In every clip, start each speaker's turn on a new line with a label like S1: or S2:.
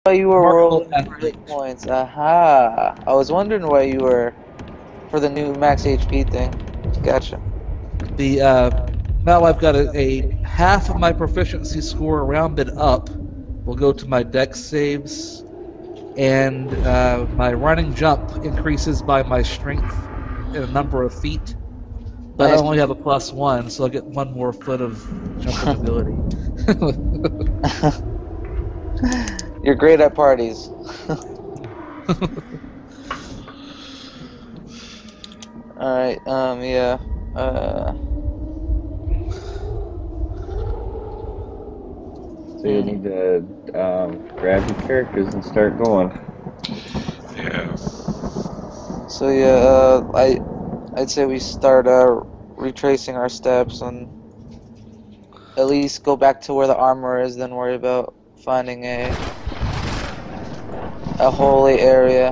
S1: Why you were
S2: Remarkable
S1: rolling for hit
S2: athlete.
S1: points. Aha. I was wondering why you were for the new max HP thing. Gotcha.
S2: The Now I've got a half of my proficiency score rounded up will go to my dex saves, and my running jump increases by my strength in a number of feet. But I
S1: Nice.
S2: only have a +1, so I'll get one more foot of jumping ability.
S1: You're great at parties. Alright, yeah. Uh,
S3: So you need to grab your characters and start going.
S4: Yeah.
S1: so yeah, I'd say we start retracing our steps and at least go back to where the armor is, then worry about finding a holy area.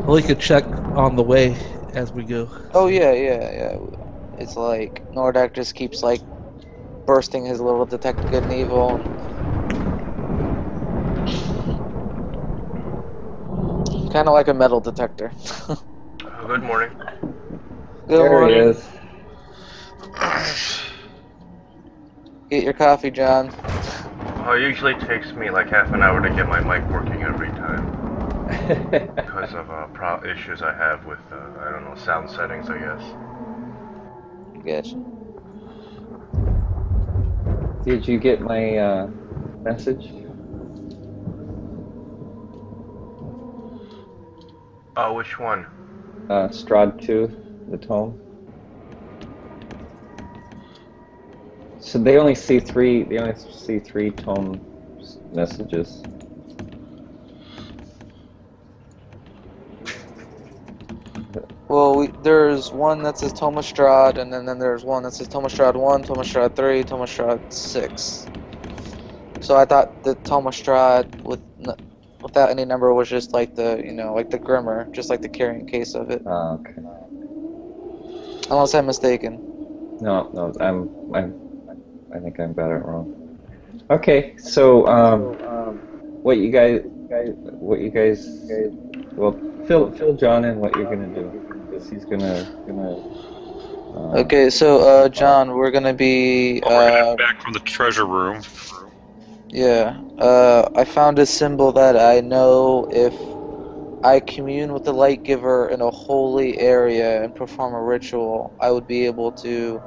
S2: Well, we could check on the way as we go.
S1: Oh yeah. It's like Nordak just keeps like bursting his little detect good and evil. Kind of like a metal detector.
S5: Good morning.
S1: Good
S3: There
S1: morning.
S3: he is.
S1: Get your coffee, John.
S5: It usually takes me like half an hour to get my mic working every time because of issues I have with, I don't know, sound settings, I guess.
S1: Gotcha.
S3: Did you get my message?
S5: Oh, which one?
S3: Strahd 2, the tome. So they only see three tome messages.
S1: Well, there's one that says Thomas Strahd, and then there's one that says Thomas Strahd 1, Thomas Strahd 3, Thomas Strahd 6. So I thought the Thomas Strahd without any number was just like the, like the Grimmer, just like the carrying case of it.
S3: Oh, okay.
S1: Unless I'm mistaken.
S3: No, I think I'm got it wrong. Okay, so what you guys, well, fill John in what you're gonna do, because he's gonna.
S1: Okay, so John, we're gonna be.
S4: Well, we're heading back from the treasure room.
S1: Yeah. I found a symbol that I know if I commune with the light giver in a holy area and perform a ritual, I would be able to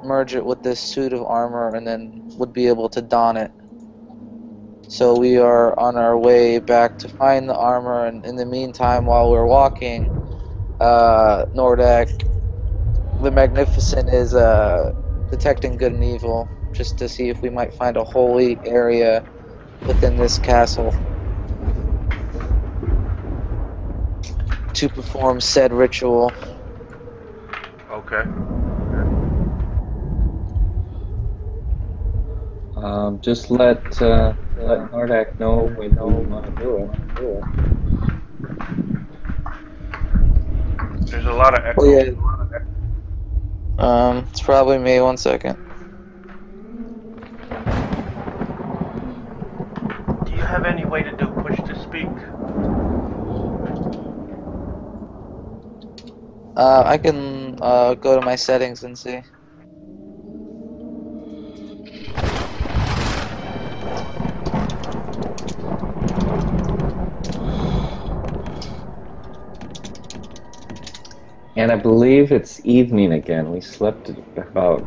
S1: merge it with this suit of armor and then would be able to don it. So we are on our way back to find the armor, and in the meantime, while we're walking, Nordak the Magnificent is detecting good and evil, just to see if we might find a holy area within this castle to perform said ritual.
S5: Okay.
S3: Just let Nordak know when you want to do it.
S5: There's a lot of echo.
S1: Oh, yeah. It's probably me. 1 second.
S5: Do you have any way to do push to speak?
S1: I can go to my settings and see.
S3: And I believe it's evening again. We slept about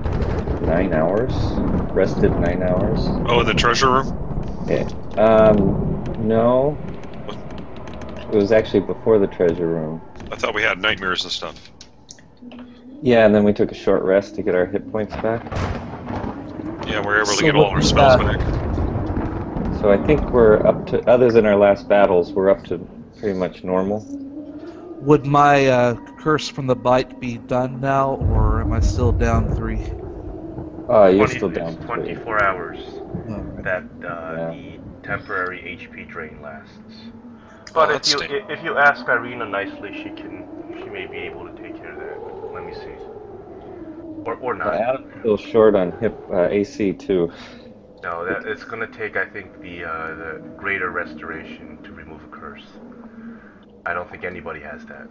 S3: 9 hours, rested 9 hours.
S4: Oh, the treasure room?
S3: Yeah. No. It was actually before the treasure room.
S4: I thought we had nightmares and stuff.
S3: Yeah, and then we took a short rest to get our hit points back.
S4: Yeah, we're able to
S2: So
S4: get all
S2: what
S4: our
S2: we
S4: spells
S2: got-
S4: back.
S3: So I think we're up to, other than our last battles, we're up to pretty much normal.
S2: Would my curse from the bite be done now, or am I still down 3?
S3: You're
S5: 20
S3: still down.
S5: it's 24 hours
S2: Alright.
S5: that
S3: Yeah.
S5: the temporary HP drain lasts.
S4: Oh,
S5: But
S4: that's
S5: if you ask Irina nicely, she may be able to take care of that. Let me see. Or not.
S3: Adam's still short on hip AC too.
S5: No, that it's gonna take, I think, the greater restoration to remove a curse. I don't think anybody has that.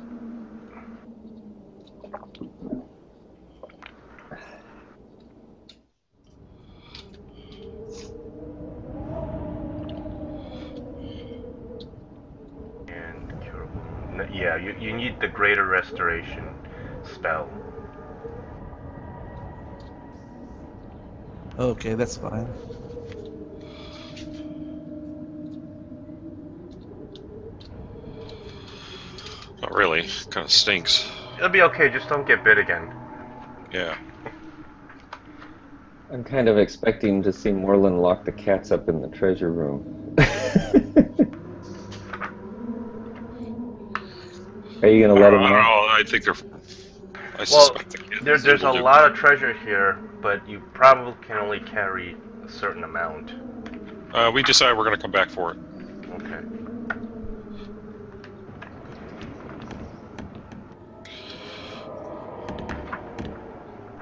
S5: And curable. Yeah, you need the greater restoration spell.
S2: Okay, that's fine.
S4: Not really. Kind of stinks.
S5: It'll be okay. Just don't get bit again.
S4: Yeah.
S3: I'm kind of expecting to see Moreland lock the cats up in the treasure room. Are you gonna let him
S4: I don't
S3: know?
S4: know. I think they're. I
S5: Well,
S4: suspect the kids
S5: there's a
S4: will do.
S5: lot of treasure here, but you probably can only carry a certain amount.
S4: We decided we're going to come back for it.
S5: Okay.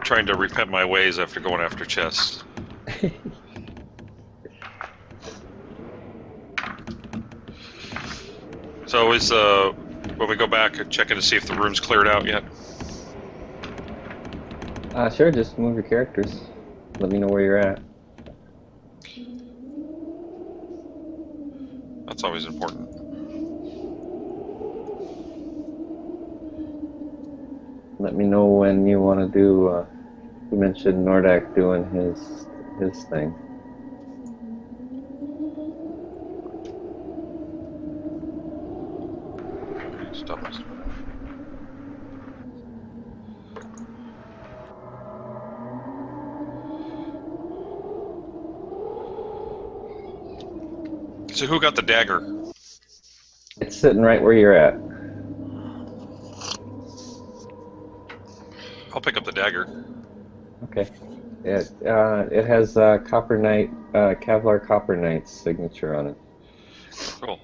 S4: Trying to repent my ways after going after chests. So is when we go back, checking to see if the room's cleared out yet.
S3: Sure, just move your characters. Let me know where you're at.
S4: That's always important.
S3: Let me know when you want to do. You mentioned Nordak doing his thing.
S4: Stop us. So who got the dagger?
S3: It's sitting right where you're at.
S4: I'll pick up the dagger.
S3: Okay. It has Copper Knight, Kevlar Copper Knight's signature on it.
S4: Cool.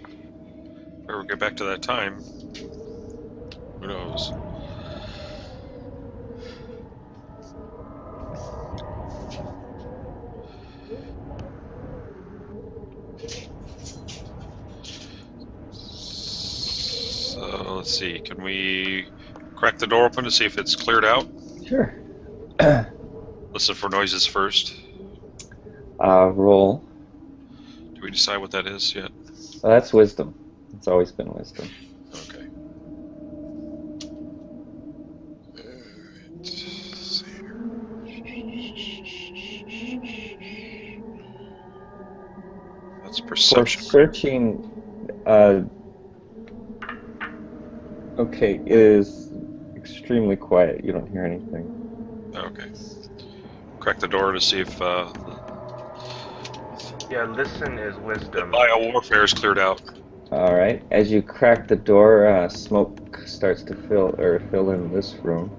S4: If we ever get back to that time, who knows? So let's see. Can we crack the door open to see if it's cleared out?
S3: Sure.
S4: Listen for noises first.
S3: Roll.
S4: Do we decide what that is yet?
S3: Well, that's wisdom. It's always been wisdom.
S4: Okay. Let's see here. That's
S3: For
S4: perception.
S3: searching, okay, it is extremely quiet. You don't hear anything.
S4: Okay. Crack the door to see if
S5: Yeah, listen is wisdom.
S4: bio warfare is cleared out.
S3: All right. As you crack the door, smoke starts to fill in this room.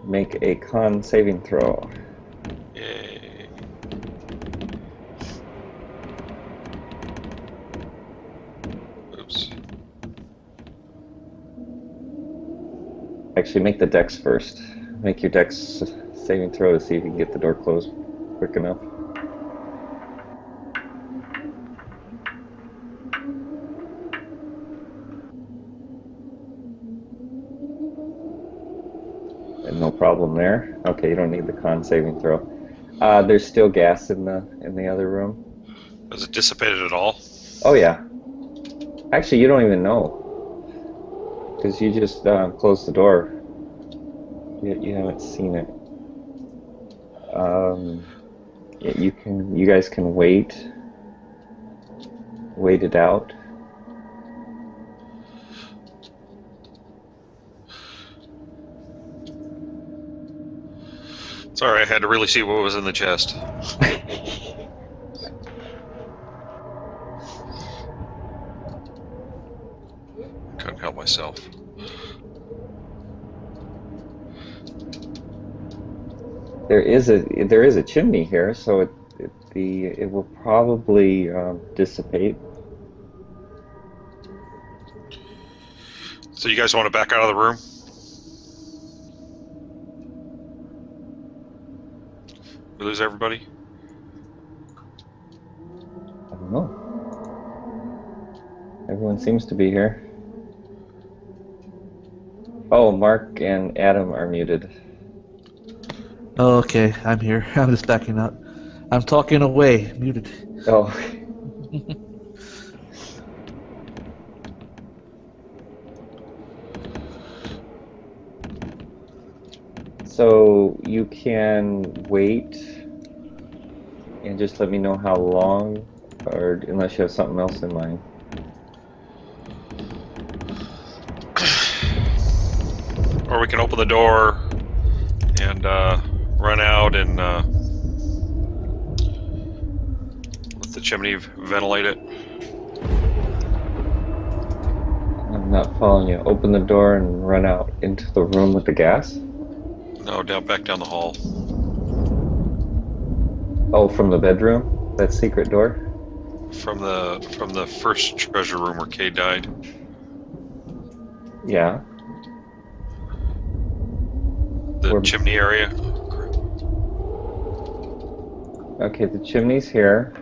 S3: Make a con saving throw.
S4: Yay. Oops.
S3: Actually, make the dex first. Make your dex saving throw to see if you can get the door closed quick enough. And no problem there. Okay, you don't need the con saving throw. There's still gas in the other room.
S4: Has it dissipated at all?
S3: Oh yeah. Actually, you don't even know because you just closed the door. You haven't seen it. You guys can wait it out.
S4: Sorry, I had to really see what was in the chest. Couldn't help myself.
S3: There is a chimney here, so it will probably dissipate.
S4: So you guys want to back out of the room? We lose everybody?
S3: Oh. Everyone seems to be here. Oh, Mark and Adam are muted.
S2: Oh, okay, I'm here. I'm just backing up. I'm talking away, muted.
S3: Oh. So you can wait and just let me know how long, or unless you have something else in mind.
S4: Or we can open the door and run out and let the chimney ventilate it.
S3: I'm not following you. Open the door and run out into the room with the gas?
S4: No, back down the hall.
S3: Oh, from the bedroom? That secret door?
S4: From the first treasure room where Kay died.
S3: Yeah.
S4: The chimney area.
S3: Okay, the chimney's here.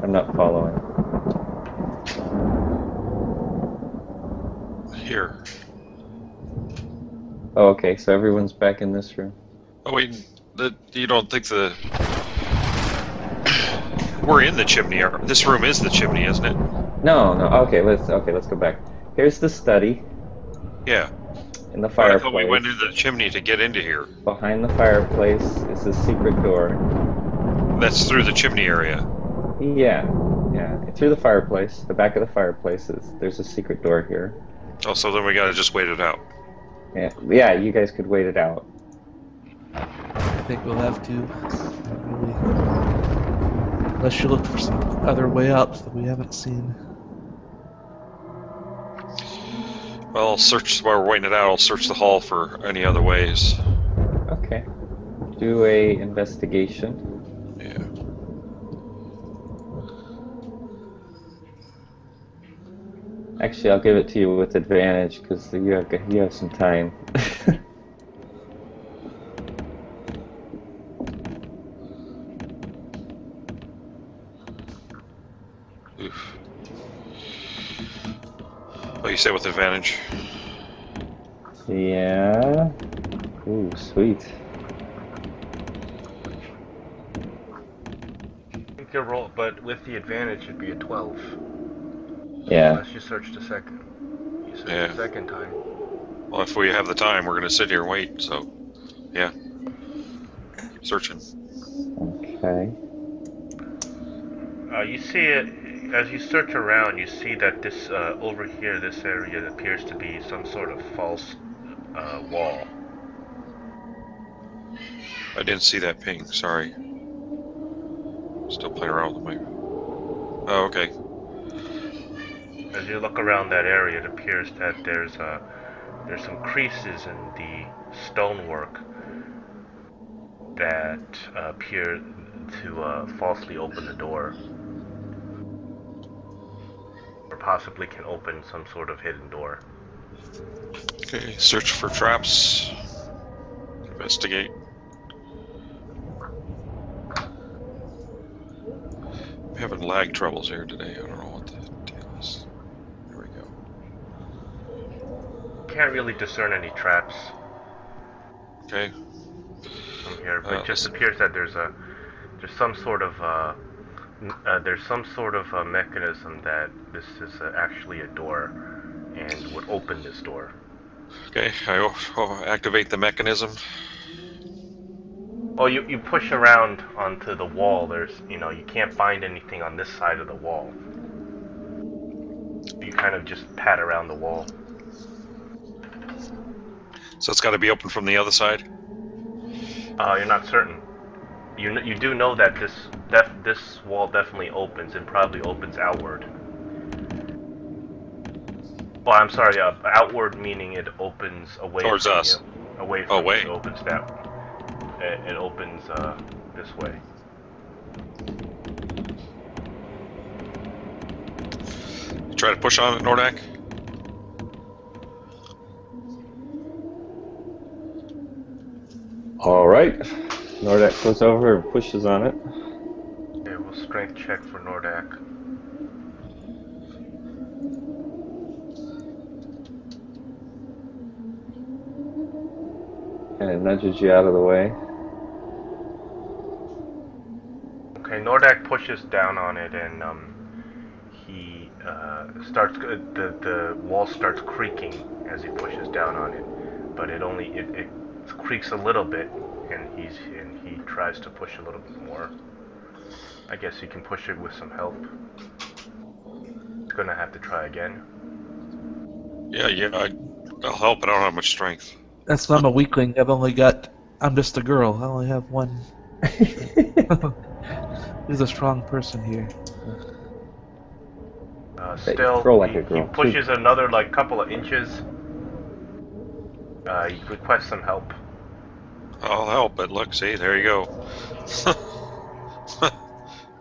S3: I'm not following.
S4: Here.
S3: Oh, okay, so everyone's back in this room.
S4: Oh wait, you don't think we're in the chimney? This room is the chimney, isn't it?
S3: No, no. Okay, let's go back. Here's the study.
S4: Yeah.
S3: In the
S4: But I
S3: fireplace.
S4: thought we went into the chimney to get into here.
S3: Behind the fireplace is a secret door.
S4: That's through the chimney area.
S3: Yeah, through the fireplace. The back of the fireplace there's a secret door here.
S4: Oh, so then we gotta just wait it out.
S3: Yeah, you guys could wait it out.
S2: I think we'll have to. Really. Unless you look for some other way out that we haven't seen.
S4: Well, I'll search while we're waiting it out. I'll search the hall for any other ways.
S3: Okay. Do a investigation.
S4: Yeah.
S3: Actually, I'll give it to you with advantage because you have some time.
S4: Oof. Oh, you say with advantage?
S3: Yeah. Ooh, sweet.
S5: I think your roll, but with the advantage, it'd be a 12.
S3: Yeah.
S5: Unless you search the second. You search
S4: Yeah.
S5: the second time.
S4: Well, if we have the time, we're gonna sit here and wait. So, yeah. Keep searching.
S3: Okay.
S5: You see it as you search around. You see that this over here, this area appears to be some sort of false wall.
S4: I didn't see that ping. Sorry. Still playing around with my. Oh, okay.
S5: As you look around that area, it appears that there's some creases in the stonework that appear to falsely open the door, or possibly can open some sort of hidden door.
S4: Okay. Search for traps. Investigate. I'm having lag troubles here today. I don't know what the deal is. There we go.
S5: Can't really discern any traps
S4: Okay.
S5: from here, but it just appears that there's some sort of mechanism that this is actually a door and would open this door.
S4: Okay. I activate the mechanism.
S5: Oh, you push around onto the wall. You can't find anything on this side of the wall. You kind of just pat around the wall.
S4: So it's got to be open from the other side.
S5: You're not certain. You do know that this wall definitely opens and probably opens outward. Well, I'm sorry. Outward meaning it opens away
S4: Towards
S5: from
S4: us.
S5: you. Away from
S4: Away.
S5: you. It opens that. It opens this way.
S4: Try to push on it, Nordak.
S3: All right. Nordak goes over and pushes on it.
S5: We'll strength check for Nordak.
S3: And it nudges you out of the way.
S5: Okay, Nordak pushes down on it, and he starts. The wall starts creaking as he pushes down on it, but it creaks a little bit, and he tries to push a little bit more. I guess he can push it with some help. He's gonna have to try again.
S4: Yeah, I'll help, but I don't have much strength.
S2: That's why I'm a weakling. I'm just a girl. I only have one. He's a strong person here.
S5: Still,
S3: throw like
S5: he
S3: a girl,
S5: pushes another couple of inches. He requests some help.
S4: I'll help, but look, see, there you go.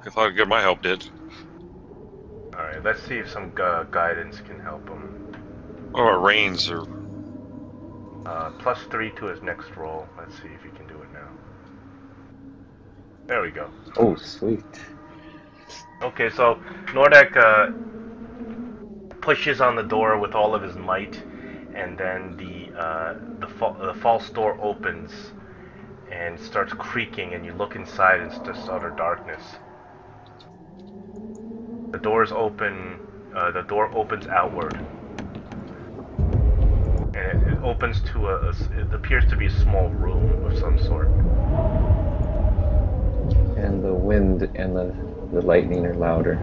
S4: I thought good my help did.
S5: Alright, let's see if some guidance can help him.
S4: Oh, it rains or...
S5: +3 to his next roll. Let's see if he can do it now. There we go.
S3: Oh, sweet.
S5: Okay, so Nordak pushes on the door with all of his might, and then the false door opens and starts creaking, and you look inside and it's just utter darkness. The doors open. The door opens outward, and it opens to it appears to be a small room of some sort.
S3: And the wind and the lightning are louder.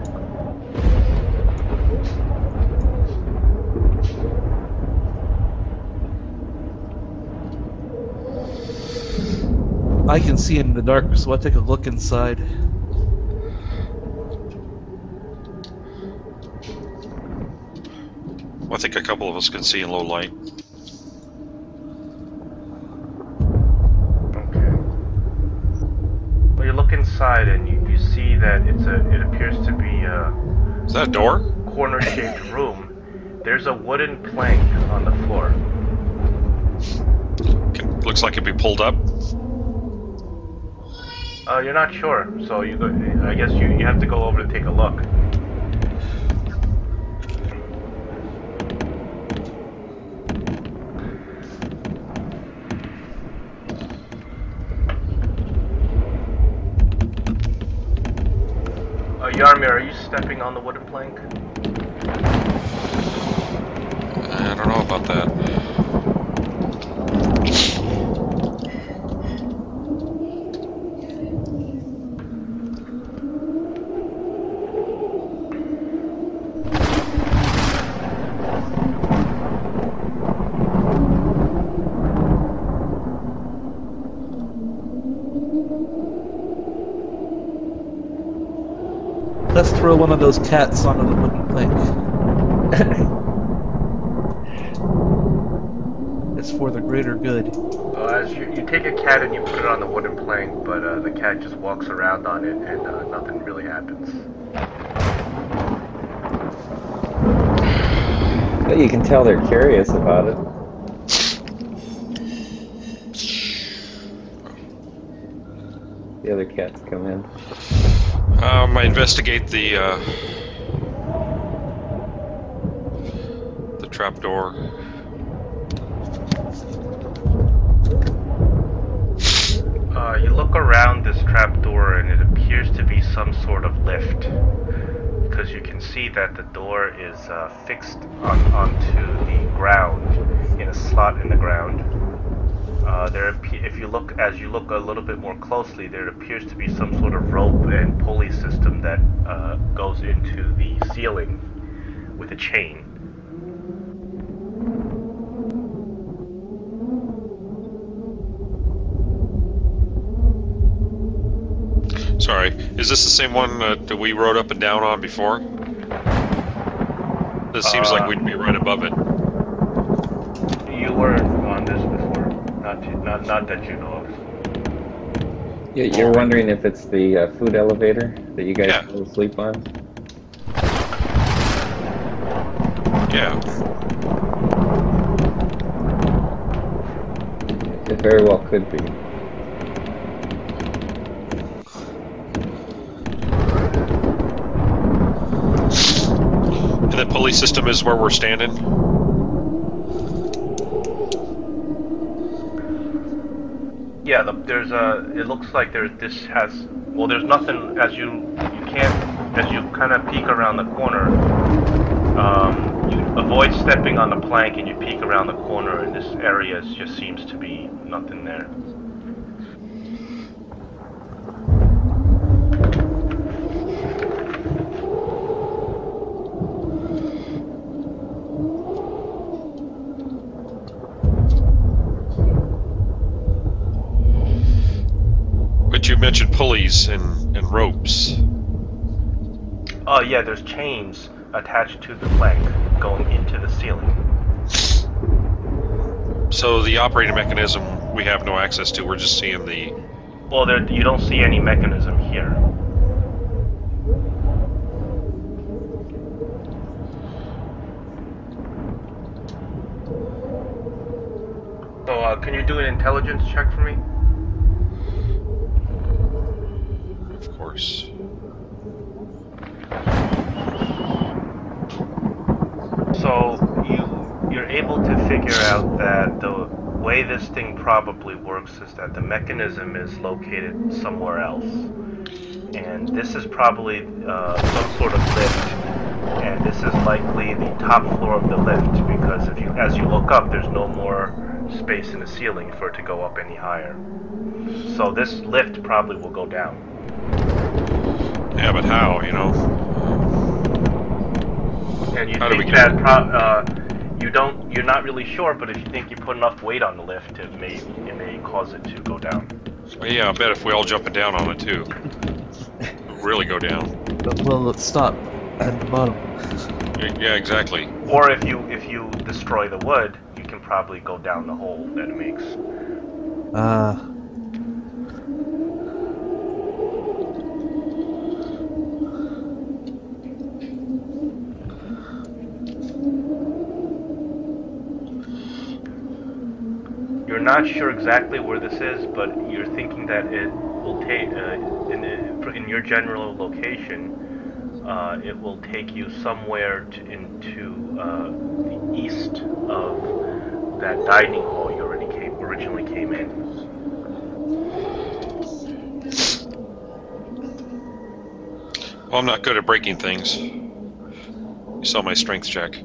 S2: I can see in the dark, so I take a look inside.
S4: I think a couple of us can see in low light.
S5: Okay. Well, you look inside and you see that it appears to be
S4: Is that a door?
S5: corner-shaped room. There's a wooden plank on the floor.
S4: Looks like it'd be pulled up.
S5: You're not sure, so I guess you have to go over to take a look. Yarmir, are you stepping on the wooden plank?
S4: I don't know about that.
S2: Let's throw one of those cats onto the wooden plank. It's for the greater good.
S5: As you take a cat and you put it on the wooden plank, but the cat just walks around on it and nothing really happens.
S3: But you can tell they're curious about it. The other cats come in.
S4: I investigate the trapdoor.
S5: You look around this trapdoor and it appears to be some sort of lift, because you can see that the door is fixed onto the ground, in a slot in the ground. As you look a little bit more closely, there appears to be some sort of rope and pulley system that goes into the ceiling with a chain.
S4: Sorry, is this the same one that we rode up and down on before? This seems like we'd be right above it.
S5: You were on this before, not that you know of.
S3: Yeah, you're wondering if it's the food elevator that you guys fell asleep on?
S4: Yeah.
S3: It very well could be.
S4: the pulley system is where we're standing?
S5: Yeah, there's a. It looks like this has. Well, there's nothing as you can't as you kind of peek around the corner. You avoid stepping on the plank and you peek around the corner, and this area just seems to be nothing there.
S4: But you mentioned pulleys and ropes.
S5: Oh yeah, there's chains attached to the plank going into the ceiling.
S4: So the operating mechanism we have no access to. We're just seeing the.
S5: Well, you don't see any mechanism here. So, can you do an intelligence check for me?
S4: Of course.
S5: So you're able to figure out that the way this thing probably works is that the mechanism is located somewhere else, and this is probably some sort of lift, and this is likely the top floor of the lift because as you look up, there's no more space in the ceiling for it to go up any higher. So this lift probably will go down.
S4: Yeah, but how? You know.
S5: And you
S4: How do we
S5: think
S4: get
S5: that you're not really sure, but if you think you put enough weight on the lift, it may cause it to go down.
S4: Well, yeah, I bet if we all jumping down on it too, it'll really go down.
S2: Well, let's stop at the bottom.
S4: Yeah, exactly.
S5: Or if you destroy the wood, you can probably go down the hole that it makes. You're not sure exactly where this is, but you're thinking that it will take in your general location. It will take you somewhere into the east of that dining hall you originally came in.
S4: Well, I'm not good at breaking things. You saw my strength check.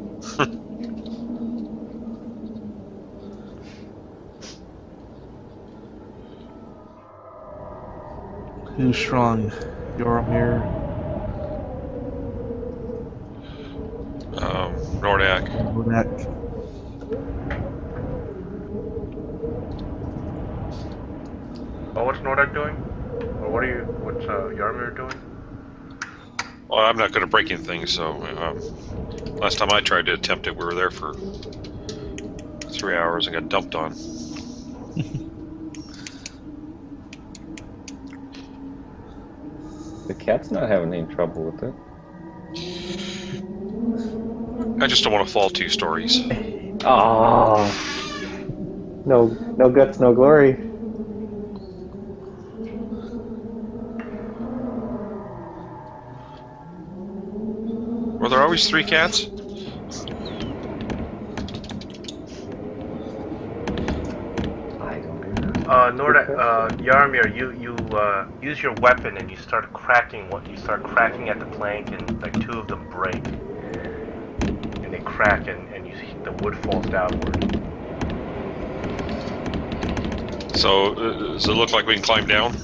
S2: Who's strong? Yoromir?
S4: Nordak.
S2: Nordak?
S5: Oh, what's Nordak doing? Or what's Yarmir doing?
S4: Well, I'm not good at breaking things, so last time I tried to attempt it, we were there for 3 hours and got dumped on.
S3: The cat's not having any trouble with it.
S4: I just don't want to fall 2 stories.
S3: Oh, no guts, no glory.
S4: Were there always 3 cats?
S3: I don't
S5: Nordak, Yarmir, you use your weapon and you start cracking at the plank, and like 2 of them break. And they crack and the wood falls downward.
S4: So, does it look like we can climb down?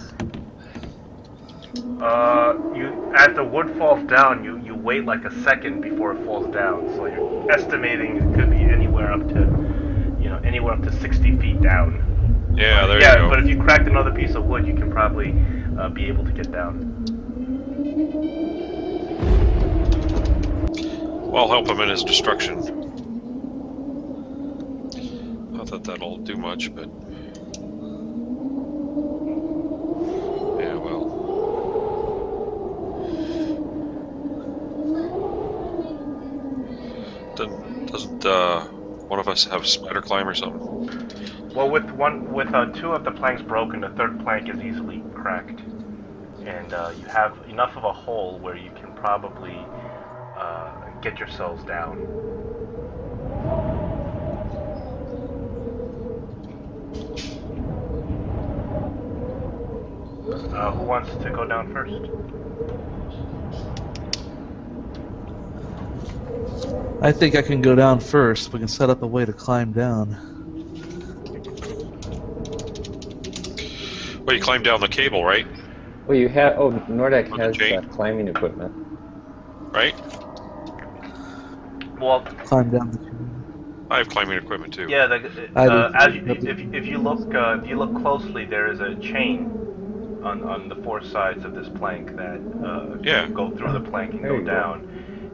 S5: As the wood falls down, you wait like a second before it falls down. So you're estimating it could be anywhere up to 60 feet down.
S4: Yeah, there you go.
S5: But if you cracked another piece of wood, you can probably be able to get down.
S4: Well, I'll help him in his destruction. Not that that'll do much, but... yeah, well... Doesn't one of us have a spider climb or something?
S5: Well, with 2 of the planks broken, the 3rd plank is easily cracked, and you have enough of a hole where you can probably get yourselves down. Who wants to go down first?
S2: I think I can go down first. We can set up a way to climb down.
S4: Well, you climb down the cable, right?
S3: Well, you have. Oh, Nordic
S4: On the
S3: has
S4: chain?
S3: climbing equipment.
S4: Right?
S5: Well,
S2: Climb down the chain.
S4: I have climbing equipment too.
S5: yeah.
S2: I do.
S5: If you look closely, there is a chain on the four sides of this plank that
S4: Yeah.
S5: go through the plank and
S3: There
S5: go
S3: you go.
S5: down.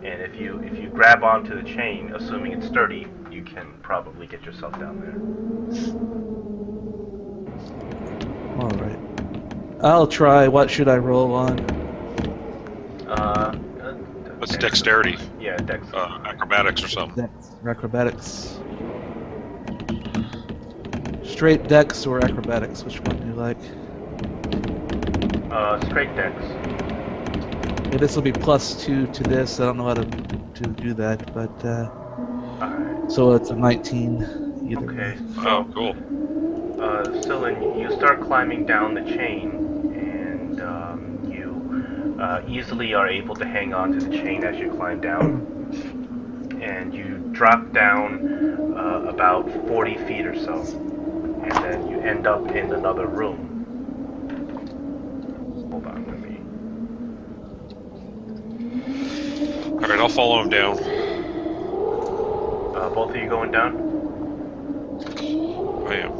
S5: And if you grab onto the chain, assuming it's sturdy, you can probably get yourself down there.
S2: All right. I'll try. What should I roll on?
S4: That's dexterity.
S5: Yeah, dex.
S4: Acrobatics or something.
S2: Dex or acrobatics? Straight dex or acrobatics? Which one do you like?
S5: Straight dex.
S2: Yeah, this will be +2 to this. I don't know how to do that, but
S5: Alright.
S2: so it's a 19 either
S5: Okay.
S2: way.
S4: Oh, cool.
S5: Dylan, you start climbing down the chain, and you easily are able to hang on to the chain as you climb down. And you drop down about 40 feet or so, and then you end up in another room. Hold on, let me.
S4: Alright, I'll follow him down.
S5: Both of you going down?
S4: I am.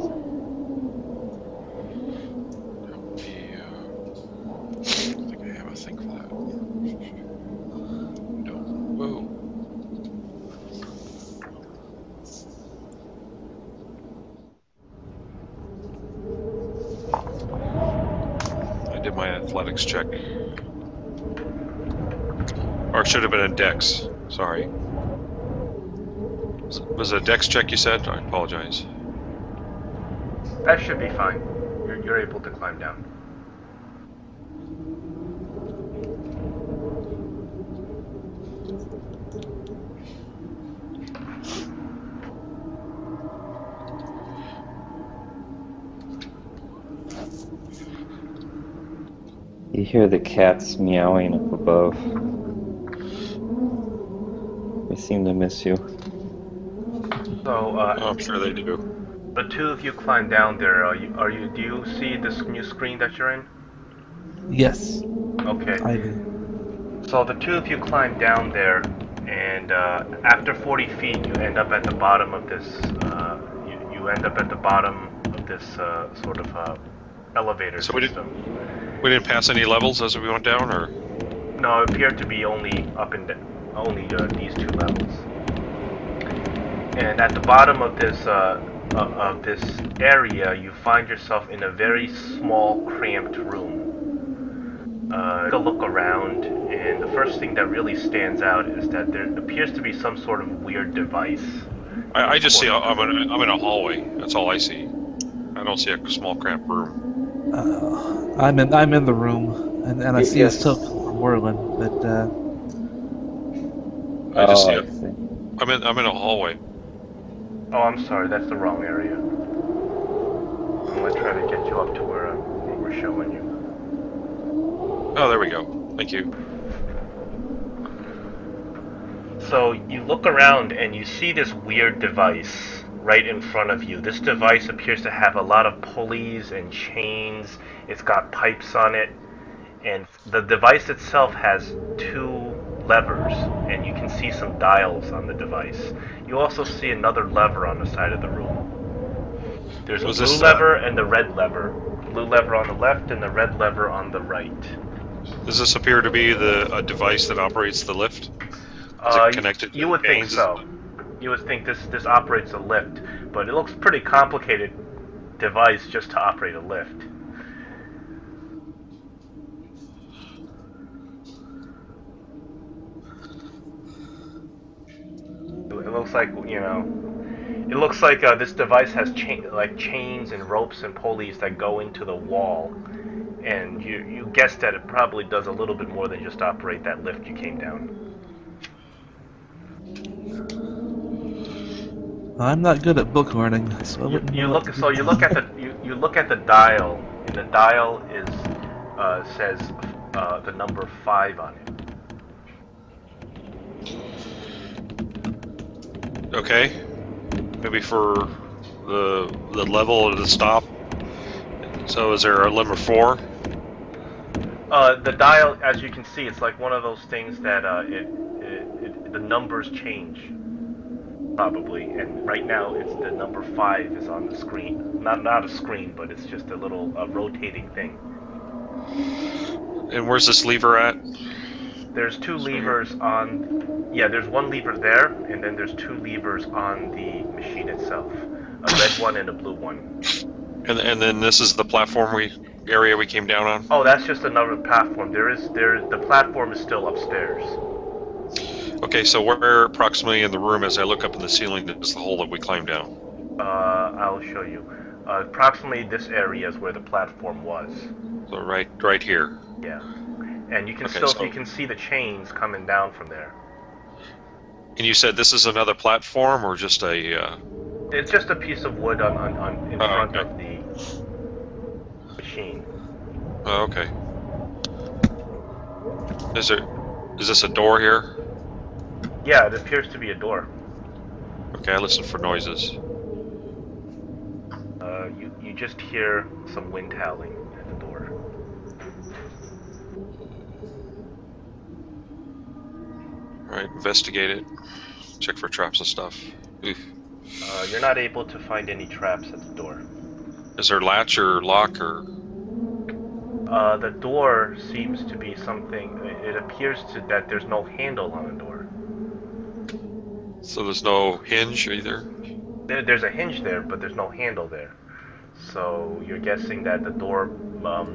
S4: I think I have a think flat. No. Whoa. I did my athletics check. Or it should have been a dex. Sorry. Was it a dex check you said? I apologize.
S5: That should be fine. You're able to climb down.
S3: You hear the cats meowing up above. They seem to miss you.
S5: So,
S4: Oh, I'm sure they do.
S5: the two of you climb down there. Do you see this new screen that you're in?
S2: Yes,
S5: Okay.
S2: I do.
S5: So the two of you climb down there, and after 40 feet, you end up at the bottom of this. You end up at the bottom of this sort of elevator
S4: So
S5: system.
S4: we didn't pass any levels as we went down, or?
S5: No, it appeared to be only these two levels. And at the bottom of this area, you find yourself in a very small, cramped room. Take a look around, and the first thing that really stands out is that there appears to be some sort of weird device.
S4: I just see I'm in a hallway. That's all I see. I don't see a small cramped room.
S2: I'm in the room, and I see
S3: Yes.
S2: a still from Whirling, but
S4: I just see
S3: I
S4: it.
S3: see.
S4: I'm in a hallway.
S5: Oh, I'm sorry, that's the wrong area. I'm gonna try to get you up to where we're showing you.
S4: Oh, there we go. Thank you.
S5: So you look around and you see this weird device right in front of you. This device appears to have a lot of pulleys and chains. It's got pipes on it, and the device itself has two levers, and you can see some dials on the device. You also see another lever on the side of the room. There's a
S4: Was
S5: blue
S4: this,
S5: lever and a red lever. Blue lever on the left and the red lever on the right.
S4: Does this appear to be a device that operates the lift? Is it connected to
S5: You would
S4: the
S5: think
S4: chains?
S5: so. You would think this operates a lift, but it looks pretty complicated device just to operate a lift. It looks like, it looks like this device has chains and ropes and pulleys that go into the wall, and you guess that it probably does a little bit more than just operate that lift you came down.
S2: I'm not good at book learning, so I wouldn't
S5: You
S2: know what
S5: look.
S2: to
S5: So
S2: do.
S5: you look at the dial, and the dial is says the number 5 on it.
S4: Okay. Maybe for the level of the stop. So is there a number 4?
S5: The dial, as you can see, it's like one of those things that the numbers change, probably. And right now, it's the number 5 is on the screen. Not a screen, but it's just a little rotating thing.
S4: And where's this lever at?
S5: There's 2 levers on. Yeah, there's 1 lever there, and then there's 2 levers on the machine itself. A red one and a blue one.
S4: And then this is the platform area we came down on?
S5: Oh, that's just another platform. The platform is still upstairs.
S4: Okay, so where approximately in the room as I look up in the ceiling is the hole that we climbed down?
S5: I'll show you. Approximately this area is where the platform was.
S4: So right here.
S5: Yeah. And you can you can see the chains coming down from there.
S4: And you said this is another platform or just a
S5: It's just a piece of wood in front
S4: okay.
S5: of the machine.
S4: Oh, okay. Is this a door here?
S5: Yeah, it appears to be a door.
S4: Okay, I listen for noises.
S5: You just hear some wind howling at the door.
S4: Alright, investigate it. Check for traps and stuff. Oof.
S5: You're not able to find any traps at the door.
S4: Is there latch or lock or?
S5: The door seems to be something. It appears that there's no handle on the door.
S4: So there's no hinge either?
S5: There's a hinge there, but there's no handle there. So you're guessing that the door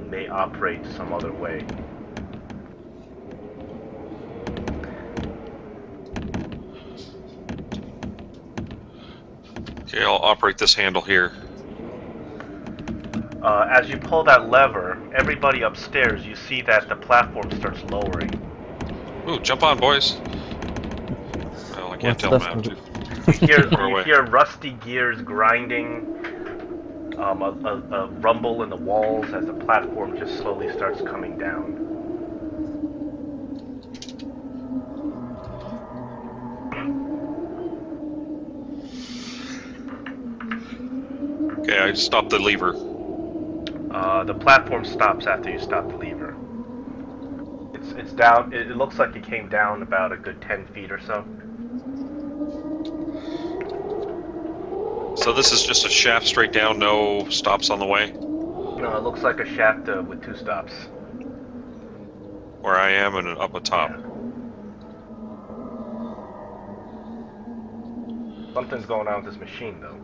S5: may operate some other way.
S4: Okay, I'll operate this handle here.
S5: As you pull that lever, everybody upstairs, you see that the platform starts lowering.
S4: Ooh, jump on, boys. Well, I can't tell them how to.
S5: You hear rusty gears grinding, a rumble in the walls as the platform just slowly starts coming down.
S4: Okay, I stopped the lever.
S5: The platform stops after you stop the lever. It's down. It looks like it came down about a good 10 feet or so.
S4: So this is just a shaft straight down, no stops on the way?
S5: No, it looks like a shaft with 2 stops.
S4: Where I am and up atop.
S5: Yeah. Something's going on with this machine, though.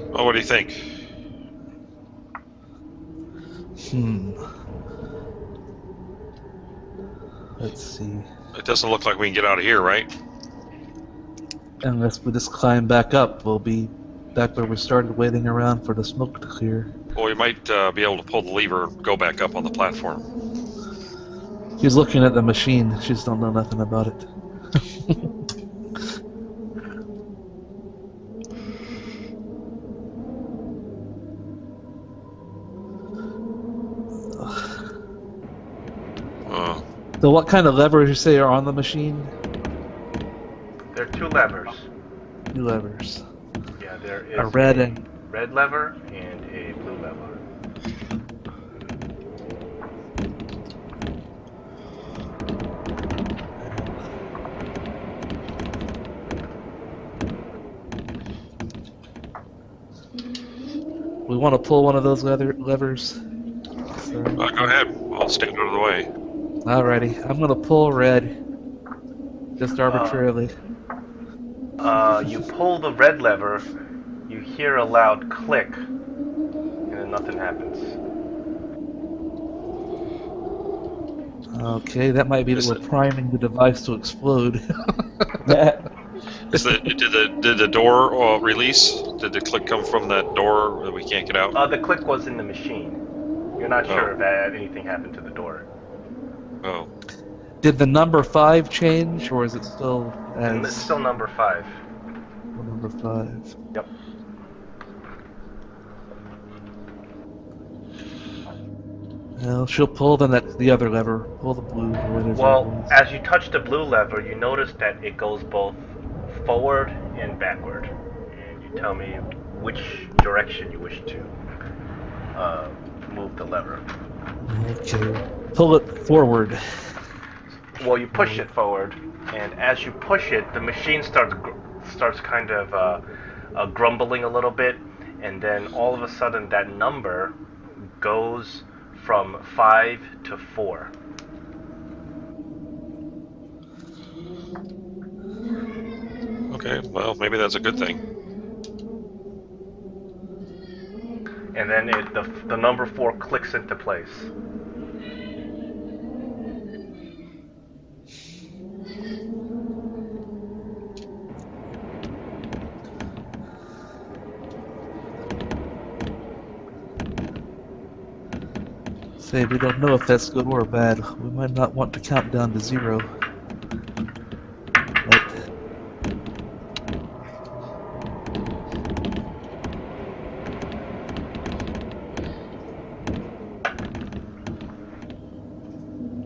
S4: Well, what do you think?
S2: Let's see.
S4: It doesn't look like we can get out of here, right?
S2: Unless we just climb back up, we'll be back where we started, waiting around for the smoke to clear.
S4: Well, we might be able to pull the lever and go back up on the platform.
S2: She's looking at the machine. She just don't know nothing about it. So what kind of levers you say are on the machine?
S5: There are 2 levers.
S2: 2 levers.
S5: Yeah, there is
S2: A red and
S5: red lever and a blue lever.
S2: we want to pull one of those levers. So,
S4: Go ahead. I'll stand out of the way.
S2: alrighty, I'm gonna pull red, just arbitrarily.
S5: You pull the red lever, you hear a loud click, and then nothing happens.
S2: Okay, that might be that
S4: Is
S2: we're
S4: it-
S2: priming the device to explode.
S4: Did the door release? Did the click come from that door that we can't get out?
S5: The click was in the machine. You're not sure if anything happened to the door.
S4: Oh,
S2: Did the number 5 change, or is it still
S5: It's
S2: as
S5: still number 5.
S2: number 5?
S5: Yep.
S2: Well, she'll pull the other lever, pull the blue or whatever.
S5: Well,
S2: it was.
S5: as you touch the blue lever, you notice that it goes both forward and backward. And you tell me which direction you wish to move the lever.
S2: Okay, pull it forward.
S5: Well, you push it forward, and as you push it, the machine starts kind of grumbling a little bit, and then all of a sudden that number goes from 5 to 4.
S4: okay. Well, maybe that's a good thing.
S5: And then the number 4 clicks into place.
S2: Say, we don't know if that's good or bad. We might not want to count down to 0. But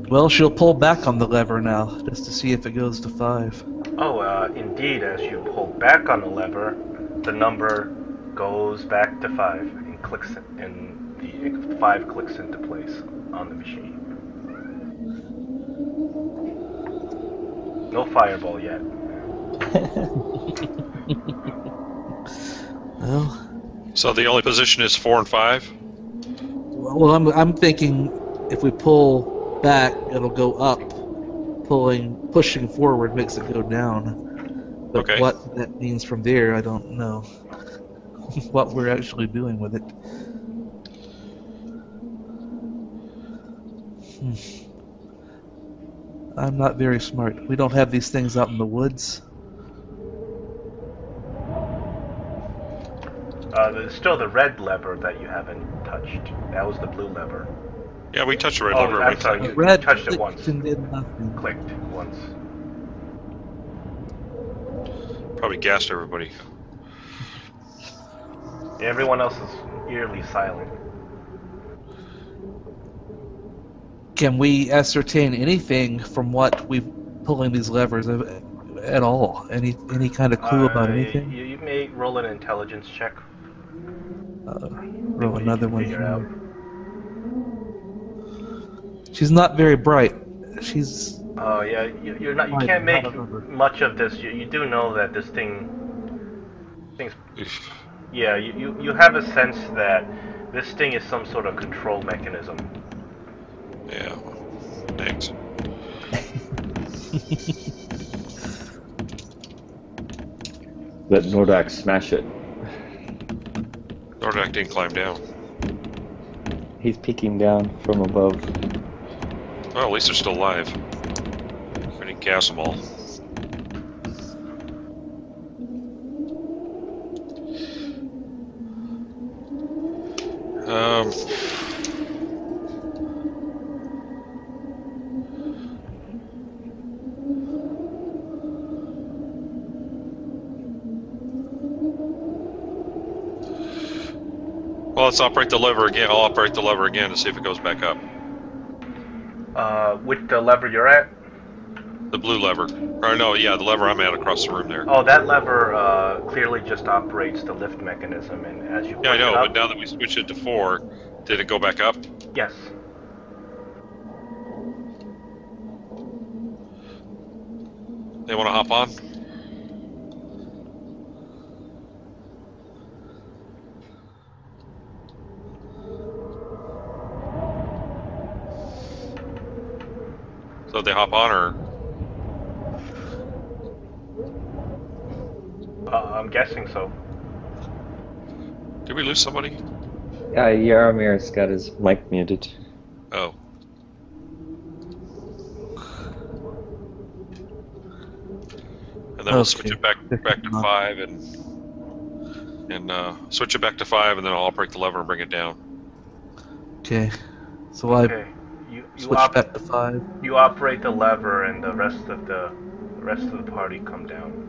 S2: well, she'll pull back on the lever now, just to see if it goes to 5.
S5: Oh, indeed, as you pull back on the lever, the number goes back to 5 and clicks, and the 5 clicks into place on the machine. No fireball yet.
S2: Well,
S4: So the only position is 4 and 5.
S2: well, I'm thinking if we pull back, it'll go up. Pushing forward makes it go down. But
S4: Okay.
S2: what that means from there, I don't know. What we're actually doing with it. I'm not very smart. We don't have these things out in the woods.
S5: There's still the red lever that you haven't touched. That was the blue lever.
S4: Yeah, we touched the red
S5: Oh,
S4: lever.
S5: I'm
S4: We
S5: sorry.
S4: touched-
S5: You touched it once.
S2: clicked and did nothing.
S5: Clicked once.
S4: Probably gassed everybody.
S5: Everyone else is eerily silent.
S2: Can we ascertain anything from what we've pulling these levers at all? Any kind of clue about anything?
S5: You may roll an intelligence check.
S2: Roll another one
S5: Figure out.
S2: here. She's not very bright. She's
S5: Oh yeah, you're not. You
S2: Fine,
S5: can't make
S2: not over.
S5: much of this. You do know that this thing's. Yeah, you have a sense that this thing is some sort of control mechanism.
S4: Yeah. Thanks.
S3: Let Nordak smash it.
S4: Nordak didn't climb down.
S3: He's peeking down from above.
S4: Well, at least they're still alive. We didn't gas them all. Well, let's operate the lever again. I'll operate the lever again to see if it goes back up.
S5: With the lever you're at.
S4: The blue lever. Or no, yeah, the lever I'm at across the room there.
S5: Oh, that lever clearly just operates the lift mechanism, and as you push
S4: Yeah, I know,
S5: it up,
S4: but now that we switched it to 4, did it go back up?
S5: yes.
S4: They want to hop on? So if they hop on, or
S5: I'm guessing so.
S4: did we lose somebody?
S3: Yaramir's got his mic muted.
S4: Oh. and then we'll switch
S2: Okay.
S4: it back to 5 and switch it back to 5, and then I'll operate the lever and bring it down.
S2: Okay. So
S5: Okay.
S2: I switch back to 5.
S5: You operate the lever, and the rest of the party come down.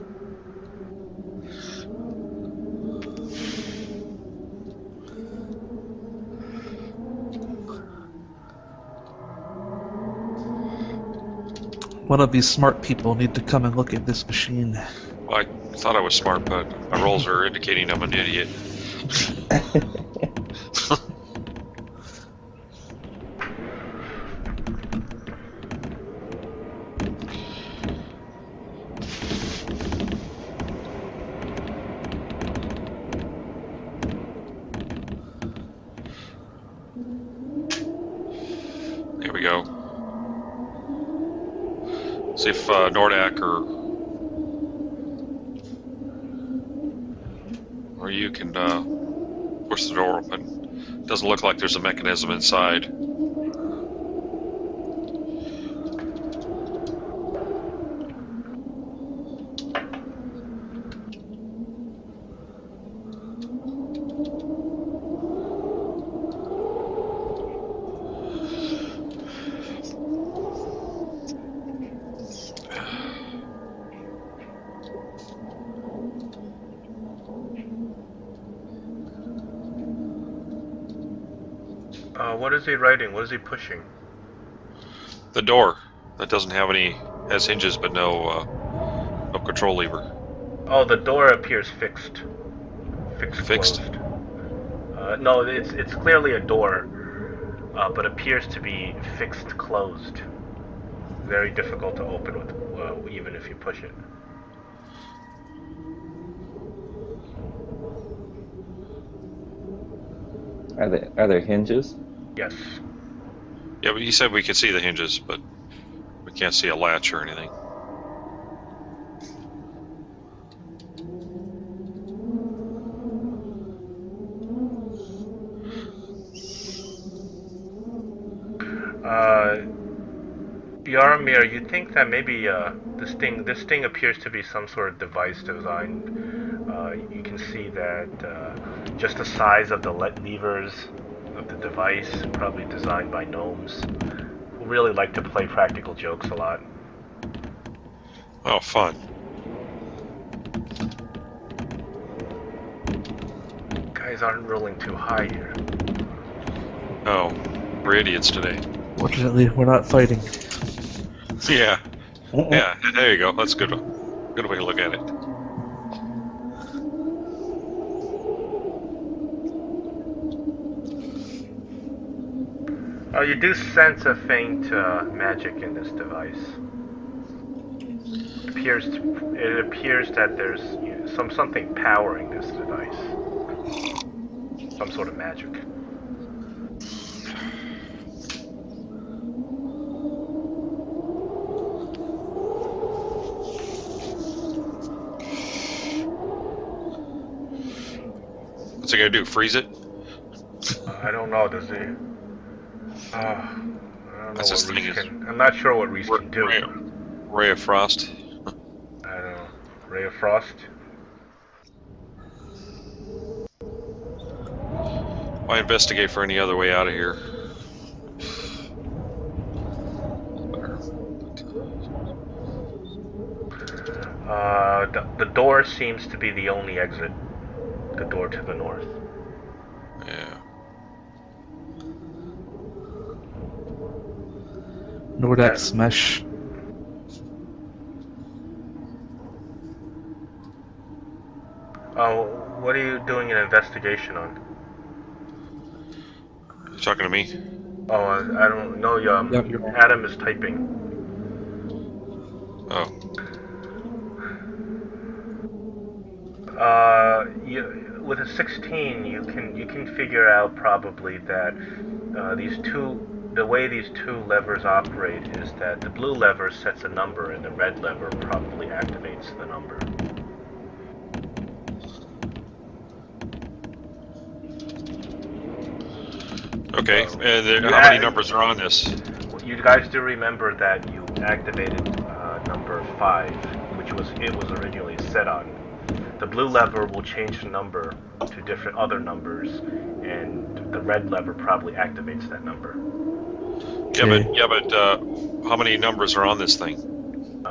S2: One of these smart people need to come and look at this machine.
S4: Well, I thought I was smart, but my rolls are indicating I'm an idiot. There we go. See if Nordak or you can push the door open. Doesn't look like there's a mechanism inside.
S5: What is he writing? What is he pushing?
S4: The door that doesn't have any has hinges but no control lever.
S5: Oh, the door appears fixed.
S4: Fixed?
S5: Closed. No, it's clearly a door, but appears to be fixed closed. Very difficult to open with, even if you push it.
S3: Are there hinges?
S5: Yes.
S4: Yeah, but he said we could see the hinges, but we can't see a latch or anything.
S5: Yaramir, you think that maybe this thing appears to be some sort of device designed. You can see that just the size of the levers of the device, probably designed by gnomes, who really like to play practical jokes a lot.
S4: Oh, fun.
S5: Guys aren't rolling too high here.
S4: Oh, we're idiots today.
S2: Fortunately, we're not fighting.
S4: Yeah. Yeah, there you go. That's good. Good way to look at it.
S5: You do sense a faint magic in this device. It appears that there's something powering this device. Some sort of magic.
S4: What's it gonna do? Freeze it?
S5: I don't know. Does he? I don't know
S4: That's his
S5: what
S4: thing
S5: Reese
S4: is-
S5: can. I'm not sure what Reese can do.
S4: Ray of Frost.
S5: I don't know. Ray of Frost.
S4: Why investigate for any other way out of here?
S5: The door seems to be the only exit. The door to the north.
S4: Yeah.
S2: Nordak smash.
S5: What are you doing an investigation on?
S4: You talking to me?
S5: Oh, I don't know.
S2: Yep, you're right.
S5: Adam is typing.
S4: Oh.
S5: With a 16, you can figure out probably that the way these two levers operate is that the blue lever sets a number and the red lever probably activates the number.
S4: Okay. And how many numbers are on this?
S5: You guys do remember that you activated number 5, which it was originally set on. The blue lever will change the number to different other numbers, and the red lever probably activates that number.
S4: Yeah, but how many numbers are on this thing?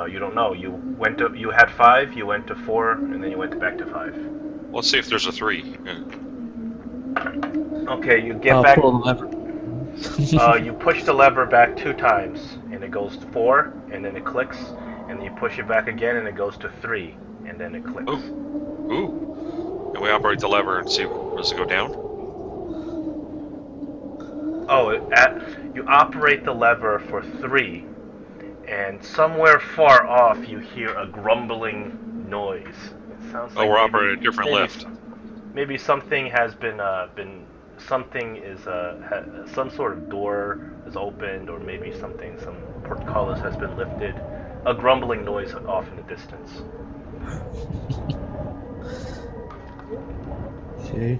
S5: You don't know. You had 5, you went to 4, and then you went back to 5.
S4: Let's see if there's a 3.
S5: Okay, you get back.
S2: Pull the lever.
S5: You push the lever back 2 times, and it goes to 4, and then it clicks, and then you push it back again, and it goes to 3, and then it clicks.
S4: Ooh. And we operate the lever and see, does it go down?
S5: Oh, you operate the lever for 3, and somewhere far off you hear a grumbling noise. It sounds like
S4: we're operating a different lift.
S5: Maybe something has something is some sort of door is opened, or maybe some portcullis has been lifted. A grumbling noise off in the distance.
S2: Okay.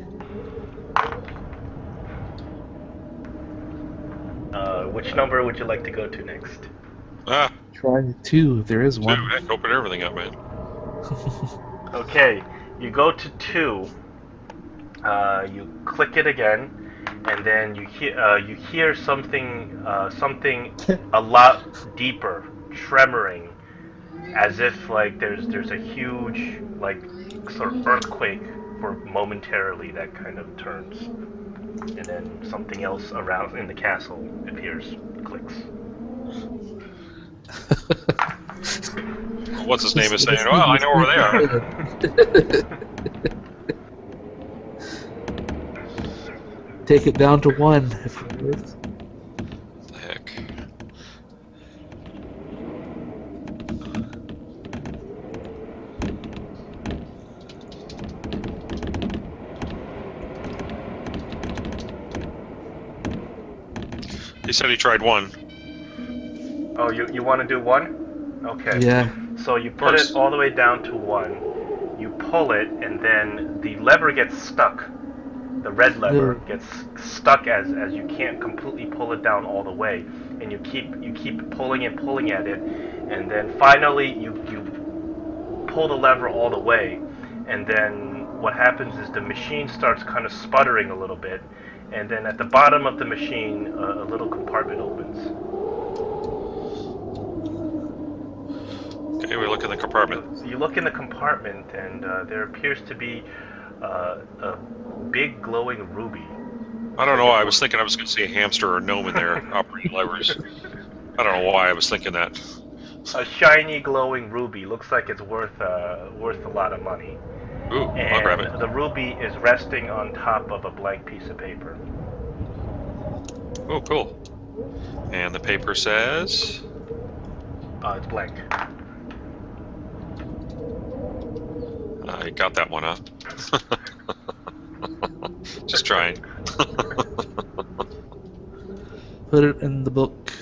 S5: Which number would you like to go to next?
S2: Try 2 if there is 1.
S4: Heck, open everything up, man.
S5: Okay, you go to 2. You click it again, and then you hear something a lot deeper, tremoring, as if like there's a huge like sort of earthquake for momentarily that kind of turns, and then something else around in the castle appears, clicks.
S4: What's his name is saying, well, I know where they are.
S2: Take it down to 1 if it is.
S4: The heck. He said he tried 1.
S5: Oh, you want to do 1? Okay.
S2: Yeah.
S5: So you put it all the way down to 1. You pull it, and then the lever gets stuck. The red lever gets stuck as you can't completely pull it down all the way, and you keep pulling at it, and then finally you pull the lever all the way, and then what happens is the machine starts kind of sputtering a little bit, and then at the bottom of the machine a little compartment opens.
S4: Okay, we look in the compartment.
S5: So you look in the compartment, and there appears to be a big glowing ruby.
S4: I don't know why. I was thinking I was going to see a hamster or a gnome in there operating levers. I don't know why I was thinking that.
S5: A shiny glowing ruby. Looks like it's worth a lot of money.
S4: Ooh, I'll grab it.
S5: The ruby is resting on top of a blank piece of paper.
S4: Oh, cool. And the paper says...
S5: It's blank.
S4: I got that one, huh? Just trying.
S2: Put it in the book.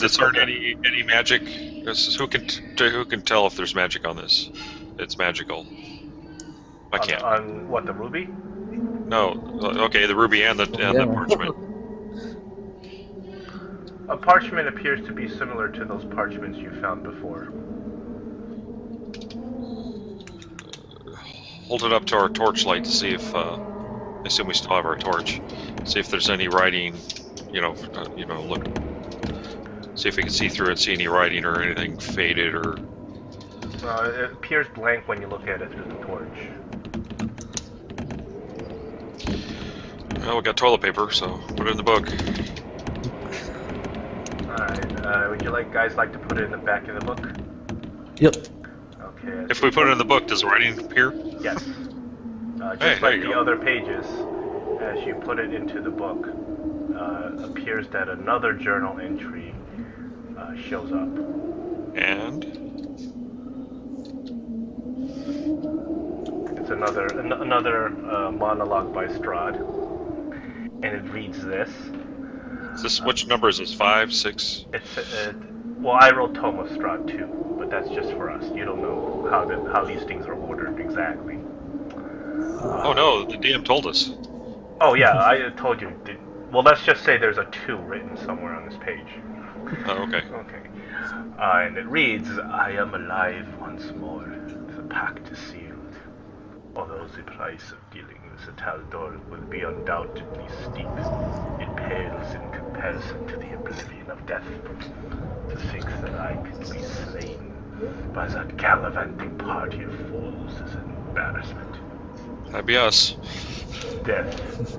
S4: Is there any magic? Who can tell if there's magic on this? It's magical. I can't.
S5: On what, the ruby?
S4: No. Okay, the ruby and the parchment.
S5: A parchment appears to be similar to those parchments you found before.
S4: Hold it up to our torchlight to see if. I assume we still have our torch. See if there's any writing. Look. See if we can see through it. See any writing or anything faded or.
S5: It appears blank when you look at it through the torch.
S4: Well, we got toilet paper, so put it in the book.
S5: Alright, would guys like to put it in the back of the book?
S2: Yep.
S5: Okay.
S4: If we put it in the book, does the writing appear?
S5: Yes.
S4: Hey,
S5: like the other pages, as you put it into the book, appears that another journal entry shows up.
S4: And?
S5: It's another monologue by Strahd, and it reads this.
S4: Which number is this? 5, 6?
S5: Well, I wrote Tome of Strahd too, but that's just for us. You don't know how these things are ordered exactly.
S4: Oh no, the DM told us.
S5: Oh yeah, I told you. Well, let's just say there's a 2 written somewhere on this page.
S4: Oh, okay.
S5: Okay. And it reads, I am alive once more. The pact is sealed. Although the price of dealing with the Taldor will be undoubtedly steep, it pales in comparison to the oblivion of death. To think that I could be slain by that gallivanting party of fools is an embarrassment.
S4: That'd be us.
S5: Death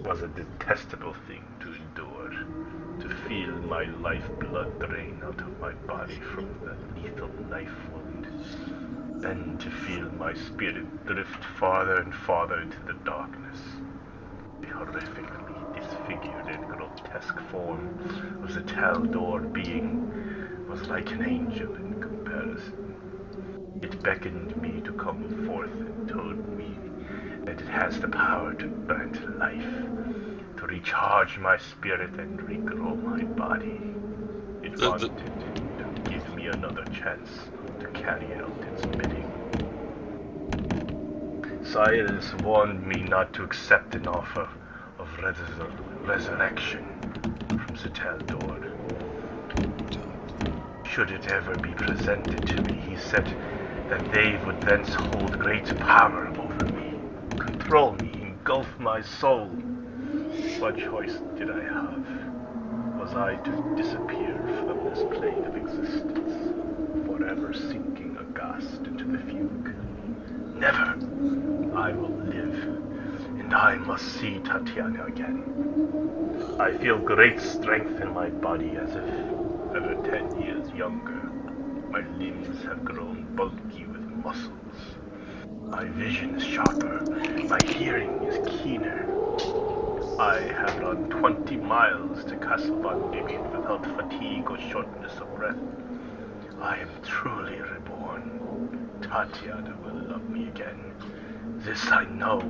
S5: was a detestable thing to endure. To feel my lifeblood drain out of my body from the lethal knife wound. Then to feel my spirit drift farther and farther into the darkness. The horrifically disfigured and grotesque form of the Taldor being was like an angel in comparison. It beckoned me to come forth and told me that it has the power to grant life, to recharge my spirit and regrow my body. It wanted to give me another chance to carry out its bidding. Silence warned me not to accept an offer of resurrection from the Taldor. Should it ever be presented to me, he said that they would thence hold great power over me, control me, engulf my soul. What choice did I have? Was I to disappear from this plane of existence, forever sinking aghast into the fugue? Never! I will live, and I must see Tatiana again. I feel great strength in my body as if ever 10 years younger. My limbs have grown bulky with muscles. My vision is sharper, my hearing is keener. I have run 20 miles to Castle Van Diemen without fatigue or shortness of breath. I am truly reborn. Tatiana will love me again. This I know,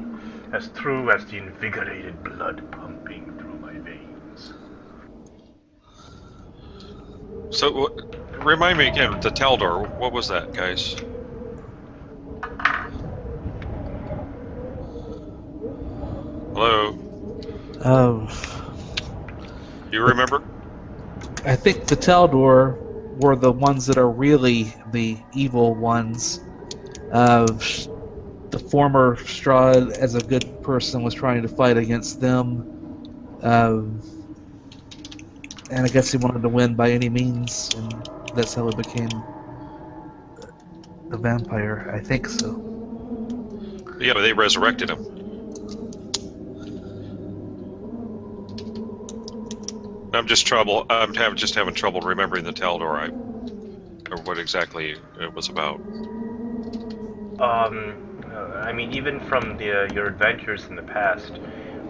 S5: as true as the invigorated blood pumping through my veins.
S4: So, remind me again, the Taldor, what was that, guys? Hello? You remember?
S2: I think the Taldor were the ones that are really the evil ones. The former Strahd, as a good person, was trying to fight against them. And I guess he wanted to win by any means, and that's how he became a vampire. I think so.
S4: Yeah, but they resurrected him. I'm just having trouble remembering the Taldor, or what exactly it was about.
S5: I mean, even from your adventures in the past,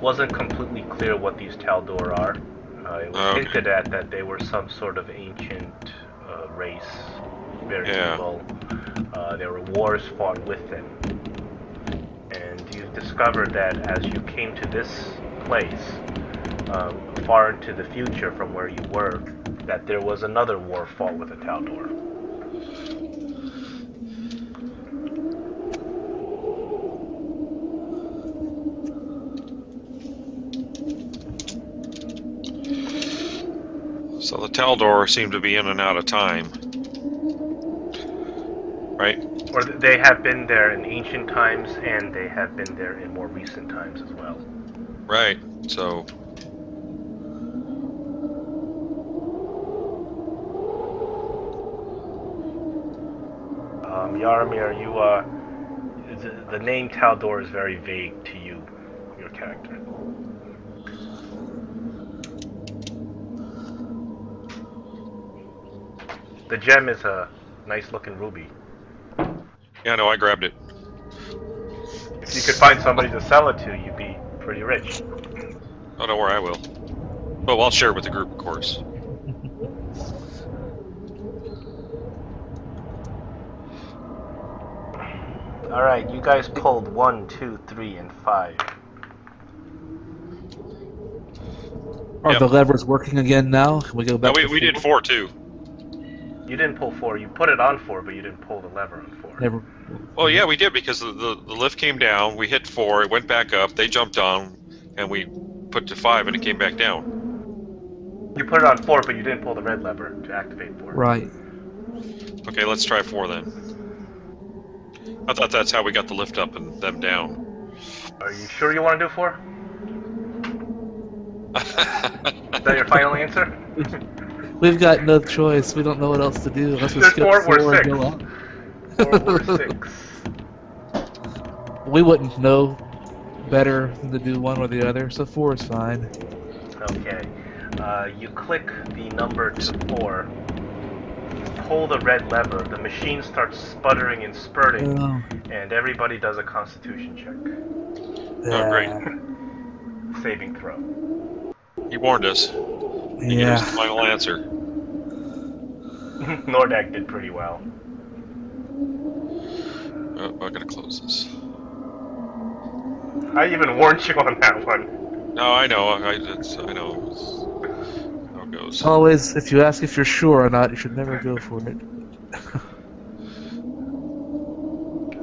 S5: wasn't completely clear what these Taldor are. It was hinted at that they were some sort of ancient race, very evil. There were wars fought with them. And you've discovered that as you came to this place, far into the future from where you were, that there was another war fought with the Taldor.
S4: So the Taldor seem to be in and out of time, right?
S5: Or they have been there in ancient times, and they have been there in more recent times as well.
S4: Right, so...
S5: Yaramir, the name Taldor is very vague to you, your character. The gem is a nice-looking ruby.
S4: Yeah, no, I grabbed it.
S5: If you could find somebody to sell it to, you'd be pretty rich.
S4: Oh, don't worry, I will. But I'll share it with the group, of course.
S5: Alright, you guys pulled 1, 2, 3, and 5.
S2: Are the levers working again now? Can we go back?
S4: No, we did 4 too.
S5: You didn't pull 4. You put it on 4, but you didn't pull the lever on 4.
S2: Never.
S4: Well, yeah, we did, because the lift came down, we hit 4, it went back up, they jumped on, and we put to 5, and it came back down.
S5: Oh, okay.
S4: Right. Or they have been there in ancient times. Wasn't completely clear what these Taldor are. Right. So the Taldor seem to be in and out of time.
S5: Alright, you guys pulled 1, 2, 3, and 5.
S4: Or what exactly it was about.
S5: You put it on 4, but you didn't pull the red lever to activate 4.
S2: Right.
S4: Okay, let's try 4 then. I thought that's how we got the lift up and them down.
S5: Are you sure you want to do 4? Is that your final answer?
S2: We've got no choice. We don't know what else to do unless we
S5: There's
S2: skip
S5: 4 or
S2: 4 and
S5: 6.
S2: go on.
S5: 4 or 6.
S2: We wouldn't know better than to do one or the other, so 4 is fine.
S5: Okay. You click the number to 4. Pull the red lever. The machine starts sputtering and spurting,
S2: Oh,
S5: and everybody does a Constitution check.
S4: Oh, great.
S5: Saving throw.
S4: He warned us. He gave us the
S2: Yeah.
S4: final answer.
S5: Nordak did pretty well.
S4: Oh, I gotta close this.
S5: I even warned you on that one.
S4: No, I know. I know. It's how it goes.
S2: Always, if you ask if you're sure or not, you should never go for it.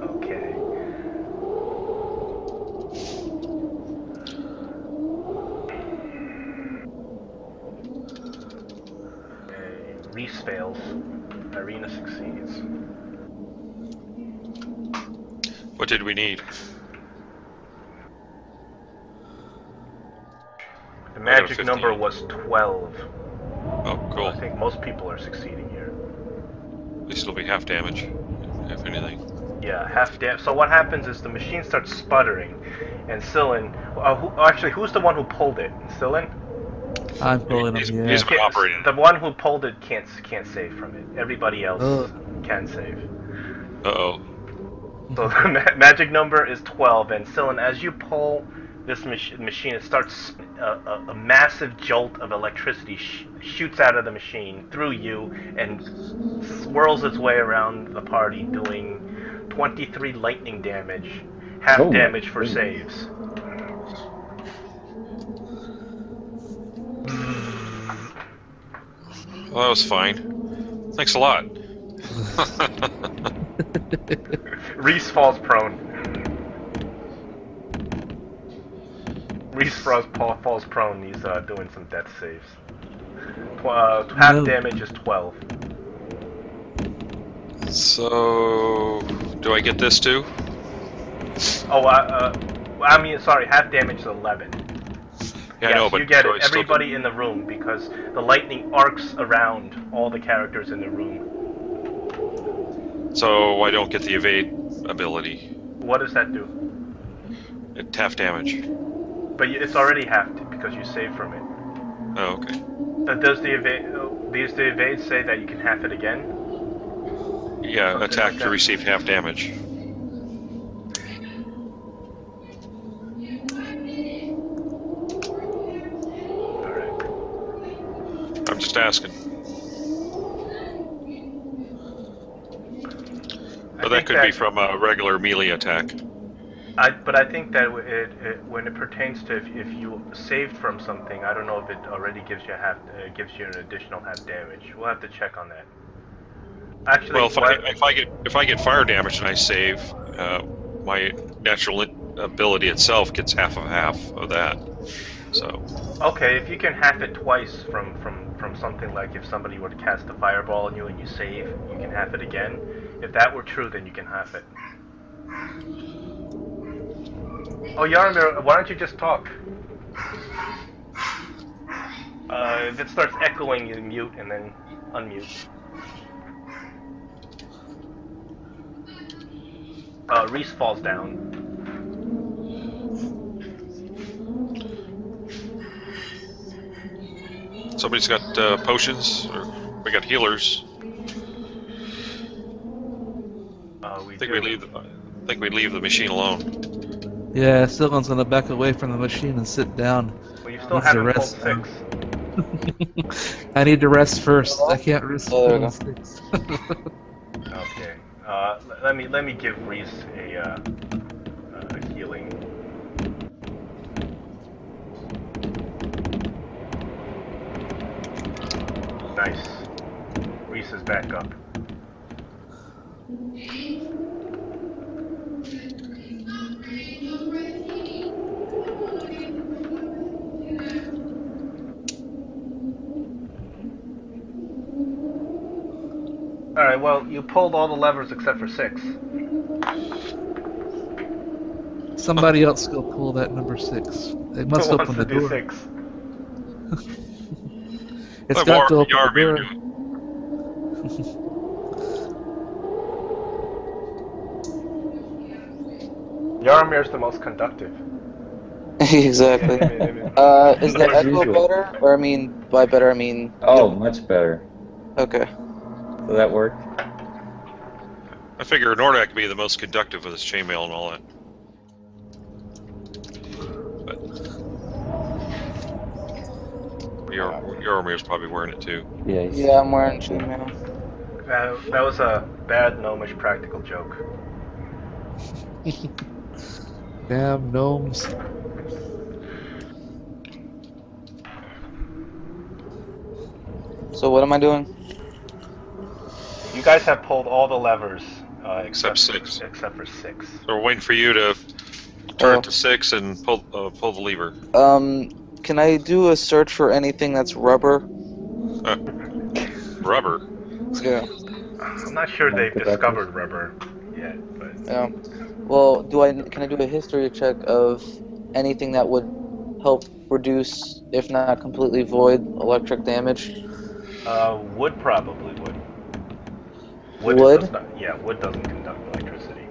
S5: Okay. Reese fails. Irina succeeds.
S4: What did we need?
S5: The
S4: got a
S5: magic
S4: 15.
S5: number was 12.
S4: Oh, cool.
S5: I think most people are succeeding here.
S4: At least it'll be half damage, if anything.
S5: Yeah, half damage. So what happens is the machine starts sputtering, and Cylin. Who's the one who pulled it? Cylin?
S2: I'm pulling them, yeah.
S4: He's been operating.
S5: The one who pulled it can't save from it. Everybody else can save.
S4: Uh-oh.
S5: So the magic number is 12, and Cylin, as you pull this machine, it starts a massive jolt of electricity shoots out of the machine through you and swirls its way around the party, doing 23 lightning damage, half damage for saves.
S4: Well, that was fine. Thanks a lot.
S5: Reese falls prone. Reese falls prone. He's doing some death saves. Half damage is 12.
S4: So, do I get this too?
S5: Oh, sorry, half damage is 11.
S4: Yeah,
S5: Yes,
S4: I know, but
S5: you get
S4: do
S5: it.
S4: I still
S5: Everybody in the room, because the lightning arcs around all the characters in the room.
S4: So I don't get the evade ability.
S5: What does that do?
S4: It's half damage.
S5: But it's already halved because you saved from it.
S4: Oh, okay.
S5: Does the evade say that you can half it again?
S4: Yeah,
S5: Something
S4: attack
S5: like
S4: to
S5: that.
S4: receive half damage.
S5: Alright.
S4: I'm just asking. But that could be from a regular melee attack.
S5: But I think that when it pertains to if you saved from something, I don't know if it already gives you gives you an additional half damage. We'll have to check on that. Actually,
S4: Well, if I get fire damage and I save, my natural ability itself gets half of that. So.
S5: Okay, if you can half it twice from something, like if somebody were to cast a fireball on you and you save, you can half it again. If that were true, then you can half it. Oh, Yaramir, why don't you just talk? If it starts echoing, you mute and then unmute. Reese falls down.
S4: Somebody's got potions, or we got healers. I think we leave the machine alone.
S2: Yeah, Sylvan's gonna back away from the machine and sit down.
S5: Well, you still
S2: Needs to
S5: haven't pulled
S2: rest.
S5: 6.
S2: I need to rest first. I can't risk
S1: Oh, there we
S2: pulling
S1: go.
S2: 6.
S5: Okay. Let me give Reese a healing. Nice. Reese is back up. Alright, well, you pulled all the levers except for 6.
S2: Somebody else go pull that number 6. It must
S5: Who wants
S2: open
S5: to
S2: the
S5: do
S2: door.
S5: 6?
S2: It's
S4: Let
S2: got to open the
S4: Yarmir
S2: door.
S4: do it.
S5: Yaramir's the most conductive.
S1: Exactly. Is the
S3: As
S1: echo
S3: usual.
S1: better? Or I mean, by better I mean...
S3: Oh, much better.
S1: Okay.
S3: So that work?
S4: I figure Nordak would be the most conductive with his chainmail and all that. But Yaramir's probably wearing it too.
S3: Yeah.
S1: Yeah, I'm wearing chainmail.
S5: That was a bad gnomish practical joke.
S2: Damn gnomes.
S1: So what am I doing?
S5: You guys have pulled all the levers
S4: Except 6.
S5: Except for 6.
S4: So we're waiting for you to turn it to 6 and pull the lever.
S1: Can I do a search for anything that's rubber?
S4: Rubber.
S1: Yeah.
S5: I'm not sure they've discovered rubber yet, but
S1: Yeah. Well, can I do a history check of anything that would help reduce, if not completely void, electric damage?
S5: wood probably would.
S1: Wood?
S5: Does not, yeah, wood doesn't conduct electricity.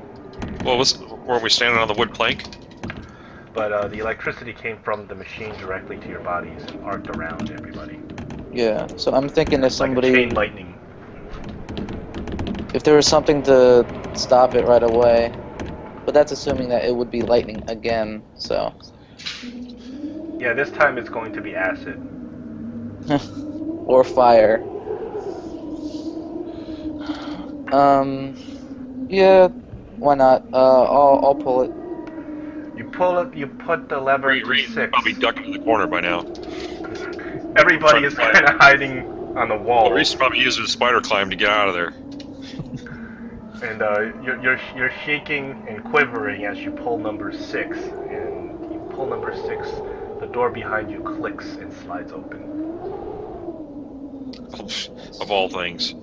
S4: Well, were we standing on the wood plank?
S5: But the electricity came from the machine directly to your bodies and arced around everybody.
S1: Yeah. So I'm thinking if
S5: Like a
S1: somebody,
S5: chain lightning.
S1: if there was something to stop it right away, but that's assuming that it would be lightning again. So.
S5: Yeah, this time it's going to be acid.
S1: Or fire. Yeah, why not? I'll pull it.
S5: You pull it, you put the lever to
S4: Reed's
S5: 6.
S4: probably ducked in the corner by now.
S5: Everybody is kind of hiding on the wall.
S4: Reed's probably using the spider climb to get out of there.
S5: And you're shaking and quivering as you pull number 6. And you pull number 6, the door behind you clicks and slides open.
S4: Of all things.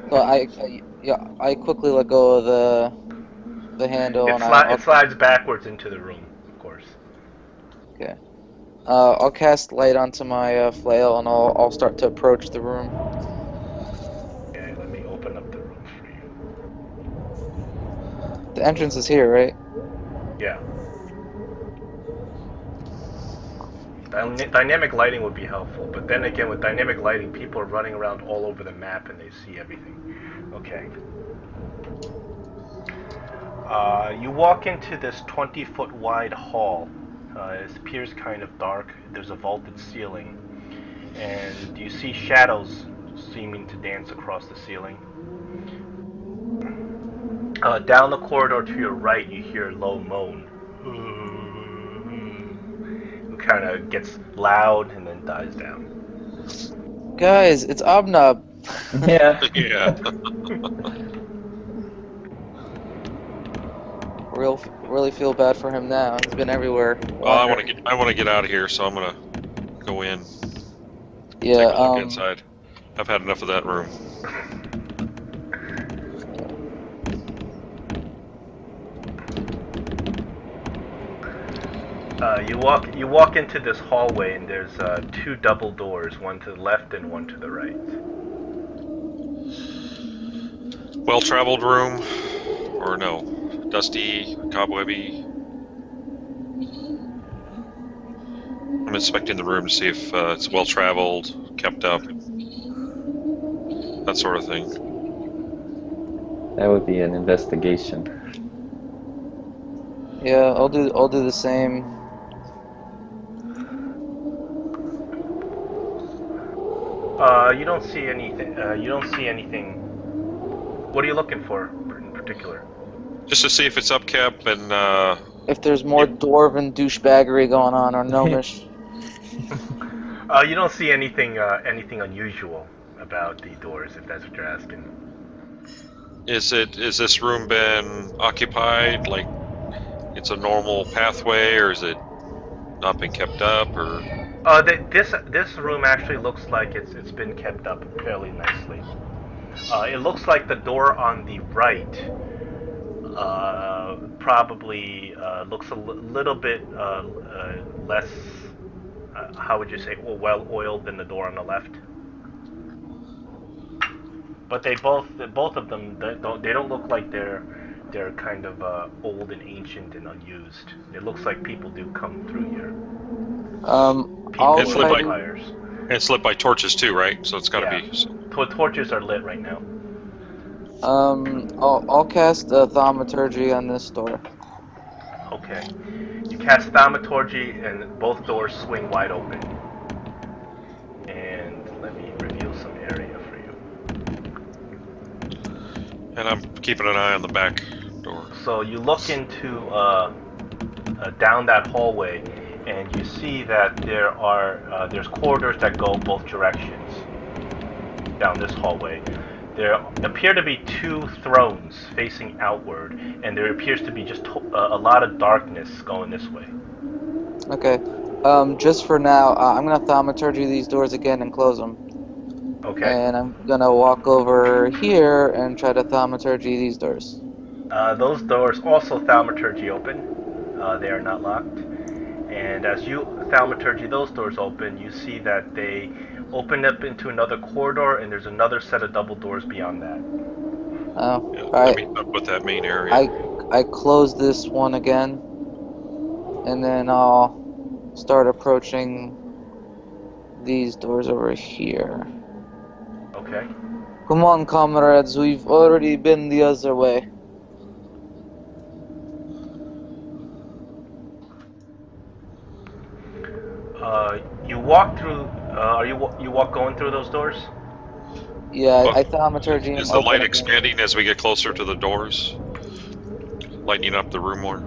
S1: So I quickly let go of the handle and
S5: It slides backwards into the room, of course.
S1: Okay. I'll cast light onto my flail and I'll start to approach the room.
S5: Okay, let me open up the room for you.
S1: The entrance is here, right?
S5: Yeah. Dynamic lighting would be helpful, but then again, with dynamic lighting, people are running around all over the map and they see everything. Okay. You walk into this 20-foot wide hall. It appears kind of dark. There's a vaulted ceiling, and you see shadows seeming to dance across the ceiling. Down the corridor to your right, you hear a low moan. It kind of gets loud and then dies down.
S1: Guys, it's Obnob.
S3: Yeah.
S4: Yeah.
S1: Really feel bad for him now. He's been everywhere.
S4: Well, I want to get out of here, so I'm gonna go in.
S1: Yeah.
S4: Take a look inside. I've had enough of that room.
S5: You walk into this hallway and there's 2 double doors, one to the left and one to the right.
S4: Well-traveled room, or no? Dusty, cobwebby. I'm inspecting the room to see if it's well-traveled, kept up, that sort of thing.
S3: That would be an investigation.
S1: Yeah, I'll do the same.
S5: You don't see anything. What are you looking for in particular?
S4: Just to see if it's upkept and
S1: If there's more dwarven douchebaggery going on or gnomish.
S5: You don't see anything unusual about the doors, if that's what you're asking.
S4: is this room been occupied? Like it's a normal pathway, or is it not been kept up, or?
S5: This room actually looks like it's been kept up fairly nicely. It looks like the door on the right probably looks a little bit less. How would you say? Well oiled than the door on the left. But both of them they don't look like they're kind of old and ancient and unused. It looks like people do come through here. People
S1: I'll
S5: with
S1: try to,
S5: fires.
S4: And it's lit by torches too, right? So it's got to
S5: Yeah.
S4: be.
S5: Torches are lit right now.
S1: I'll cast thaumaturgy on this door.
S5: Okay. You cast thaumaturgy and both doors swing wide open. And let me reveal some area for you.
S4: And I'm keeping an eye on the back door.
S5: So you look into down that hallway, and you see that there's corridors that go both directions down this hallway. There appear to be two thrones facing outward, and there appears to be just a lot of darkness going this way.
S1: Okay. Just for now, I'm gonna thaumaturgy these doors again and close them.
S5: Okay.
S1: And I'm gonna walk over here and try to thaumaturgy these doors.
S5: Those doors also thaumaturgy open. They are not locked. And as you thaumaturgy those doors open, you see that they open up into another corridor, and there's another set of double doors beyond that.
S1: Oh,
S4: Yeah,
S1: alright.
S4: let me up with that main area.
S1: I close this one again, and then I'll start approaching these doors over here.
S5: Okay.
S1: Come on, comrades, we've already been the other way.
S5: You walk through. You walk going through those doors?
S1: Yeah,
S4: Well,
S1: I thaumaturgy and
S4: Is the
S1: open
S4: light
S1: again.
S4: expanding as we get closer to the doors? Lightening up the room more?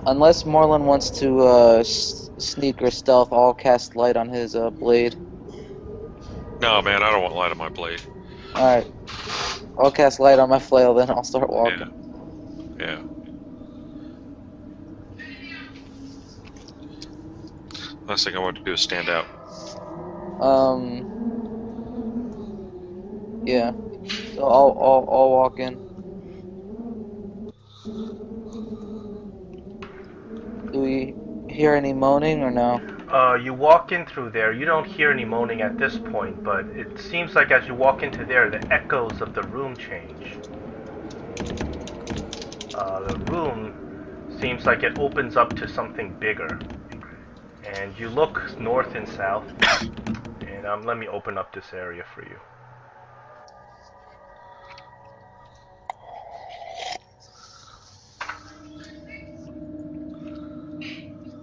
S1: Unless Moreland wants to sneak or stealth, I'll cast light on his blade.
S4: No, man, I don't want light on my blade.
S1: Alright. I'll cast light on my flail, then I'll start walking.
S4: Yeah. Last thing I want to do is stand out.
S1: Yeah. So I'll walk in. Do we hear any moaning or no?
S5: You walk in through there. You don't hear any moaning at this point, but it seems like as you walk into there, the echoes of the room change. The room seems like it opens up to something bigger. And you look north and south, and let me open up this area for you.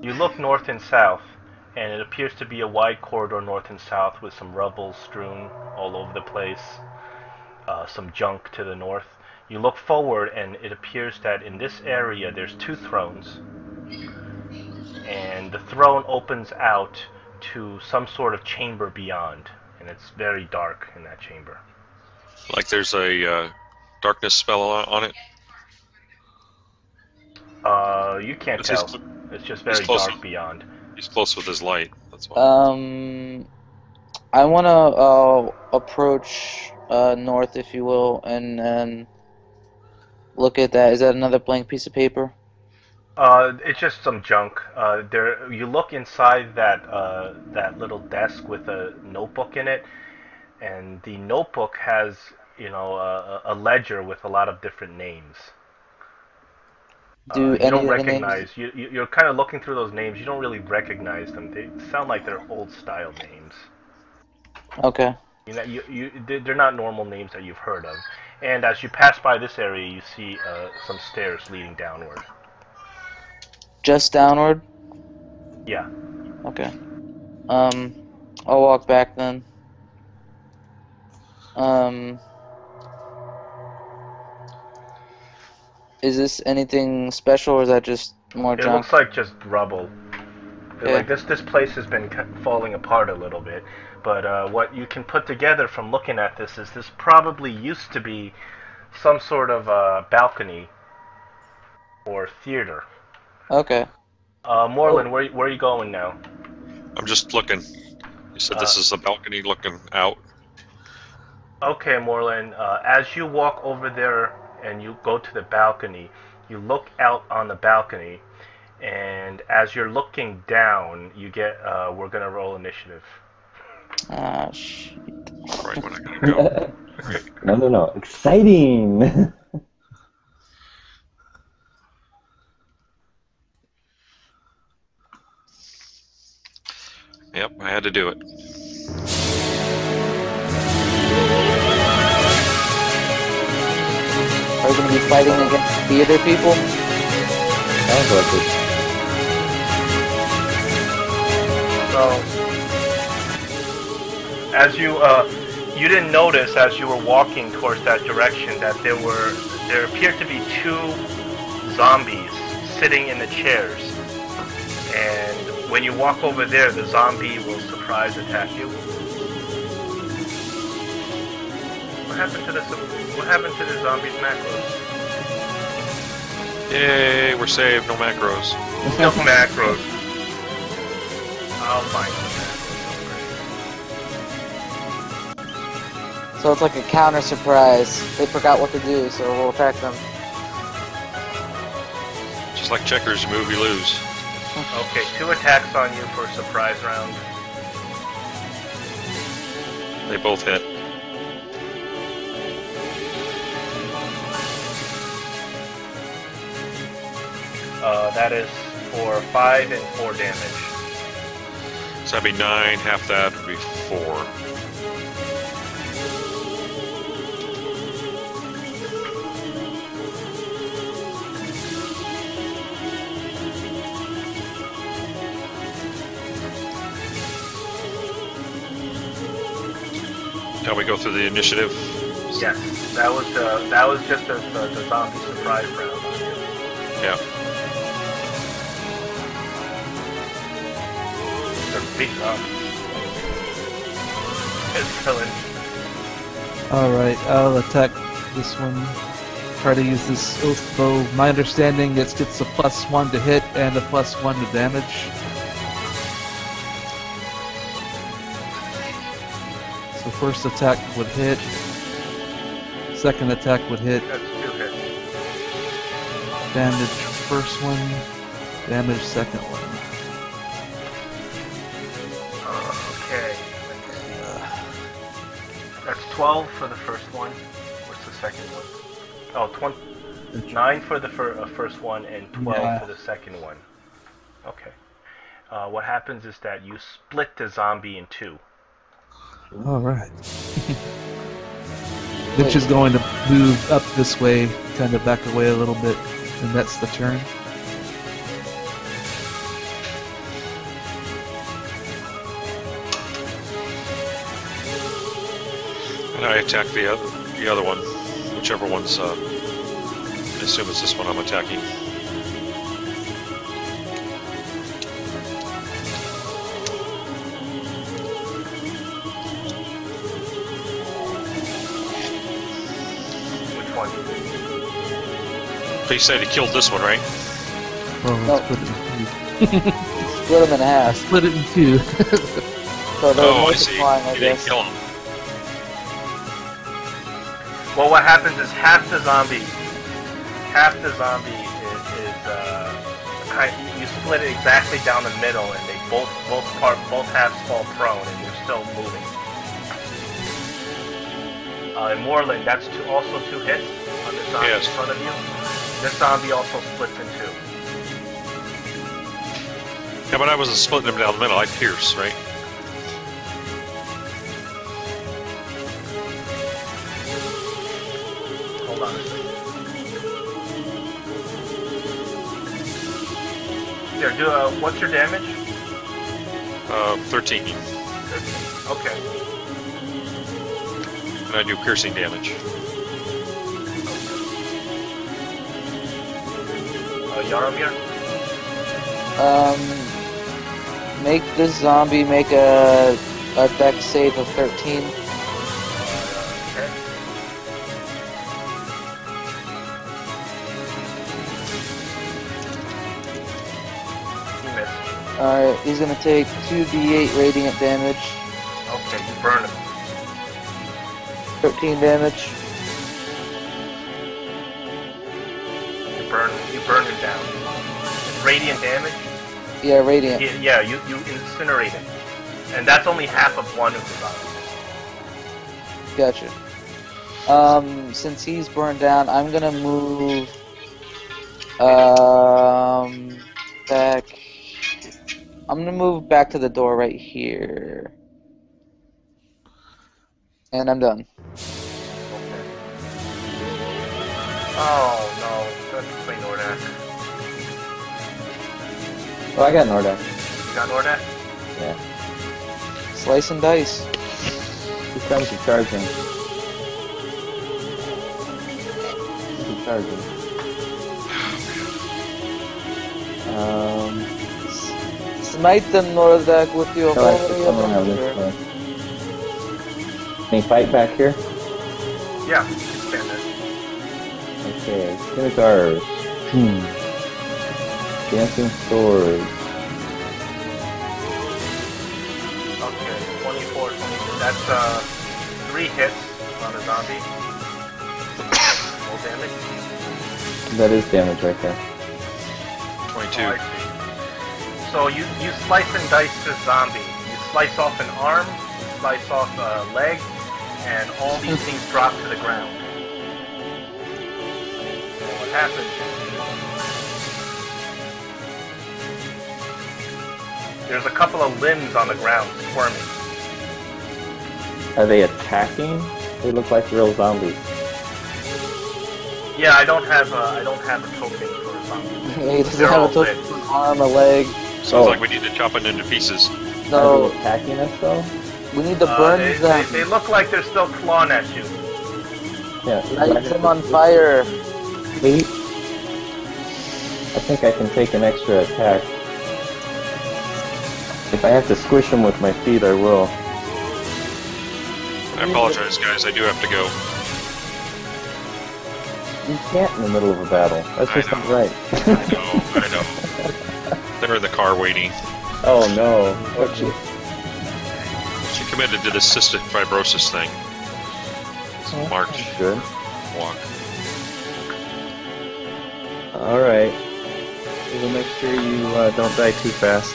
S5: You look north and south, and it appears to be a wide corridor north and south with some rubble strewn all over the place, some junk to the north. You look forward, and it appears that in this area there's two thrones, and the throne opens out to some sort of chamber beyond, and it's very dark in that chamber.
S4: Like there's a darkness spell on it?
S5: You can't
S4: It's
S5: tell.
S4: just-
S5: It's just very
S4: close
S5: dark
S4: to-
S5: beyond.
S4: He's close with his light. That's why.
S1: I wanna approach north, if you will, and then look at that. Is that another blank piece of paper?
S5: It's just some junk. You look inside that little desk with a notebook in it, and the notebook has, a ledger with a lot of different names.
S1: Do
S5: You
S1: any
S5: don't
S1: of the names?
S5: recognize. You're kind of looking through those names. You don't really recognize them. They sound like they're old style names.
S1: Okay.
S5: They're not normal names that you've heard of. And as you pass by this area, you see some stairs leading downward.
S1: Just downward?
S5: Yeah.
S1: Okay. I'll walk back then. Is this anything special, or is that just more
S5: It
S1: junk?
S5: looks like just rubble.
S1: Yeah.
S5: Like this place has been falling apart a little bit, but what you can put together from looking at this is this probably used to be some sort of balcony or theater.
S1: Okay.
S5: Moreland, where are you going now?
S4: I'm just looking. You said this is a balcony looking out.
S5: Okay, Moreland. As you walk over there and you go to the balcony, you look out on the balcony, and as you're looking down, you get. We're gonna roll initiative.
S1: Ah, shit.
S4: Right when I gotta go.
S3: No. Exciting!
S4: Yep, I had to do it.
S1: Are we going to be fighting against theater people?
S3: Sounds like it.
S5: So, as you didn't notice as you were walking towards that direction that there appeared to be two zombies sitting in the chairs, and when you walk over there, the zombie will surprise attack you. What happened to the zombie's macros?
S4: Yay, we're saved. No macros.
S5: No macros. I'll find the macros.
S1: So it's like a counter surprise. They forgot what to do, so we'll attack them.
S4: Just like checkers, you move, you lose.
S5: Okay, 2 attacks on you for a surprise round.
S4: They both hit.
S5: That is for 5 and 4 damage.
S4: So that'd be 9, half that would be 4. Shall we go through the initiative?
S5: Yes, that was just the zombie surprise round.
S4: Yeah.
S5: They're big zombies. It's killing.
S2: Alright, I'll attack this one. Try to use this oath bow. My understanding it gets a +1 to hit and a +1 to damage. So first attack would hit. Second attack would hit.
S5: That's 2 hits.
S2: Damage first one. Damage second one.
S5: Okay. That's 12 for the first one. What's the second one? Oh, 9 for the first one and 12 for the second one. Okay. What happens is that you split the zombie in 2.
S2: Alright. Which is going to move up this way, kind of back away a little bit, and that's the turn.
S4: And I attack the other one, whichever one's. I assume it's this one I'm attacking.
S5: Which one?
S4: But you said he killed this one, right?
S2: Well,
S1: No.
S2: let's split it in two.
S1: Split them in half.
S2: Split it in two.
S1: So they're
S4: Oh, I see.
S1: multiplying, I
S4: You didn't
S1: guess.
S4: kill him.
S5: Well, what happens is half the zombie is you split it exactly down the middle, and they both halves fall prone, and you're still moving. In Moreland, that's also 2 hits on the zombie
S4: Yes.
S5: in front of you. This zombie also splits in 2.
S4: Yeah, but I wasn't splitting him down the middle. I pierce, right?
S5: Hold on a second. Here, what's your damage?
S4: 13.
S5: 13. Okay.
S4: And I do piercing damage.
S5: Yaramir?
S1: Make this zombie make a dex save of 13.
S5: Okay. missed.
S1: Alright, he's gonna take 2d8 radiant damage,
S5: Okay, you burn him.
S1: 13 damage.
S5: You burn him down. It's radiant damage?
S1: Yeah, radiant.
S5: Yeah, you incinerate him. And that's only half of one of the zombies.
S1: Gotcha. Since he's burned down, I'm gonna move back. I'm gonna move back to the door right here. And I'm done.
S5: Okay. Oh no, let's play Nordak.
S3: Oh, I got Nordak.
S5: You got Nordak?
S3: Yeah.
S1: Slice and dice.
S3: He's trying to charge him. He's charging.
S1: Smite them, Nordak, with your
S3: So I
S1: holy
S3: should come around
S1: avenger.
S3: this way. Can he fight back here?
S5: Yeah, you can stand there.
S3: Okay, Skinagars. Dancing sword.
S5: Okay, 24, 22. That's 3 hits on a zombie. Full damage.
S3: That is damage right there.
S4: 22.
S5: Oh, I see. So you slice and dice this zombie. You slice off an arm, you slice off a leg, and all these things drop to the ground. So what happens is there's a couple of limbs on the ground squirming.
S3: Are they attacking? They look like real zombies.
S5: Yeah, I don't have a token for a zombie.
S1: He doesn't
S5: They're
S1: have
S5: all
S1: a token,
S5: dead.
S1: an arm, a leg.
S4: Sounds like we need to chop it into pieces.
S3: Are
S1: No,
S3: they attacking us though?
S1: we need to burn them.
S5: They look like they're still clawing at you.
S3: Yeah.
S1: Light them on fire.
S3: Wait. I think I can take an extra attack. If I have to squish them with my feet, I will.
S4: I apologize, guys. I do have to go.
S3: You can't in the middle of a battle. That's
S4: I
S3: just
S4: know.
S3: not right.
S4: I know. They're in the car waiting.
S3: Oh no.
S4: She committed to the cystic fibrosis thing. It's a March
S3: Good.
S4: walk.
S3: Alright. We'll make sure you don't die too fast.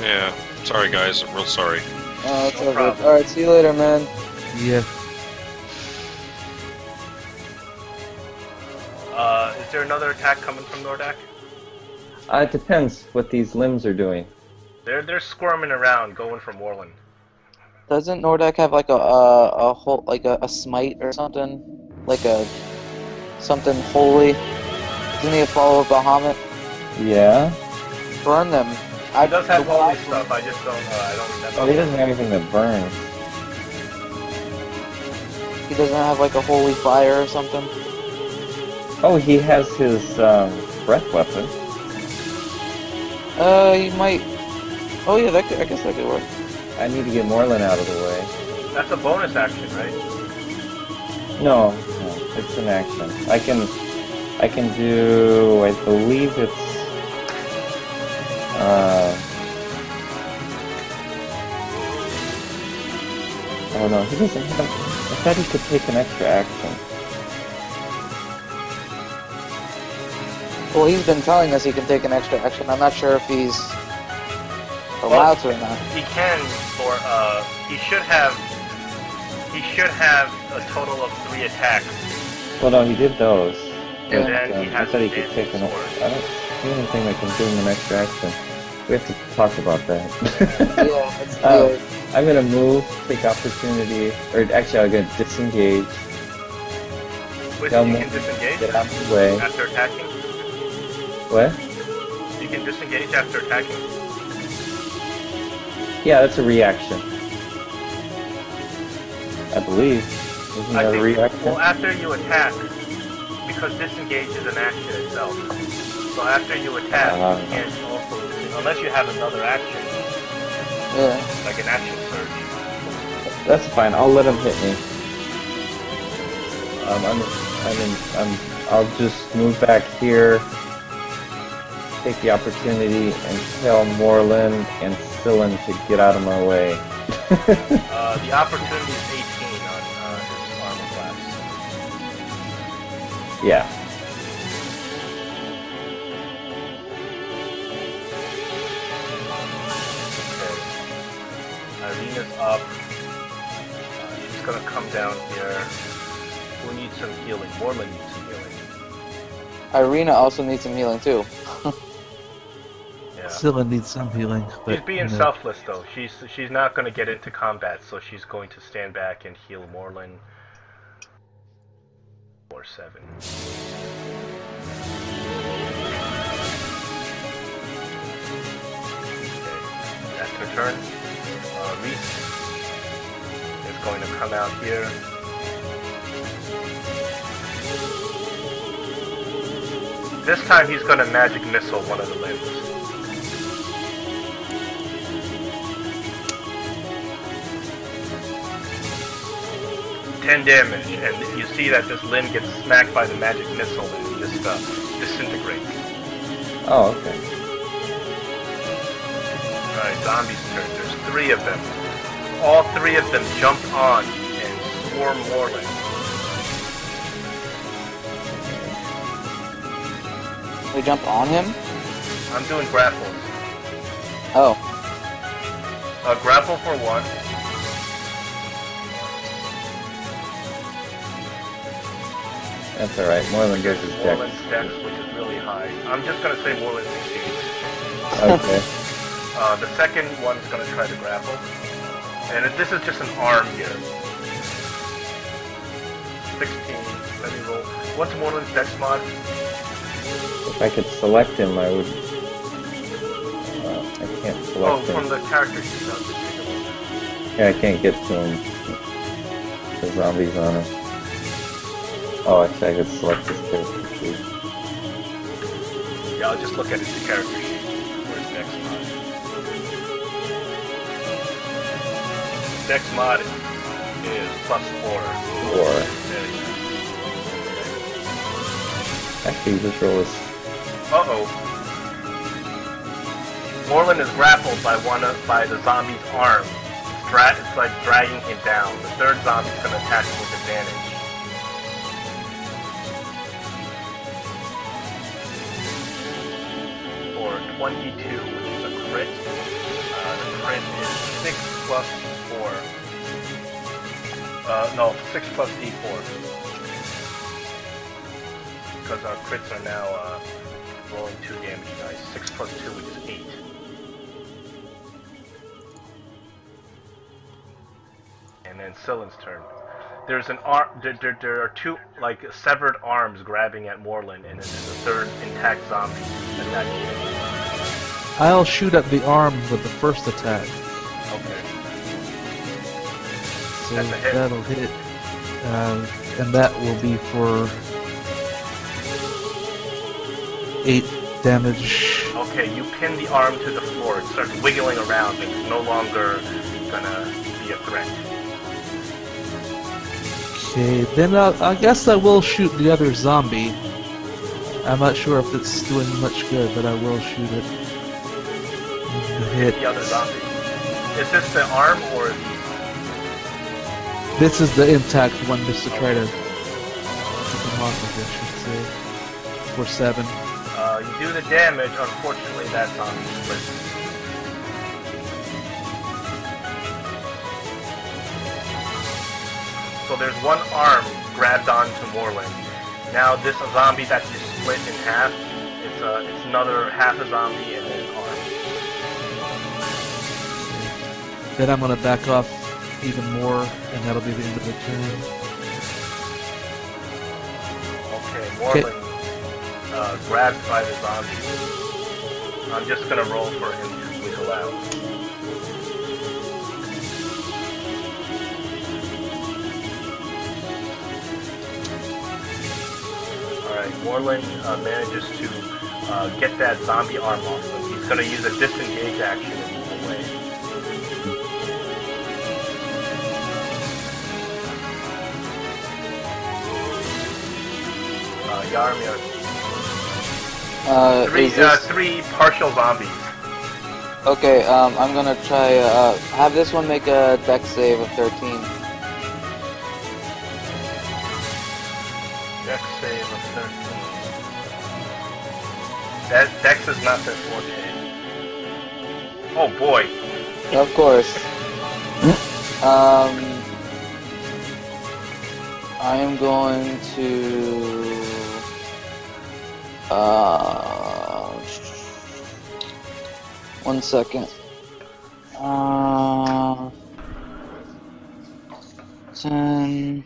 S4: Yeah. Sorry, guys. I'm real sorry.
S1: Oh, it's
S5: No
S1: over.
S5: problem.
S1: Alright, see you later, man.
S2: Yeah.
S5: Is there another attack coming from Nordak?
S3: It depends what these limbs are doing.
S5: They're squirming around, going for Moreland.
S1: Doesn't Nordak have like a whole like a smite or something? Like a something holy? Doesn't he follow Bahamut?
S3: Yeah?
S1: Burn them.
S5: He does have holy stuff, I just don't, I don't remember.
S3: Oh, he doesn't have anything that burns.
S1: He doesn't have like a holy fire or something?
S3: Oh, he has his breath weapon.
S1: He might. Oh yeah, I guess that could work.
S3: I need to get Moreland out of the way.
S5: That's a bonus action, right?
S3: No, it's an action. I can do, I believe it's, oh no, he doesn't have, I thought he could take an extra action.
S1: Well, he's been telling us he can take an extra action. I'm not sure if he's allowed to or not.
S5: He can, or he should have a total of 3 attacks.
S3: Well no, he did those.
S1: Yeah.
S3: But,
S5: And then he
S3: I
S5: has
S3: thought he
S5: the
S3: could take an,
S5: dancing sword.
S3: I don't see anything that can give him an extra action. We have to talk about that.
S1: Yeah, it's
S3: Oh, I'm gonna move, take opportunity, or actually I'm gonna disengage,
S5: Which
S3: Tell
S5: you
S3: me.
S5: can disengage
S3: get out of the way.
S5: after attacking.
S3: What?
S5: You can disengage after attacking.
S3: Yeah, that's a reaction. I believe. Isn't that a reaction?
S5: Well, after you attack, because disengage is an action itself. So after you attack, you can't also, unless you have another action,
S1: Yeah.
S5: like an action surge.
S3: That's fine. I'll let him hit me. I'll just move back here. take the opportunity and tell Moreland and Cylin to get out of my way.
S5: The opportunity is 18 on his armor class.
S3: Yeah.
S5: Irina's up. She's gonna come down here. Who needs some healing? Moreland needs some healing.
S1: Irina also needs some healing too.
S5: Yeah.
S2: Cylin needs some healing. But,
S5: She's being selfless though. She's not gonna get into combat, so she's going to stand back and heal Moreland. 4-7. Okay, that's her turn. Reese is going to come out here. This time he's going to magic missile one of the limbs. $10 damage, and you see that this limb gets smacked by the magic missile and just disintegrates.
S3: Oh, okay.
S5: Alright, zombies turn. There's 3 of them. All 3 of them jump on and swarm Moreland.
S1: We jump on him?
S5: I'm doing grapples.
S1: Oh.
S5: Grapple for 1.
S3: That's alright. Moreland gets his dex.
S5: Moreland's dex, which is really high. I'm just gonna say Moreland succeeds.
S3: Okay.
S5: The second one's gonna try to grapple. And this is just an arm here. 16. Let me roll. What's Moreland's dex mod?
S3: If I could select him, I would... I can't select him.
S5: From the character sheet.
S3: Yeah, I can't get to him. The zombies on him. Oh, actually, I could select this character sheet.
S5: Yeah, I'll just look at his character sheet. Where's dex mod? Dex mod is +4.
S3: 4.
S5: There you
S3: Actually, this roll is...
S5: go. Uh-oh. Moreland is grappled by the zombie's arm. It's like dragging him down. The third zombie's gonna attack him with advantage. For 22, which is a crit. The crit is 6 plus 4. No, 6 plus d4. Because our crits are now rolling 2 damage dice. 6 plus 2, which is 8. And then Cylin's turn. There's an arm. There are 2 like severed arms grabbing at Moreland, and then there's a third intact zombie attacking him.
S2: I'll shoot at the arm with the first attack.
S5: Okay.
S2: So
S5: That's a hit.
S2: that'll hit. And that will be for 8 damage.
S5: Okay, you pin the arm to the floor. It starts wiggling around, and it's no longer gonna be a threat.
S2: Okay, then I guess I will shoot the other zombie. I'm not sure if it's doing much good, but I will shoot it. Hit.
S5: The other zombie. Is this the arm or the...
S2: This is the intact one, just to try to keep him off of it, I should say. For 7.
S5: You do the damage, unfortunately that zombie splits. So there's one arm grabbed onto Moreland. Now this zombie that you split in half, it's another half a zombie and then an arm.
S2: Then I'm gonna back off even more, and that'll be the end of the turn.
S5: Okay, Moreland grabbed by the zombie. I'm just gonna roll for him to wiggle out. Alright, Moreland manages to get that zombie arm off him. He's gonna use a disengage action and move away. Yarmir.
S1: Is this...
S5: Three partial zombies.
S1: Okay, I'm gonna try, have this one make a dex save of 13.
S5: Dex save of 13. That Dex is not their forte. Oh boy.
S1: Of course. I am going to... one second. 10...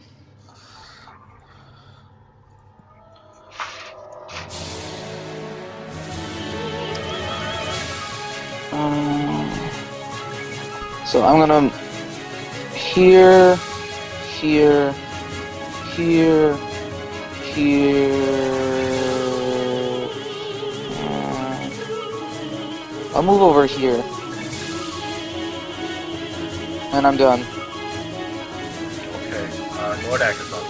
S1: So I'm gonna here, here, here, I'll move over here, and I'm done.
S5: Okay, Nordak is up.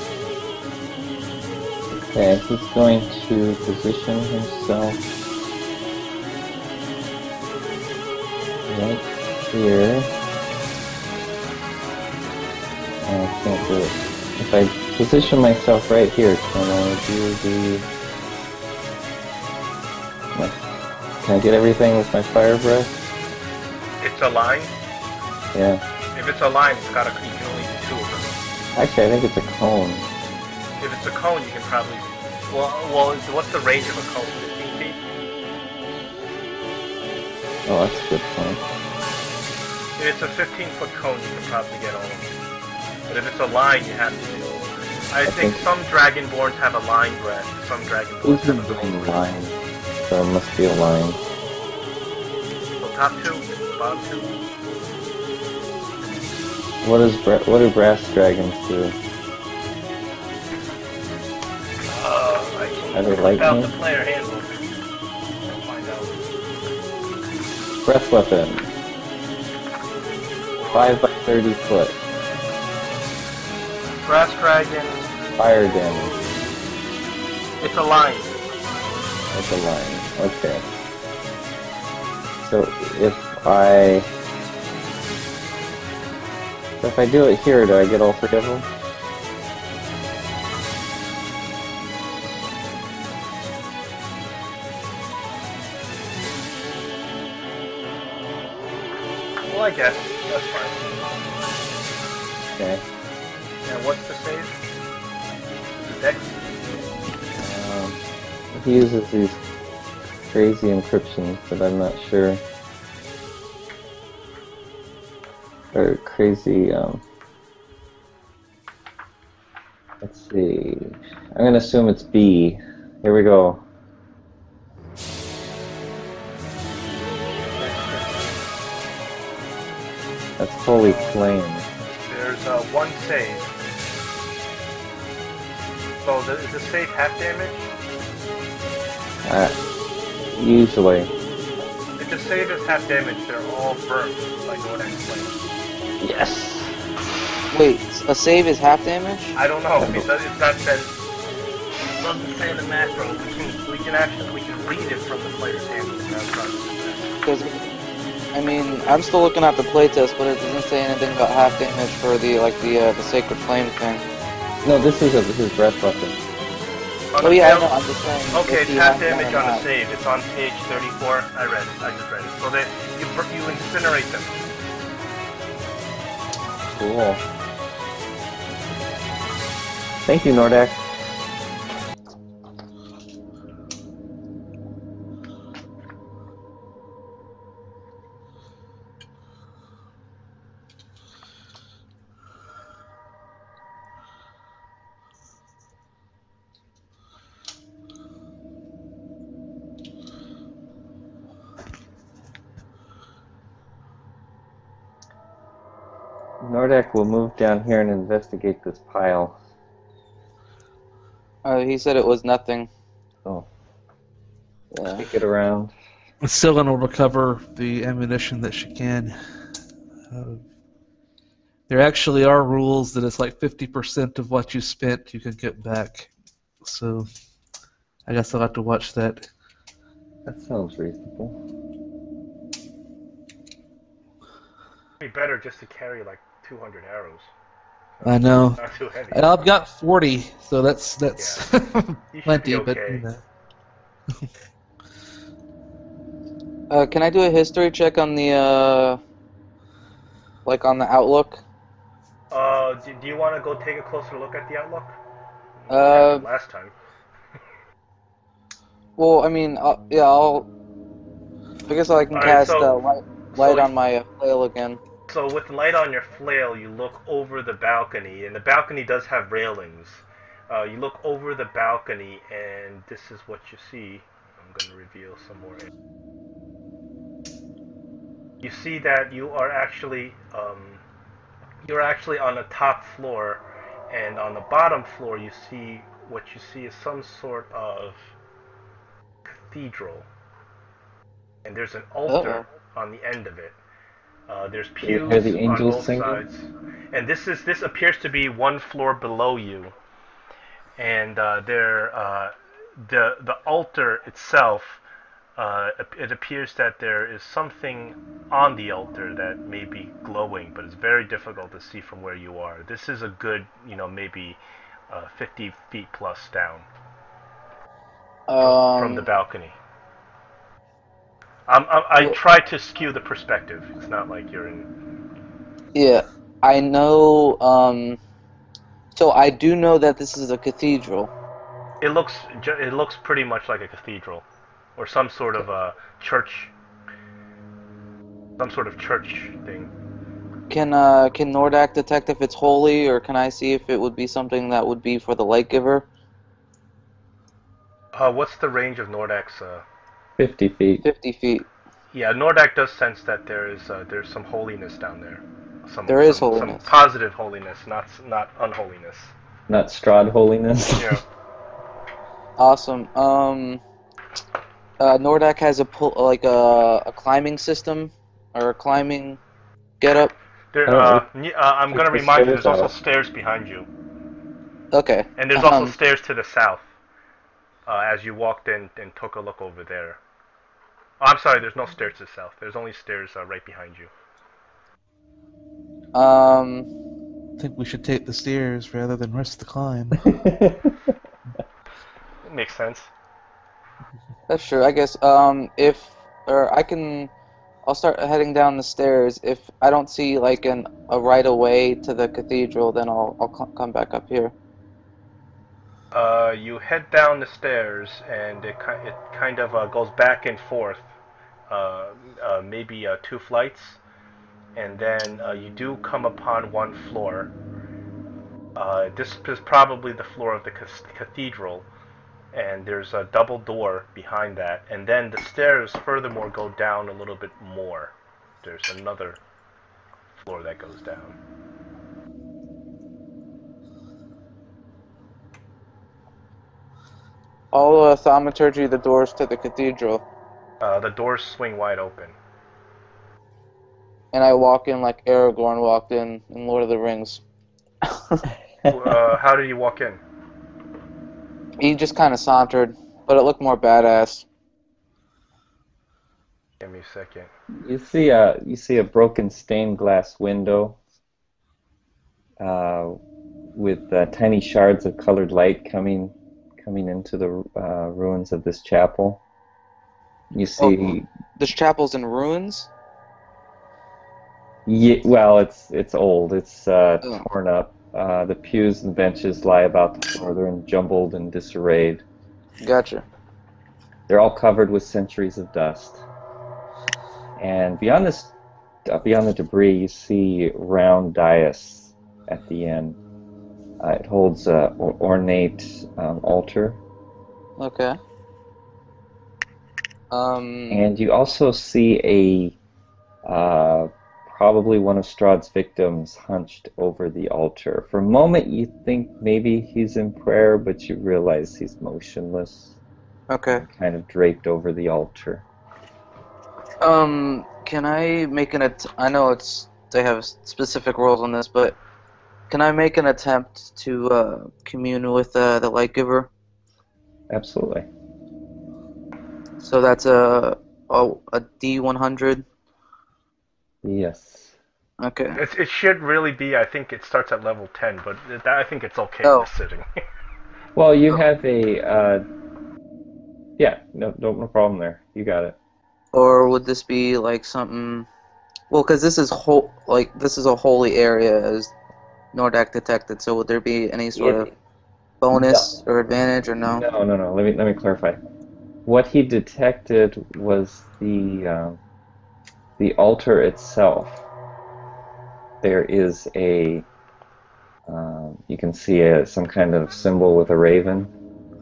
S3: Okay, he's going to position himself right here. I can't do it. If I position myself right here, can I do the... Can I get everything with my fire breath?
S5: It's a line?
S3: Yeah.
S5: If it's a line, you can only do 2 of them.
S3: Actually, I think it's a cone.
S5: If it's a cone, you can probably... Well, what's the range of a cone? 15 feet?
S3: Oh, that's a good point.
S5: If it's a 15-foot cone, you can probably get all of them. But if it's a line, you have to do... I think some Dragonborns have a line breath. Some Dragonborns
S3: These are
S5: have a cone
S3: doing
S5: breath.
S3: line, so it must be a line.
S5: So top 2, bottom 2.
S3: What do brass dragons do? Are they
S5: Without
S3: lightning?
S5: the player handbook. I'll find out.
S3: Breath weapon. 5 by 30 foot.
S5: Brass dragon.
S3: Fire damage.
S5: It's a line.
S3: That's a line. Okay. So if I do it here, do I get all 3 of them?
S5: Well, I guess. That's fine.
S3: Okay.
S5: And what's the save? The dex?
S3: He uses these crazy encryptions, but I'm not sure. Or crazy, let's see. I'm gonna assume it's B. Here we go. That's Holy Flame.
S5: There's one save. So is the save half damage?
S3: Usually.
S5: If the save is half damage, they're all burnt, like what I explained.
S3: Yes!
S1: Wait, a save is half damage?
S5: I don't know, because it's not said. It doesn't say in the macro. We can read it from the player's handbook.
S1: Because, I mean, I'm still looking at the playtest, but it doesn't say anything about half damage for the Sacred Flame thing.
S3: No, this is his breath weapon.
S1: Oh yeah, I know, I'm just saying.
S5: Okay,
S1: if
S5: it's
S1: he
S5: half
S1: has one
S5: damage
S1: or
S5: on the
S1: not.
S5: save. It's on page 34. I read it. I just read it. So you incinerate them.
S3: Cool. Thank you, Nordak. Nordak will move down here and investigate this pile.
S1: He said it was nothing.
S3: Oh.
S1: Yeah.
S3: Take it around.
S2: It's still going to recover the ammunition that she can. There actually are rules that it's like 50% of what you spent you can get back. So I guess I'll have to watch that.
S3: That sounds reasonable.
S5: It'd be better just to carry like 200 arrows.
S2: I know.
S5: Not too heavy.
S2: And I've got 40, so that's
S5: You should
S2: plenty.
S5: be
S2: But
S5: okay.
S1: Can I do a history check on the like on the Outlook?
S5: Do you want to go take a closer look at the outlook? You
S1: Uh,
S5: had it last time.
S1: well, I mean, I guess I can
S5: Alright,
S1: cast light on my flail again.
S5: So with light on your flail, you look over the balcony, and the balcony does have railings. You look over the balcony, and this is what you see. I'm going to reveal some more. You see that you're actually on the top floor, and on the bottom floor, what you see is some sort of cathedral, and there's an altar on the end of it. There's
S3: You hear
S5: pews
S3: the
S5: on
S3: angels
S5: both
S3: singing?
S5: sides, and this appears to be one floor below you. And the altar itself, it appears that there is something on the altar that may be glowing, but it's very difficult to see from where you are. This is a good, maybe 50 feet plus down from the balcony. I try to skew the perspective. It's not like you're in.
S1: Yeah, I know. So I do know that this is a cathedral.
S5: It looks pretty much like a cathedral, or some sort of a church, some sort of church thing.
S1: Can Nordak detect if it's holy, or can I see if it would be something that would be for the light giver?
S5: What's the range of Nordak's?
S3: 50 feet.
S1: 50 feet.
S5: Yeah, Nordak does sense that there's some holiness down there.
S1: There is
S5: some
S1: holiness.
S5: positive holiness, not unholiness.
S3: Not Strahd holiness.
S5: Yeah.
S1: Awesome. Nordak has a climbing system or a climbing getup.
S5: I'm gonna remind you. There's also
S3: out.
S5: stairs behind you,
S1: Okay.
S5: and there's also stairs to the south. As you walked in and took a look over there. Oh, I'm sorry. There's no stairs to the south. There's only stairs right behind you.
S2: I think we should take the stairs rather than risk the climb.
S5: It makes sense.
S1: That's true. I guess I'll start heading down the stairs. If I don't see like a right of way to the cathedral, then I'll come back up here.
S5: You head down the stairs, and it kind of goes back and forth, maybe 2 flights, and then you do come upon one floor. This is probably the floor of the cathedral, and there's a double door behind that, and then the stairs furthermore go down a little bit more. There's another floor that goes down.
S1: I'll thaumaturgy the doors to the cathedral.
S5: The doors swing wide open.
S1: And I walk in like Aragorn walked in Lord of the Rings.
S5: How did you walk in?
S1: He just kind of sauntered, but it looked more badass.
S5: Give me a second.
S3: You see a broken stained glass window with tiny shards of colored light coming into the ruins of this chapel. You see.
S1: This chapel's in ruins?
S3: Yeah, well, it's old. It's torn up. The pews and benches lie about the floor. They're jumbled and disarrayed.
S1: Gotcha.
S3: They're all covered with centuries of dust. And beyond the debris, you see round dais at the end. It holds an ornate altar.
S1: Okay.
S3: And you also see probably one of Strahd's victims hunched over the altar. For a moment, you think maybe he's in prayer, but you realize he's motionless.
S1: Okay.
S3: Kind of draped over the altar.
S1: Can I make I know they have specific rules on this, but can I make an attempt to commune with the light giver?
S3: Absolutely.
S1: So that's a D100.
S3: Yes.
S1: Okay.
S5: It should really be. I think it starts at level 10, but I think it's okay in
S1: Oh.
S5: this sitting.
S3: Well, you have a yeah, no problem there. You got it.
S1: Or would this be like something? Well, because this is this is a holy area as Nordak detected. So would there be any sort of
S3: It,
S1: bonus
S3: no,
S1: or advantage or no?
S3: no. Let me clarify. What he detected was the altar itself. There is a you can see some kind of symbol with a raven,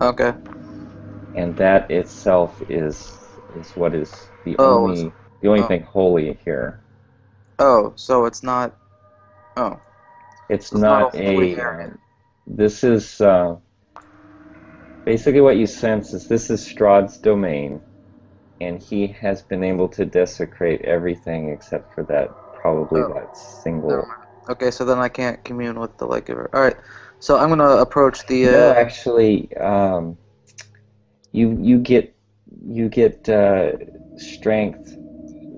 S1: Okay.
S3: and that itself is what is
S1: Oh.
S3: the only
S1: Oh.
S3: thing holy here.
S1: Oh. So it's not. Oh.
S3: It's
S1: So it's not a
S3: not
S1: holy
S3: a.
S1: area.
S3: This is basically what you sense is this is Strahd's domain, and he has been able to desecrate everything except for probably
S1: Oh.
S3: that
S1: Never
S3: single.
S1: mind. Okay. So then I can't commune with the light giver. All right. So I'm gonna approach the.
S3: No, actually, you get strength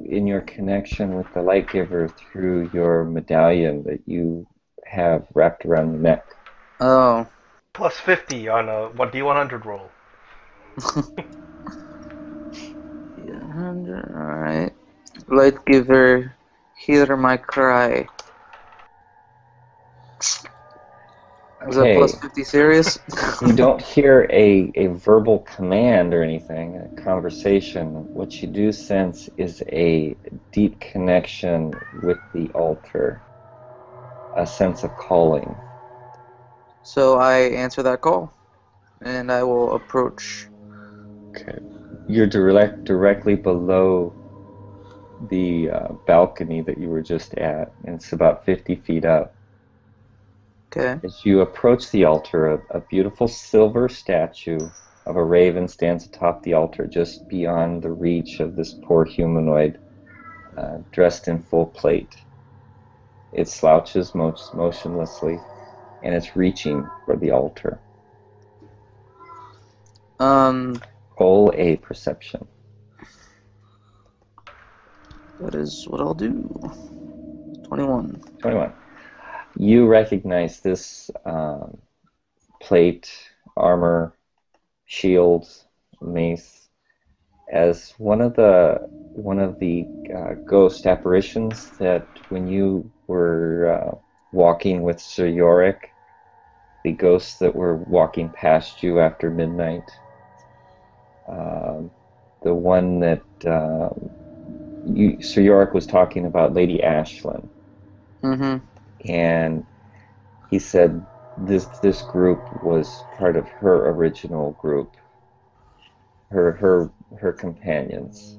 S3: in your connection with the light giver through your medallion that you have wrapped around your neck.
S1: Oh.
S5: Plus 50 on a D100 roll.
S1: Yeah, 100. All right. Light giver, hear my cry. Is that plus
S3: Okay,
S1: 50 serious?
S3: you don't hear a verbal command or anything, a conversation. What you do sense is a deep connection with the altar, a sense of calling.
S1: So I answer that call, and I will approach.
S3: Okay. You're directly below the balcony that you were just at, and it's about 50 feet up.
S1: Okay.
S3: As you approach the altar, a beautiful silver statue of a raven stands atop the altar just beyond the reach of this poor humanoid dressed in full plate. It slouches motionlessly, and it's reaching for the altar.
S1: Um,
S3: Roll a perception.
S1: that is what I'll do. 21.
S3: 21. You recognize this plate, armor, shield, mace as one of the ghost apparitions that when you were walking with Sir Yorick, the ghosts that were walking past you after midnight. Um, the one that Sir Yorick was talking about, Lady Ashlyn,
S1: Mm-hmm.
S3: and he said this group was part of her original group, her companions.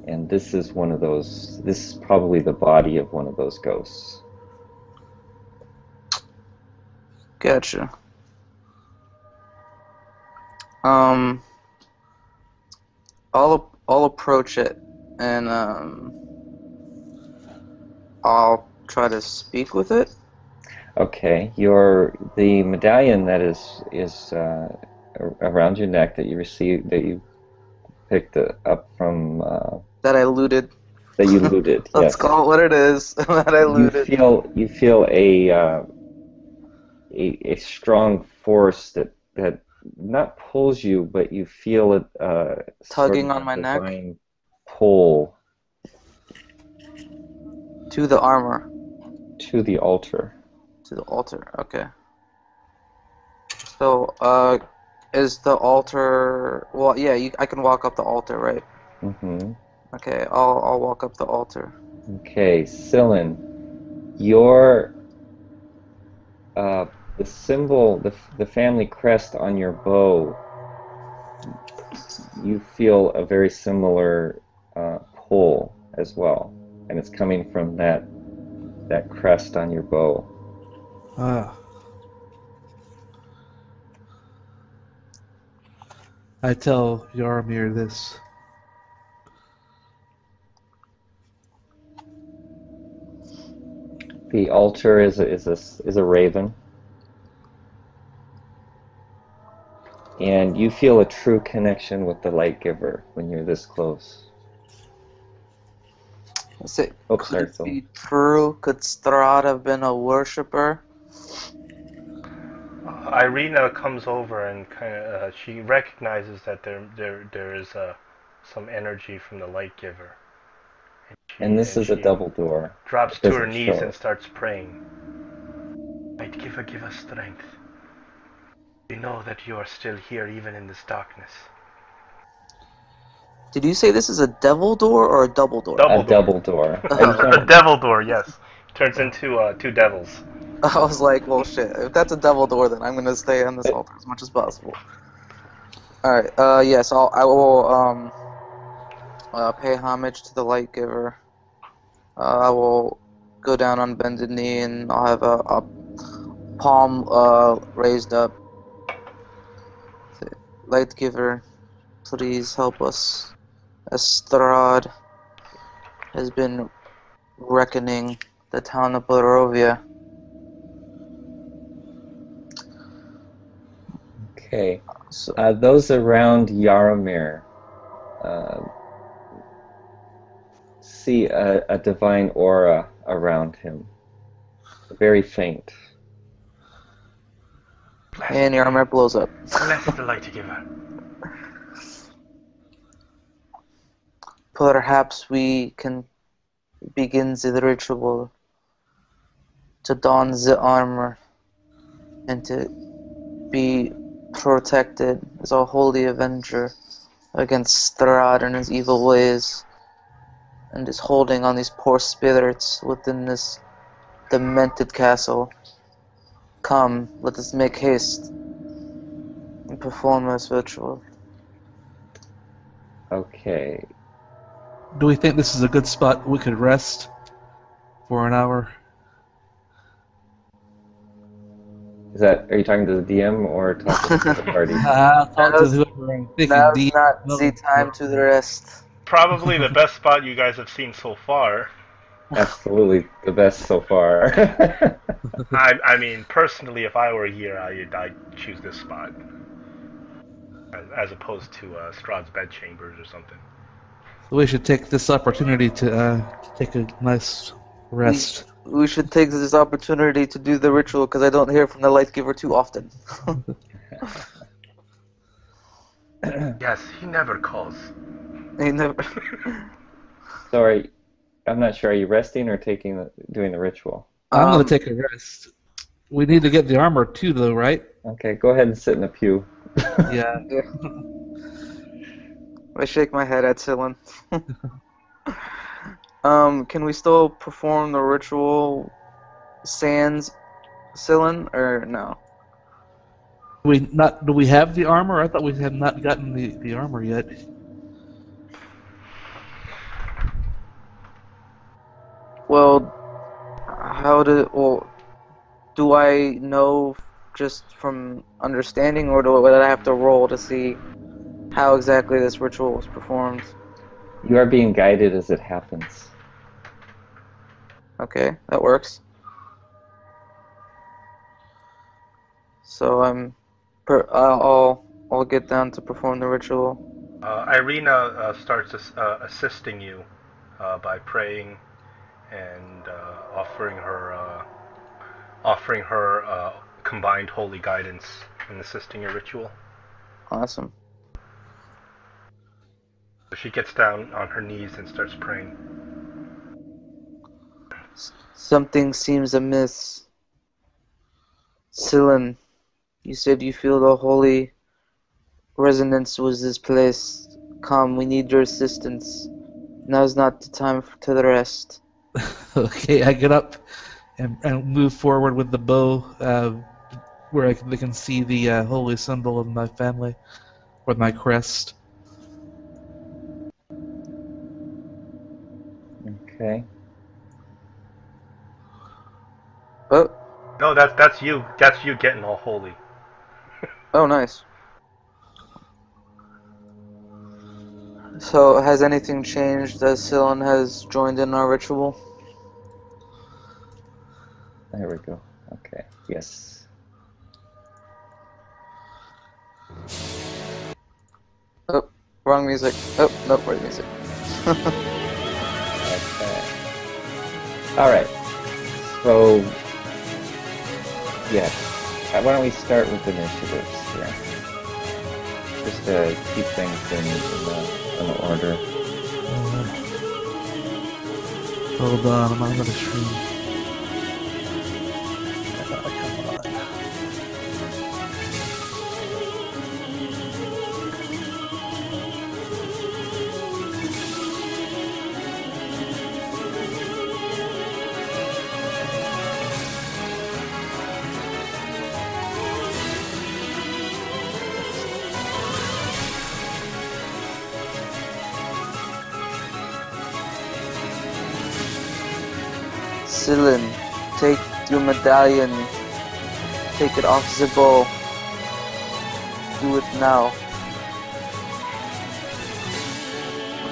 S3: And this is one of those. This is probably the body of one of those ghosts.
S1: Gotcha. Um, I'll approach it, and I'll try to speak with it.
S3: Okay, the medallion that is around your neck that you picked up from
S1: That I looted.
S3: that you looted.
S1: Let's
S3: Yes,
S1: call it what it is. That I looted.
S3: you feel a strong force that not pulls you, but you feel it sort
S1: Tugging
S3: of
S1: on
S3: a
S1: my neck
S3: divine pull
S1: to the armor,
S3: to the altar.
S1: to the altar. Okay. So, is the altar? Well, yeah, I can walk up the altar, right?
S3: Mm-hmm.
S1: Okay, I'll walk up the altar.
S3: Okay, Cylin, your uh, the symbol, the family crest on your bow, you feel a very similar pull as well, and it's coming from that crest on your bow.
S2: Ah. I tell Yarmir this.
S3: The altar is a raven, And you feel a true connection with the light giver when you're this close.
S1: Is it,
S3: Oh,
S1: could
S3: sorry,
S1: it
S3: Phil.
S1: be true? Could Strahd have been a worshipper?
S5: Irina comes over and kind of she recognizes that there is some energy from the light giver,
S3: And this
S5: and
S3: is a
S5: she
S3: double door.
S5: drops
S3: It
S5: to her
S3: doesn't
S5: knees
S3: show.
S5: and starts praying. Light giver, give us strength. We know that you are still here even in this darkness.
S1: Did you say this is a devil door or a double door?
S5: Double
S3: A
S5: door.
S3: double door.
S5: A devil door, yes. Turns into two devils.
S1: I was like, well, shit. If that's a devil door, then I'm gonna stay on this altar as much as possible. All right. Yes. I will. Pay homage to the light giver. I will go down on bended knee and I'll have a palm raised up. Say, light giver, please help us. Estrad has been reckoning the town of Barovia.
S3: Okay.
S1: So,
S3: Those around Yaramir uh, see a divine aura around him. Very faint.
S1: and your armor blows up.
S5: Bless the light giver.
S1: Perhaps we can begin the ritual to don the armor and to be protected as a holy avenger against Strahd and his evil ways, and is holding on these poor spirits within this demented castle. Come, let us make haste and perform this ritual.
S3: Okay.
S2: Do we think this is a good spot we could rest for an hour?
S3: Are you talking to the DM or talking to the party?
S2: I'll talk to
S1: Now's-
S2: whoever I'm thinking.
S1: Now's not the time to the rest.
S5: Probably the best spot you guys have seen so far.
S3: Absolutely the best so far.
S5: I mean, personally, if I were here, I'd choose this spot. As opposed to Strahd's bedchambers or something.
S2: We should take this opportunity to take a nice rest.
S1: We should take this opportunity to do the ritual because I don't hear from the light giver too often.
S5: Yes, he never calls.
S1: He never.
S3: Sorry, I'm not sure. Are you resting or doing the ritual?
S2: I'm going to take a rest. We need to get the armor too, though, right?
S3: Okay, go ahead and sit in the pew.
S2: Yeah.
S1: I shake my head at Cylin. Can we still perform the ritual sans Cylin, or no?
S2: Do we have the armor? I thought we had not gotten the armor yet.
S1: Well, do I know just from understanding, or would I have to roll to see how exactly this ritual was performed?
S3: You are being guided as it happens.
S1: Okay, that works. So I'll get down to perform the ritual.
S5: Irina starts assisting you by praying and offering her combined holy guidance in assisting your ritual.
S1: Awesome.
S5: So she gets down on her knees and starts praying.
S1: Something seems amiss. Cylin, you said you feel the holy resonance was this place. Come, we need your assistance. Now's not the time to the rest.
S2: Okay, I get up and move forward with the bow where they can see the holy symbol of my family, with my crest.
S3: Okay.
S1: Oh,
S5: No, that's you. That's you getting all holy.
S1: oh, nice. So, has anything changed as Cylin has joined in our ritual?
S3: There we go. Okay. Yes.
S1: Wrong music. Oh, nope, right music.
S3: Okay. Alright. So, yes. Why don't we start with initiatives here? Just to keep things in order.
S2: Hold on, I'm on the stream. Come on.
S1: Silen, take your medallion. Take it off the bow. Do it now.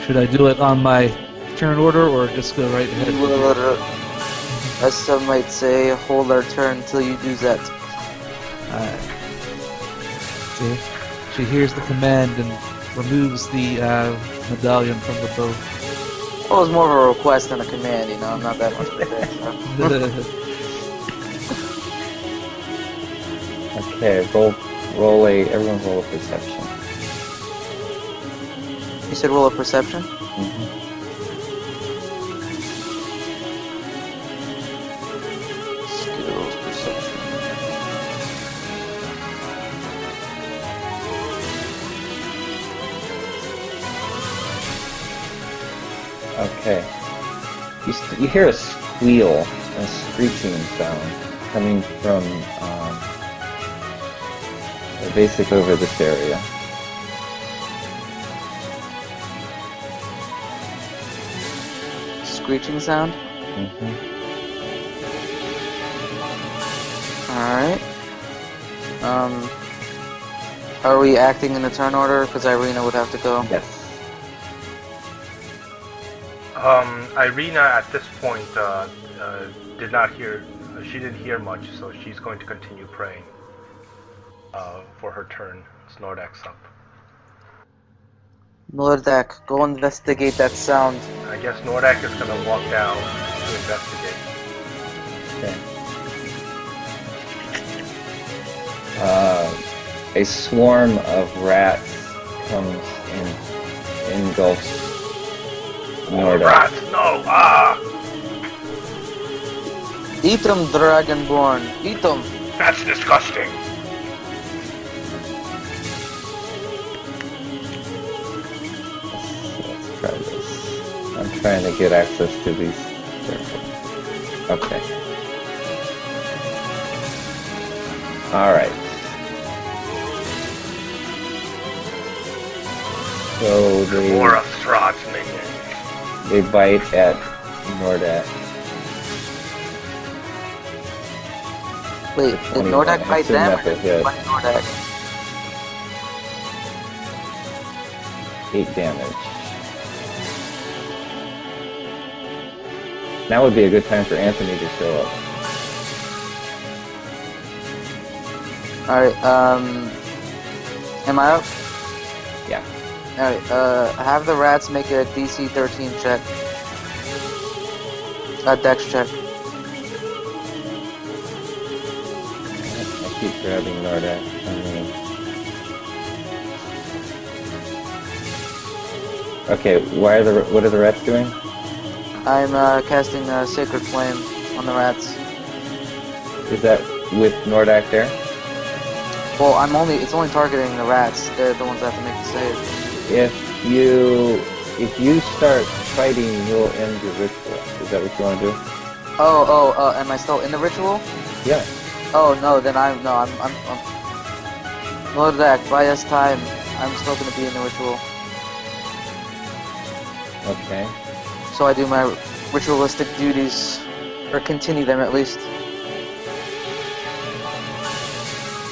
S2: Should I do it on my turn order or just go right ahead?
S1: We will, as some might say, hold our turn till you do that.
S2: Alright. Okay. She hears the command and removes the medallion from the bow.
S1: Well, it was more of a request than a command, you know, I'm not that much of a fan, so.
S3: Okay, everyone roll a perception.
S1: You said roll a perception?
S3: Mm-hmm.
S1: Skills, perception.
S3: Okay. You hear a squeal, a screeching sound coming from basically over this area.
S1: Screeching sound?
S3: Mm-hmm.
S1: Alright. Are we acting in the turn order? Because Irina would have to go.
S3: Yes.
S5: Irina at this point did not hear. She didn't hear much, so she's going to continue praying for her turn. Nordak's up.
S1: Nordak, go investigate that sound.
S5: I guess Nordak is going to walk down to investigate.
S3: Okay. A swarm of rats comes and engulfs Nordak.
S5: Rats, no! Ah!
S1: Eat them, Dragonborn. Eat them.
S5: That's disgusting.
S3: Let's try this. I'm trying to get access to these. Okay. Alright. So
S5: More of Strahd's minions.
S3: they bite at Nordak.
S1: Wait, did Nordak bite them or did they bite Nordak?
S3: 8 damage. Now would be a good time for Anthony to show up.
S1: Alright, am I up?
S3: Yeah.
S1: Alright, have the rats make a DC 13 check. A dex check.
S3: I keep grabbing Nordak. Okay, what are the rats doing?
S1: I'm casting a Sacred Flame on the rats.
S3: Is that with Nordak there?
S1: Well, it's only targeting the rats. They're the ones that have to make the save.
S3: If you start fighting, you'll end your ritual. Is that what you want to do?
S1: Am I still in the ritual?
S3: Yeah.
S1: Oh no, then I'm Nordak, buy us time. I'm still gonna be in the ritual.
S3: Okay.
S1: So I do my ritualistic duties, or continue them at least.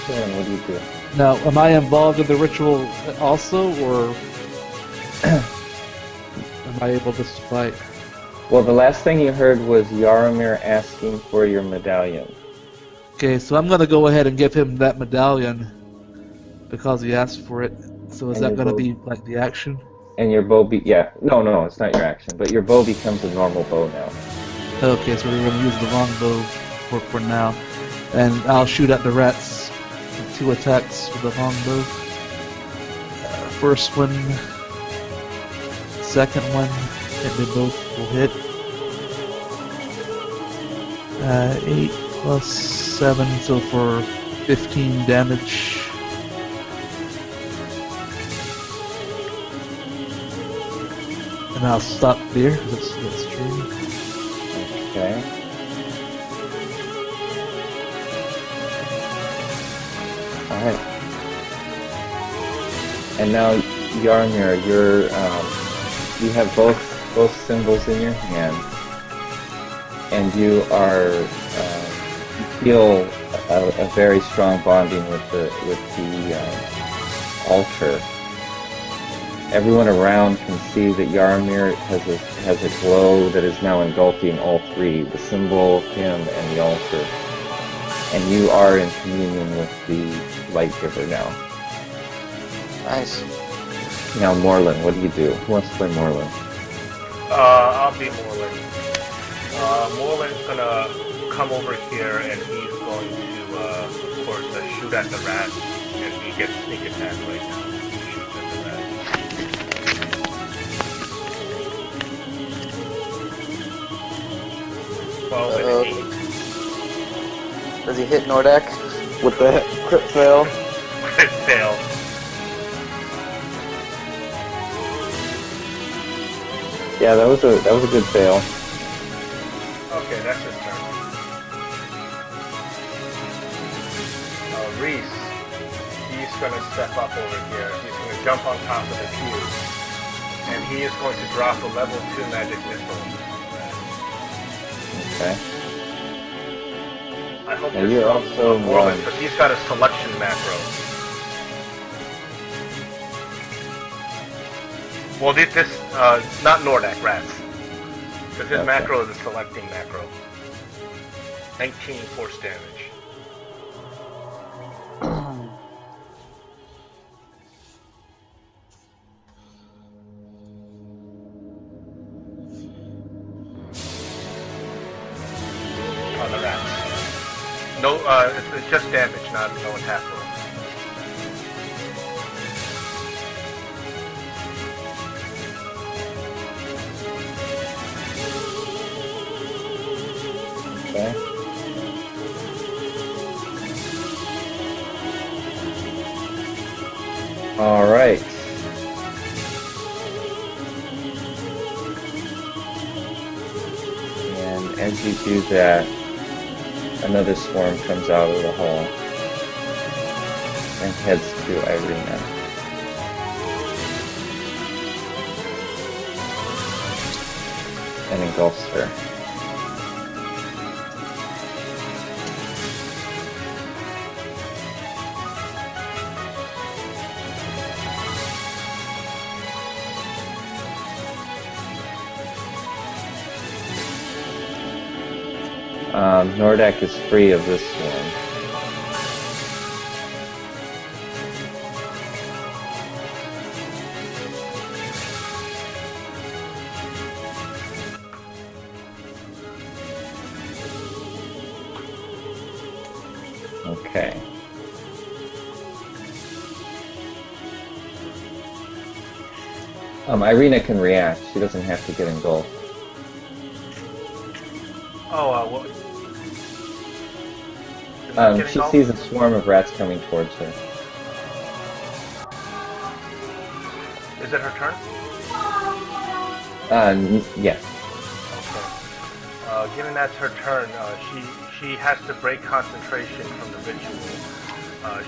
S3: So then what do you do?
S2: Now, am I involved in the ritual also, or am I able to fight?
S3: Well, the last thing you heard was Yaramir asking for your medallion.
S2: Okay, so I'm gonna go ahead and give him that medallion because he asked for it, So is
S3: And
S2: that
S3: your
S2: going to
S3: bow-
S2: be like the action?
S3: And your bow no, it's not your action, but your bow becomes a normal bow now.
S2: Okay, so we're going to use the longbow for now. And I'll shoot at the rats with 2 attacks with the longbow. First one, second one, and they both will hit. 8 plus 7, so for 15 damage. And I'll stop there, because that's true.
S3: Okay. Alright. And now, Yarmir, you have both symbols in your hand, and you feel a very strong bonding with the altar. Everyone around can see that Yarmir has a glow that is now engulfing all three, the symbol, him, and the altar. And you are in communion with the light giver now.
S1: Nice.
S3: Now, Morlin, what do you do? Who wants to play Morlin?
S5: I'll be Morlin. Morlin's gonna come over here and he's going to, of course, shoot at the rat. And he gets sneak attack right now. He shoots at the rat. And 8.
S1: Does he hit Nordek with the crit fail?
S5: Crit fail.
S3: Yeah, that was a good fail.
S5: Okay, that's his turn. Reese, he's gonna step up over here. He's gonna jump on top of the cube, and he is going to drop a level 2 magic missile.
S3: Okay.
S5: I hope
S3: And
S5: this
S3: you're
S5: helps
S3: also
S5: Morlin,
S3: one.
S5: because he's got a selection macro. Well, this not Nordak, rats. Because his
S3: Okay.
S5: macro is a selecting macro. 19 force damage. On the rats. No, it's just damage, no attack roll.
S3: Okay. All right. And as you do that, another swarm comes out of the hall and heads to Irina. And engulfs her. Nordak is free of this swarm. Okay. Irina can react. She doesn't have to get engulfed.
S5: Oh, what?
S3: She sees a swarm of rats coming towards her.
S5: Is it her turn?
S3: Yeah.
S5: Okay. Given that's her turn, she has to break concentration from the ritual.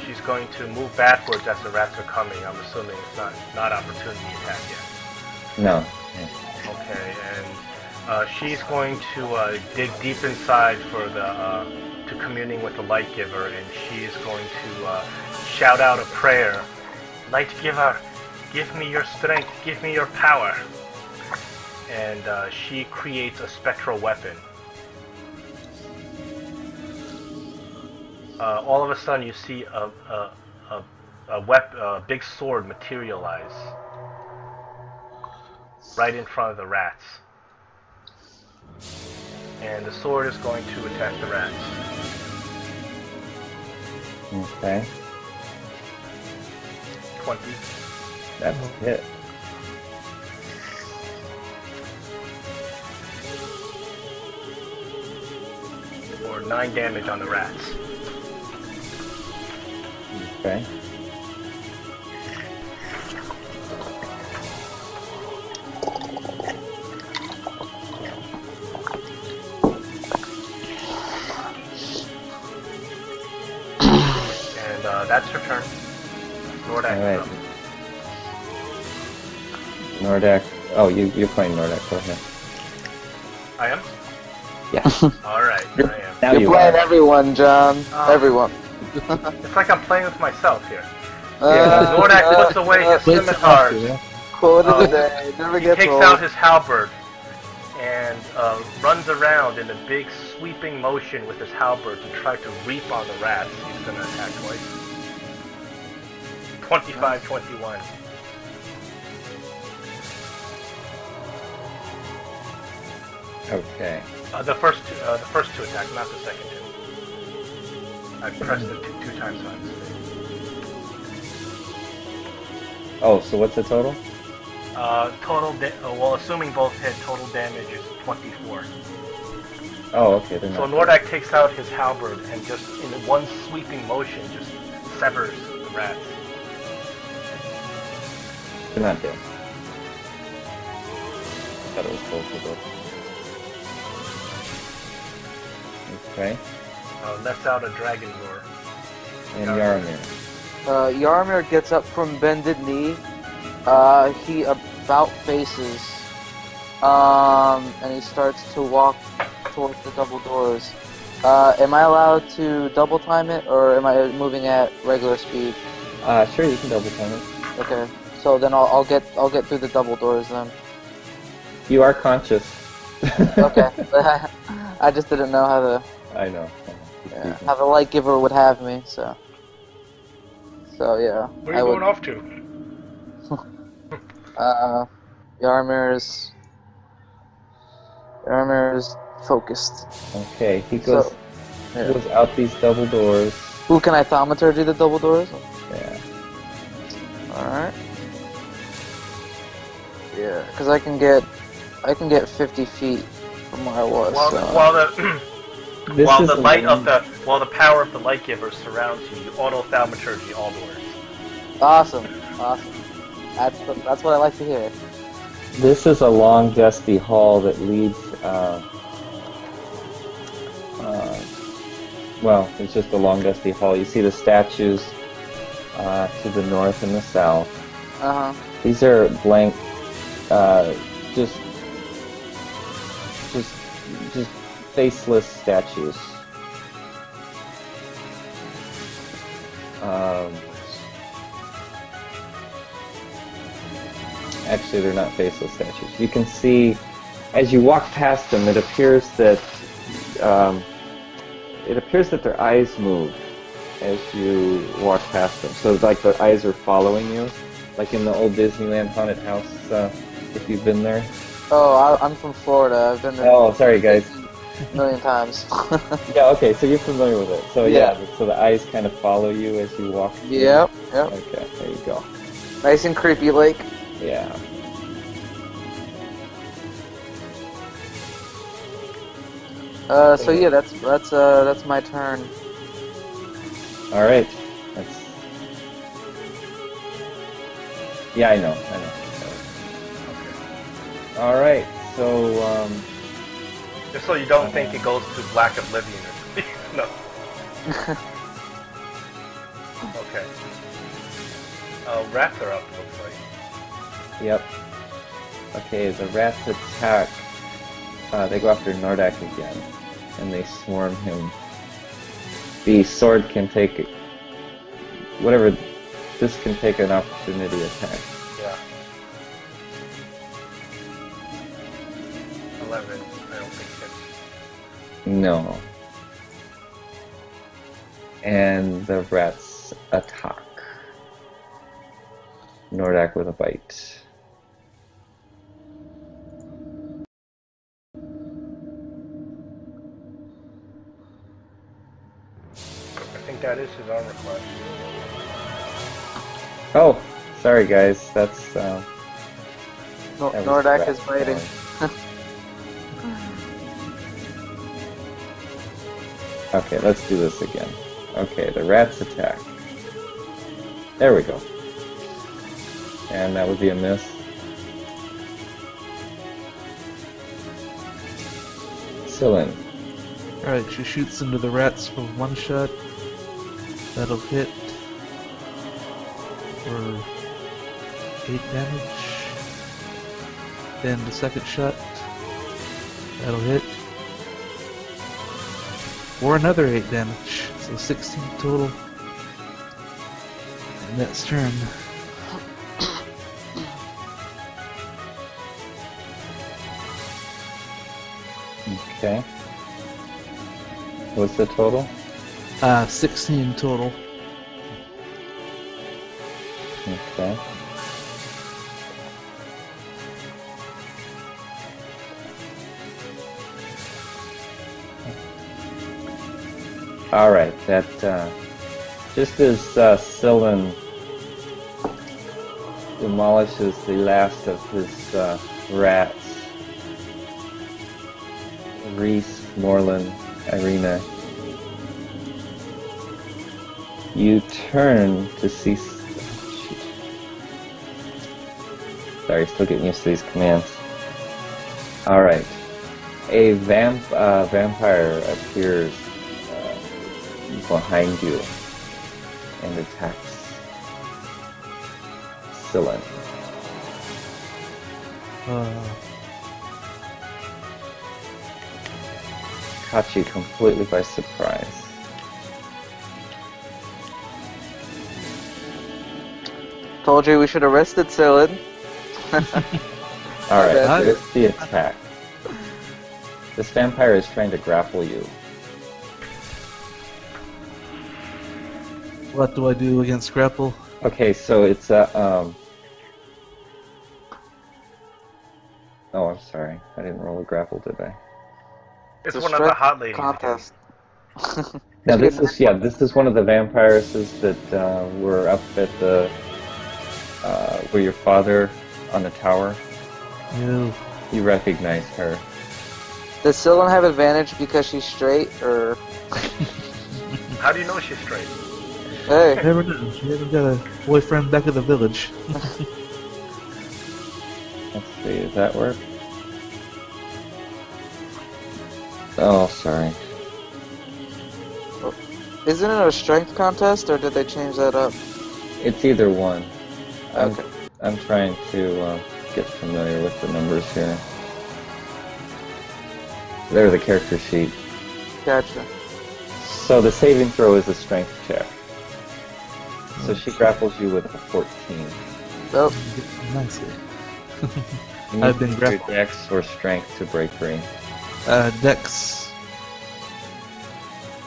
S5: She's going to move backwards as the rats are coming. I'm assuming it's not opportunity attack yet.
S3: No.
S5: Okay, and she's going to dig deep inside for to communing with the light giver, and she is going to shout out a prayer. Light giver, give me your strength, give me your power. And she creates a spectral weapon. All of a sudden you see a a big sword materialize right in front of the rats. And the sword is going to attack the rats.
S3: Okay.
S5: 20.
S3: That's a hit.
S5: Or 9 damage on the rats.
S3: Okay.
S5: And that's your turn. Nordak
S3: Alright.
S5: is up.
S3: Nordak. Oh, you're playing Nordak. Go ahead.
S5: I am?
S3: Yeah.
S5: Alright, I am.
S3: Now
S1: You're
S3: you
S1: playing
S3: are.
S1: everyone, John. Everyone.
S5: It's like I'm playing with myself here.
S1: Uh,
S5: Nordak puts away his
S2: Wait till
S5: scimitars.
S2: after, yeah.
S1: Quote of the
S5: Uh,
S1: day. Never
S5: He
S1: gets
S5: takes
S1: old.
S5: out his halberd and runs around in a big sweeping motion with his halberd to try to reap on the rats. He's going to attack twice. 25-21.
S3: Okay.
S5: The first two attacks, not the second two. I pressed it two times by mistake.
S3: Oh, so what's the total?
S5: Well, assuming both hit, total damage is 24.
S3: Oh, okay. They're
S5: So
S3: not.
S5: Nordak takes out his halberd and just in one sweeping motion just severs the rats.
S3: They're not dead. I thought it was both of those. Okay.
S5: Lets out a dragon roar.
S3: And Yaramir.
S1: Yarmir gets up from bended knee. He about faces. And he starts to walk towards the double doors. Am I allowed to double time it, or am I moving at regular speed?
S3: Sure, you can double time it.
S1: Okay. So then I'll get through the double doors then.
S3: You are conscious.
S1: Okay. I just didn't know how the
S3: I know.
S1: how the light giver would have me. So yeah.
S5: Where are you going off to?
S1: Yarmir's focused.
S3: Okay, he goes
S1: Yeah.
S3: goes out these double doors.
S1: Who can I thaumaturgy the double doors?
S3: Yeah.
S1: Alright. Yeah, because I can get 50 feet from where I was.
S5: While
S1: so.
S5: while the power of the light giver surrounds you, you auto thaumaturgy all doors.
S1: Awesome. That's what I like to hear.
S3: This is a long, dusty hall that leads. Well, it's just a long, dusty hall. You see the statues to the north and the south. These are blank, just faceless statues. Actually, they're not faceless statues. You can see, as you walk past them, it appears that their eyes move as you walk past them. So, like their eyes are following you, like in the old Disneyland haunted house. If you've been there.
S1: Oh, I'm from Florida. I've been there.
S3: Oh, sorry, guys.
S1: A million times.
S3: Yeah. Okay. So you're familiar with it. So
S1: Yeah.
S3: So the eyes kind of follow you as you walk. through.
S1: Yep.
S3: Okay. There you go.
S1: Nice and creepy lake.
S3: Yeah.
S1: So yeah, that's my turn.
S3: All right. Yeah, I know. All right. So
S5: Just so you don't think it goes to Black Oblivion or something. No. Okay. Rats are up, looks like.
S3: Yep. Okay, the rats attack. They go after Nordak again, and they swarm him. The sword can take whatever. This can take an opportunity attack.
S5: Yeah. 11. I don't think it's...
S3: No. And the rats attack. Nordak with a bite.
S5: I think that is his armor class.
S3: Oh, sorry guys, that's that was
S1: Nordak
S3: rat
S1: is biting.
S3: Okay, let's do this again. Okay, the rats attack. There we go. And that would be a miss. Cylin.
S2: Alright, she shoots into the rats for one shot. That'll hit for 8 damage. Then the second shot. That'll hit for another 8 damage. So 16 total. And that's turn.
S3: Okay. What's the total?
S2: 16 total.
S3: Okay. Alright, that, just as Cylin demolishes the last of his rats, Reese, Morlin, Irina, you turn to see... Shoot. Sorry, still getting used to these commands. Alright. A vampire appears behind you and attacks Cylin. Caught you completely by surprise.
S1: Told you we should have arrested Cylin.
S3: Alright,
S1: Okay.
S3: there's the attack. This vampire is trying to grapple you.
S2: What do I do against grapple?
S3: Okay, so it's a, Oh, I'm sorry. I didn't roll a grapple, did I?
S5: It's
S1: a
S5: one of the
S1: strength
S5: hot ladies.
S1: contest.
S3: Now this is one of the vampiresses that were up at the where your father on the tower.
S2: You.
S3: You recognize her.
S1: Does Cylin have advantage because she's straight, or...
S5: How do you know she's straight?
S1: Hey,
S2: Never know. She hasn't got a boyfriend back at the village.
S3: Let's see, does that work? Oh, sorry.
S1: isn't it a strength contest, or did they change that up?
S3: It's either one.
S1: Okay.
S3: I'm trying to get familiar with the numbers here. There's the character sheet.
S1: Gotcha.
S3: So the saving throw is a strength check. So she grapples you with a 14.
S1: Oh,
S2: Nicely.
S3: You
S2: I've
S3: need
S2: been
S3: your
S2: grappled.
S3: dex or strength to break free.
S2: Dex.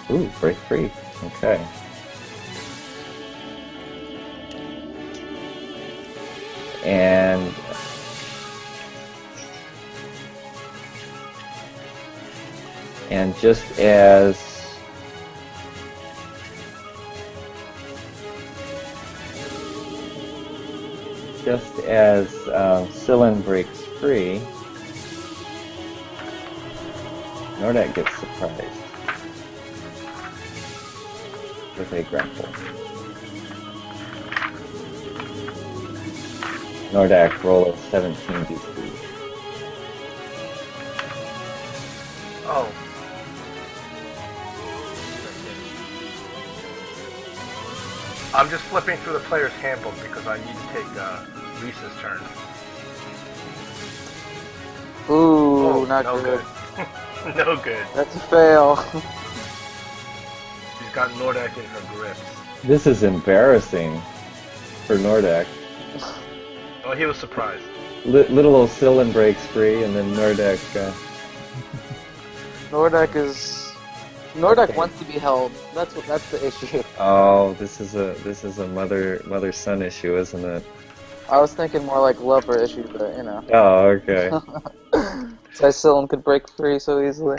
S3: Ooh, break free. Okay. And just as Cylin breaks free, Nordak gets surprised with a grapple. Nordak, roll a 17 d3.
S5: Oh. I'm just flipping through the player's handbook because I need to take Lisa's turn.
S1: ooh,
S5: Oh,
S1: not
S5: no
S1: good.
S5: No good.
S1: That's a fail.
S5: She's got Nordak in her grips.
S3: This is embarrassing for Nordak.
S5: Oh, he was surprised.
S3: Little old Cylin breaks free, and then Nordak.
S1: Nordak
S3: Okay.
S1: wants to be held. That's the issue.
S3: Oh, this is a mother son issue, isn't it?
S1: I was thinking more like lover issue, but you know.
S3: Oh, okay.
S1: Sicilian could break free so easily.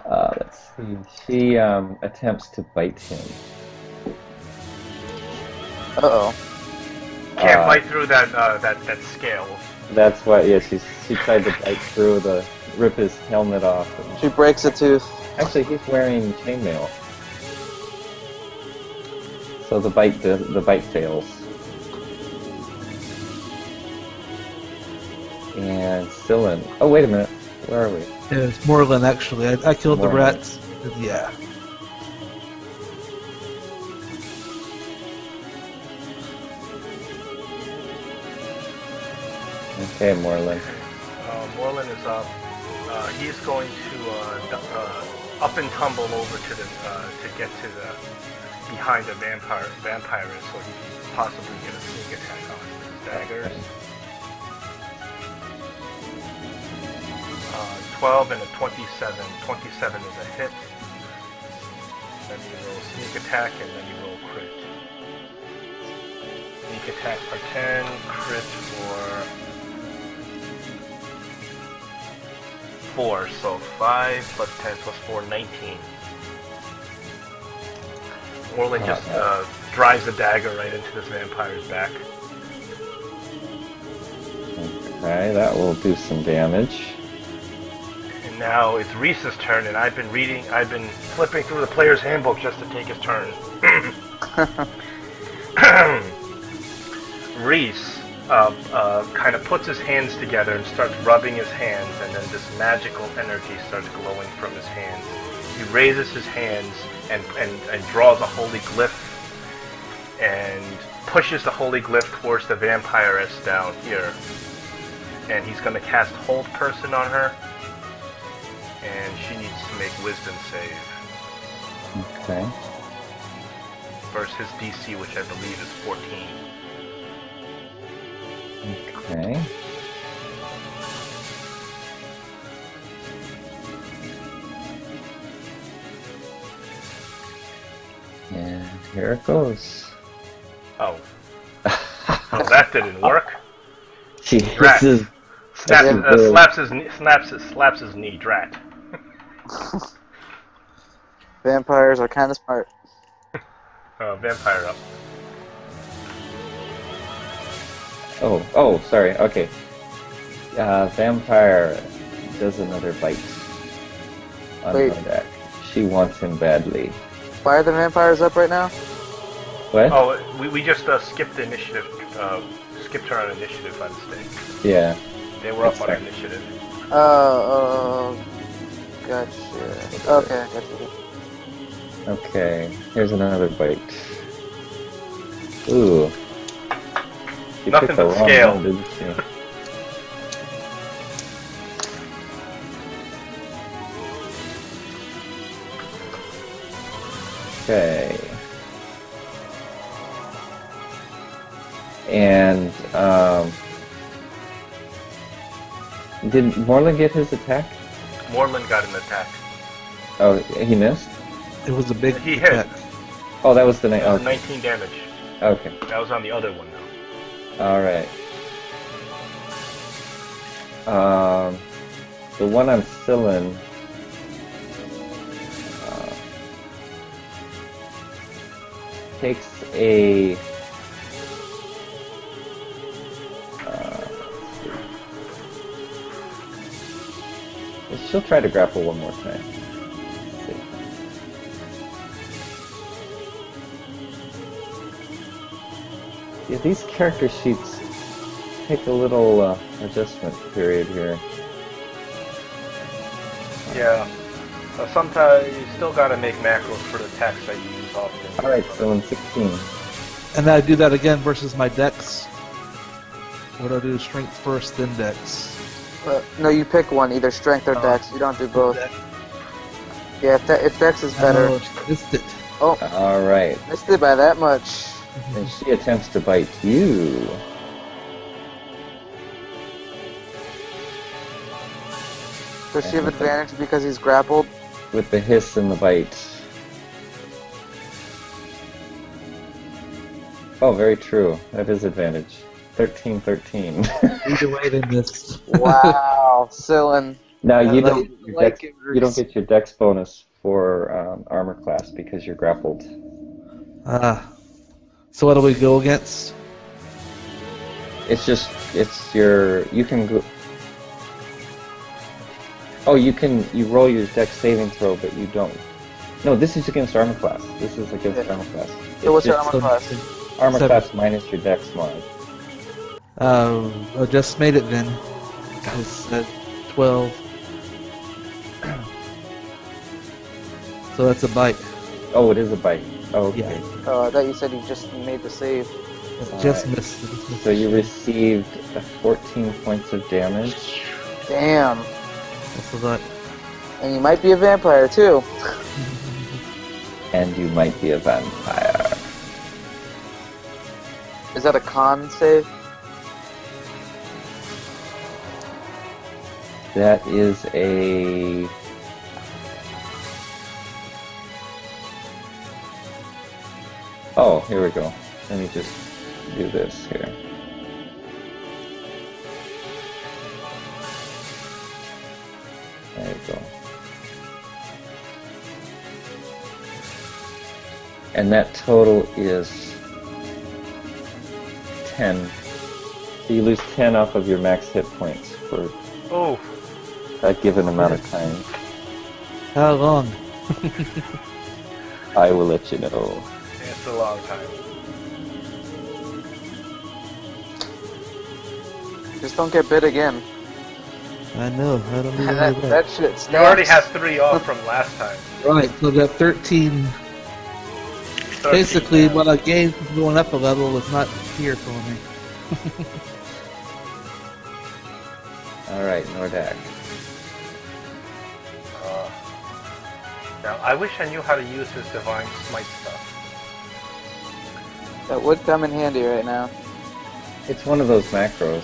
S3: Let's see. She attempts to bite him.
S1: Uh-oh.
S5: Can't
S3: Uh,
S5: bite through that scale.
S3: That's why. Yeah, she tried to bite through rip his helmet off.
S1: She breaks a tooth.
S3: Actually, he's wearing chainmail, so the bite fails. And Scylla. Oh, wait a minute. Where are we?
S2: Yeah, it's Morlin, actually. I killed the
S3: Morlin.
S2: rats. Yeah.
S3: Okay, Morlin.
S5: Morlin is up. He's going to up and tumble over to get to the behind the vampirist, so he can possibly get a sneak attack on his daggers. 12 and a 27. 27 is a hit. Then you roll sneak attack, and then you roll crit. Sneak attack for 10, crit for 4, so 5 plus 10 plus 4, 19. Orlin just drives the dagger right into this vampire's back.
S3: Okay, that will do some damage.
S5: And now it's Reese's turn, and I've been flipping through the player's handbook just to take his turn. Reese kind of puts his hands together and starts rubbing his hands, and then this magical energy starts glowing from his hands. He raises his hands and draws a holy glyph and pushes the holy glyph towards the vampiress down here. And he's going to cast Hold Person on her, and she needs to make Wisdom save.
S3: Okay.
S5: Versus his DC, which I believe is 14.
S3: Okay. And here it goes.
S5: Oh. Oh, that didn't work.
S3: She
S5: Drat.
S3: hisses.
S5: Slaps his knee, Drat.
S1: Vampires are kind of smart.
S5: Vampire up.
S3: Oh, sorry. Okay. Vampire does another bite on
S1: Wait.
S3: Hordak. She wants him badly.
S1: Why are the vampires up right now?
S3: What?
S5: Oh, we just skipped the initiative. Skipped her on initiative by mistake.
S3: Yeah.
S5: They were up
S3: That's
S5: on
S3: right.
S5: initiative.
S1: Oh, gotcha. Okay, gotcha.
S3: Okay. Here's another bite. Ooh. She
S5: Nothing
S3: picked the
S5: but
S3: wrong
S5: scale.
S3: one, didn't she? Okay. And, did Morlin get his attack?
S5: Morlin got an attack.
S3: Oh, he missed?
S2: It was a big
S5: He hit.
S2: attack.
S3: Oh, that was the night.
S5: That was
S3: Okay.
S5: 19 damage.
S3: Okay.
S5: That was on the other one, though.
S3: Alright. The one on Cylin. Takes a. Let's see. She'll try to grapple one more time. Let's see. Yeah, these character sheets take a little adjustment period here.
S5: Yeah. Sometimes you still gotta make macros for the attacks that you use often.
S3: Alright, Cylin 16.
S2: And then I do that again versus my dex. What do I do? Strength first, then dex.
S1: No, you pick one, either strength or dex. You don't do both.
S2: Dex.
S1: Yeah, if dex is better.
S2: Oh, she missed it.
S1: Oh,
S3: Alright.
S1: missed it by that much.
S3: And she attempts to bite you.
S1: Does she have advantage because he's grappled?
S3: With the hiss and the bite. Oh, very true. That is advantage. 13, 13.
S2: Either way, they missed.
S1: Wow, Cylin.
S3: Now
S1: I
S3: you
S1: like-
S3: don't get your
S1: like
S3: dex.
S1: it,
S3: You don't
S1: Reese.
S3: get your dex bonus for armor class because you're grappled.
S2: So what do we go against?
S3: It's your. You can go. Oh, you roll your dex saving throw, but you don't. No, this is against armor class. This is against
S1: Yeah.
S3: armor class.
S1: So what's your
S3: just
S1: armor class?
S3: armor
S2: 7.
S3: class minus your dex mod.
S2: I just made it then. It's 12. So that's a bite.
S3: Oh, it is a bite. Oh, okay.
S2: Yeah.
S1: Oh, I thought you said you just made the save.
S2: Just
S3: Alright.
S2: missed.
S3: So you received 14 points of damage.
S1: Damn.
S2: That's a bite.
S1: And you might be a vampire too.
S3: And you might be a vampire.
S1: Is that a con save?
S3: That is a... Oh, here we go. Let me just do this here. There you go. And that total is 10. So you lose 10 off of your max hit points for
S5: Oh,
S3: a given amount of time.
S2: How long?
S3: I will let you know.
S5: it's a long time.
S1: Just don't get bit again.
S2: I know. I don't even know
S1: that,
S2: that.
S1: that shit stinks.
S5: You already have 3 off from last time.
S2: Right, so I've got 13.
S5: 13
S2: Basically,
S5: now.
S2: what I gained from going up a level is not here for me.
S3: Alright, Nordak.
S5: Now, I wish I knew how to use his Divine Smite stuff.
S1: That would come in handy right now.
S3: It's one of those macros.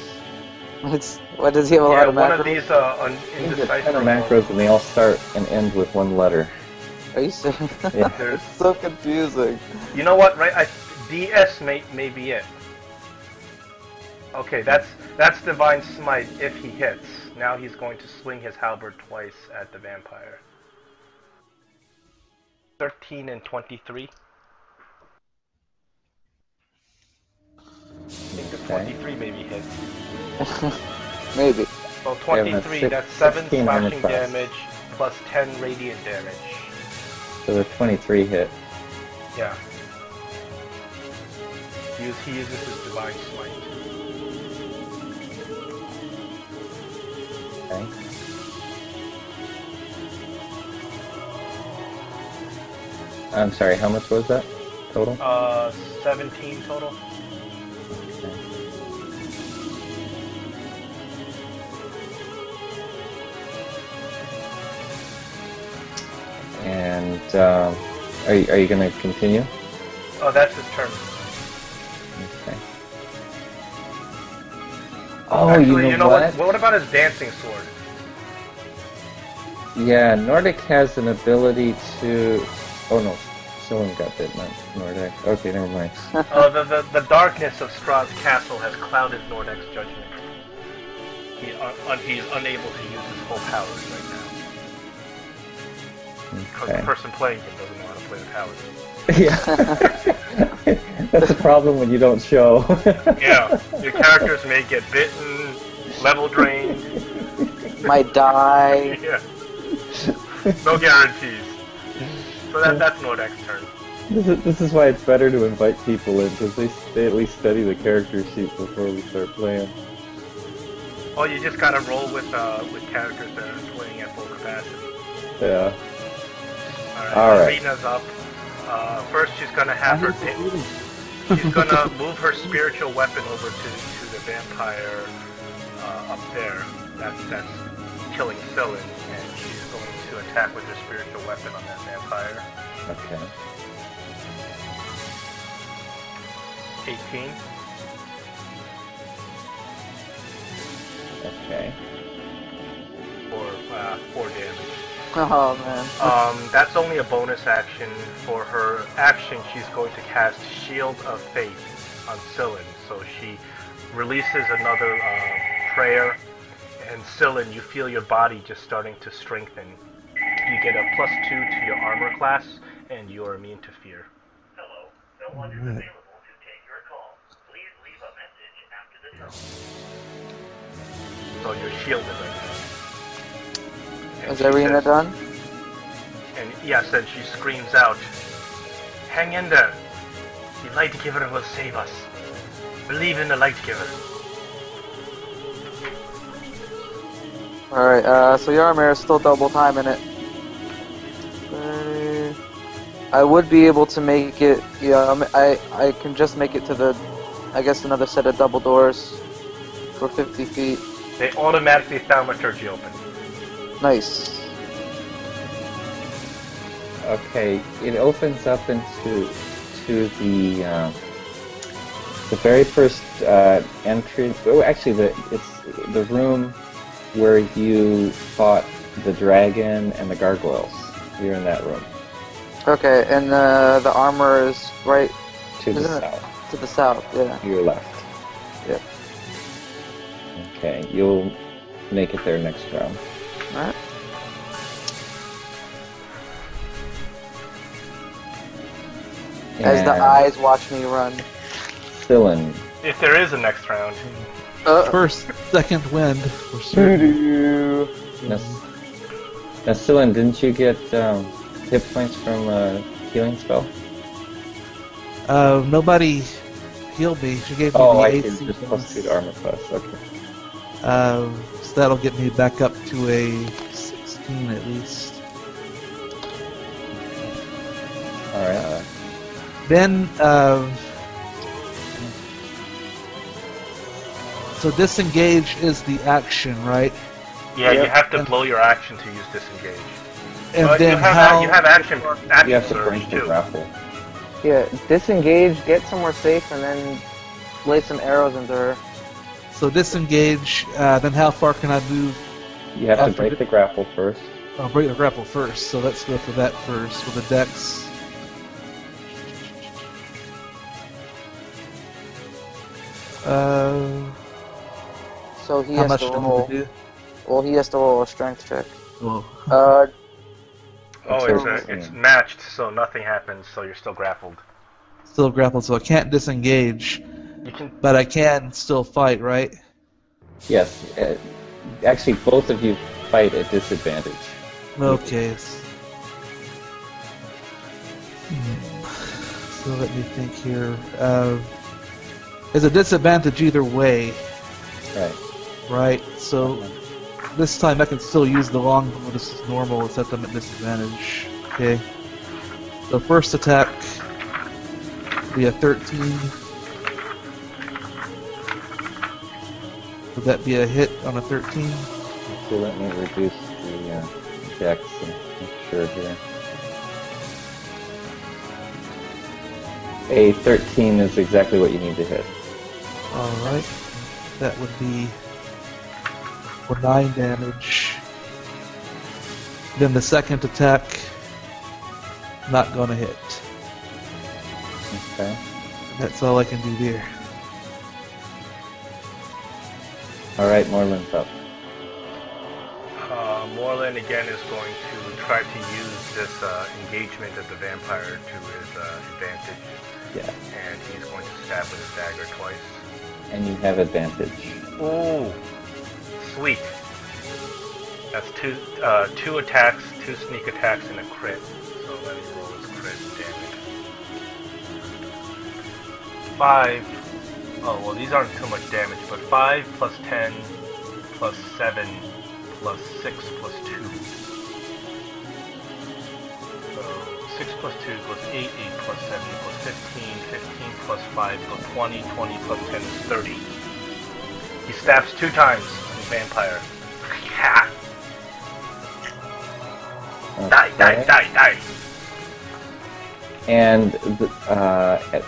S1: What does he have a lot
S5: Yeah,
S1: of
S5: one
S1: macros?
S5: of these
S3: These are 10
S5: indecipherable.
S3: macros and they all start and end with one letter.
S1: Are you serious?
S3: Yeah.
S5: There's,
S1: It's so confusing.
S5: you know what? Right? DS may be it. Okay, that's Divine Smite if he hits. Now he's going to swing his halberd twice at the vampire. 13 and 23. I think the 23 maybe hits.
S1: Maybe.
S5: So
S3: Yeah, that's
S5: 23, that's 7
S3: 16 armor
S5: slashing
S3: class.
S5: damage plus 10 radiant damage.
S3: So the 23 hit.
S5: Yeah. He uses his Divine Smite.
S3: Okay. I'm sorry, how much was that total?
S5: 17 total.
S3: Okay. And are you going to continue?
S5: Oh, that's his turn.
S3: Okay. Oh,
S5: Actually,
S3: you know what?
S5: What about his dancing sword?
S3: Yeah, Nordic has an ability to... Oh no, someone got bit, not Nordic. Okay, never mind.
S5: The darkness of Strahd's castle has clouded Nordek's judgment. He's unable to use his full powers right now. Because the
S3: Okay.
S5: person playing him doesn't know how to play the powers.
S3: Yeah. That's a problem when you don't show.
S5: Yeah, your characters may get bitten, level drained.
S1: Might die.
S5: Yeah. No guarantees. So that's Nordek's turn.
S3: This is why it's better to invite people in, because they at least study the character sheet before we start playing.
S5: Oh, you just gotta roll with characters that are playing at full capacity.
S3: Yeah.
S5: Alright, Arena's up. First she's gonna have her she's gonna move her spiritual weapon over to the vampire up there. That's killing Cylin, and she's going to attack with her spiritual weapon on that vampire.
S3: Okay.
S5: 18.
S3: Okay.
S5: For 4 damage.
S1: Oh man.
S5: That's only a bonus action. For her action, she's going to cast Shield of Faith. Scylla. So she releases another prayer, and Scylla, you feel your body just starting to strengthen. You get a +2 to your armor class, and you are immune to fear. Hello, no one is available to take your call. Please leave a message after the tone. So you're shielded right now.
S1: Is Arena done?
S5: And yes, and she screams out, "Hang in there! The Lightgiver will save us. Believe in the Lightgiver."
S1: Alright, so Yarmir is still double timing it. I would be able to make it, I can just make it to the, I guess, another set of double doors for 50 feet.
S5: They automatically thaumaturgy open.
S1: Nice.
S3: Okay, it opens up into the very first entrance. Oh, actually, it's the room where you fought the dragon and the gargoyles. You're in that room.
S1: Okay, and the armor is right
S3: To the
S1: Isn't it?
S3: south.
S1: to the south, yeah.
S3: Your left.
S1: Yep.
S3: Okay, you'll make it there next round.
S1: Alright. As the
S3: And
S1: eyes watch me run.
S3: Cylin.
S5: If there is a next round.
S2: First, second wind for certain.
S3: Now, Cylin, didn't you get hit points from a healing spell?
S2: Nobody healed me. She gave me
S3: Oh,
S2: the
S3: I
S2: AC
S3: see. Just
S2: bonus.
S3: +2 to armor class. Okay.
S2: So that'll get me back up to a 16 at least.
S3: Alright.
S2: Then, so disengage is the action, right?
S5: Yeah, you
S1: Yep.
S5: have to blow your action to use disengage.
S2: And
S5: But
S2: then
S5: you have
S2: how?
S5: you have action
S3: You have to
S5: surge
S3: break the
S5: too.
S3: grapple.
S1: Yeah, disengage, get somewhere safe, and then lay some arrows into her.
S2: So disengage. Then how far can I move?
S3: You have to
S2: After
S3: break
S2: the-
S3: the grapple first.
S2: I'll break the grapple first. So let's go for that first with the dex.
S1: So he
S2: How
S1: has
S2: much
S1: to
S2: do I
S1: roll.
S2: need to do?
S1: Well, he has to roll a strength check.
S2: Oh.
S5: Oh,
S3: It's
S5: it's matched, so nothing happens. So you're still grappled.
S2: Still grappled, so I can't disengage,
S5: You can.
S2: but I can still fight, right?
S3: Yes. Actually, both of you fight at disadvantage.
S2: Okay. So let me think here. There's a disadvantage either way,
S3: Right.
S2: right? So this time I can still use the longbow. This is normal, except I'm at disadvantage. Okay. So first attack be a 13. Would that be a hit on a 13?
S3: So let me reduce the dex and make sure here. A 13 is exactly what you need to hit.
S2: Alright. That would be for 9 damage. Then the second attack, not gonna hit.
S3: Okay.
S2: That's all I can do there.
S3: Alright, Moreland's up.
S5: Moreland again is going to try to use this engagement of the vampire to his advantage,
S3: Yeah.
S5: and he's going to stab with his dagger twice.
S3: And you have advantage.
S5: Ooh, sweet. That's two attacks, 2 sneak attacks, and a crit. So let me roll his crit damage. 5. Oh well, these aren't too much damage, but 5 plus 10 plus 7 plus 6 plus 2. So 6 plus 2 equals 8, 8 plus 7 equals 15, 15 plus 5 equals 20, 20 plus 10 is 30. He stabs 2 times on the vampire. Ha! Die, die,
S3: Okay.
S5: die, die!
S3: And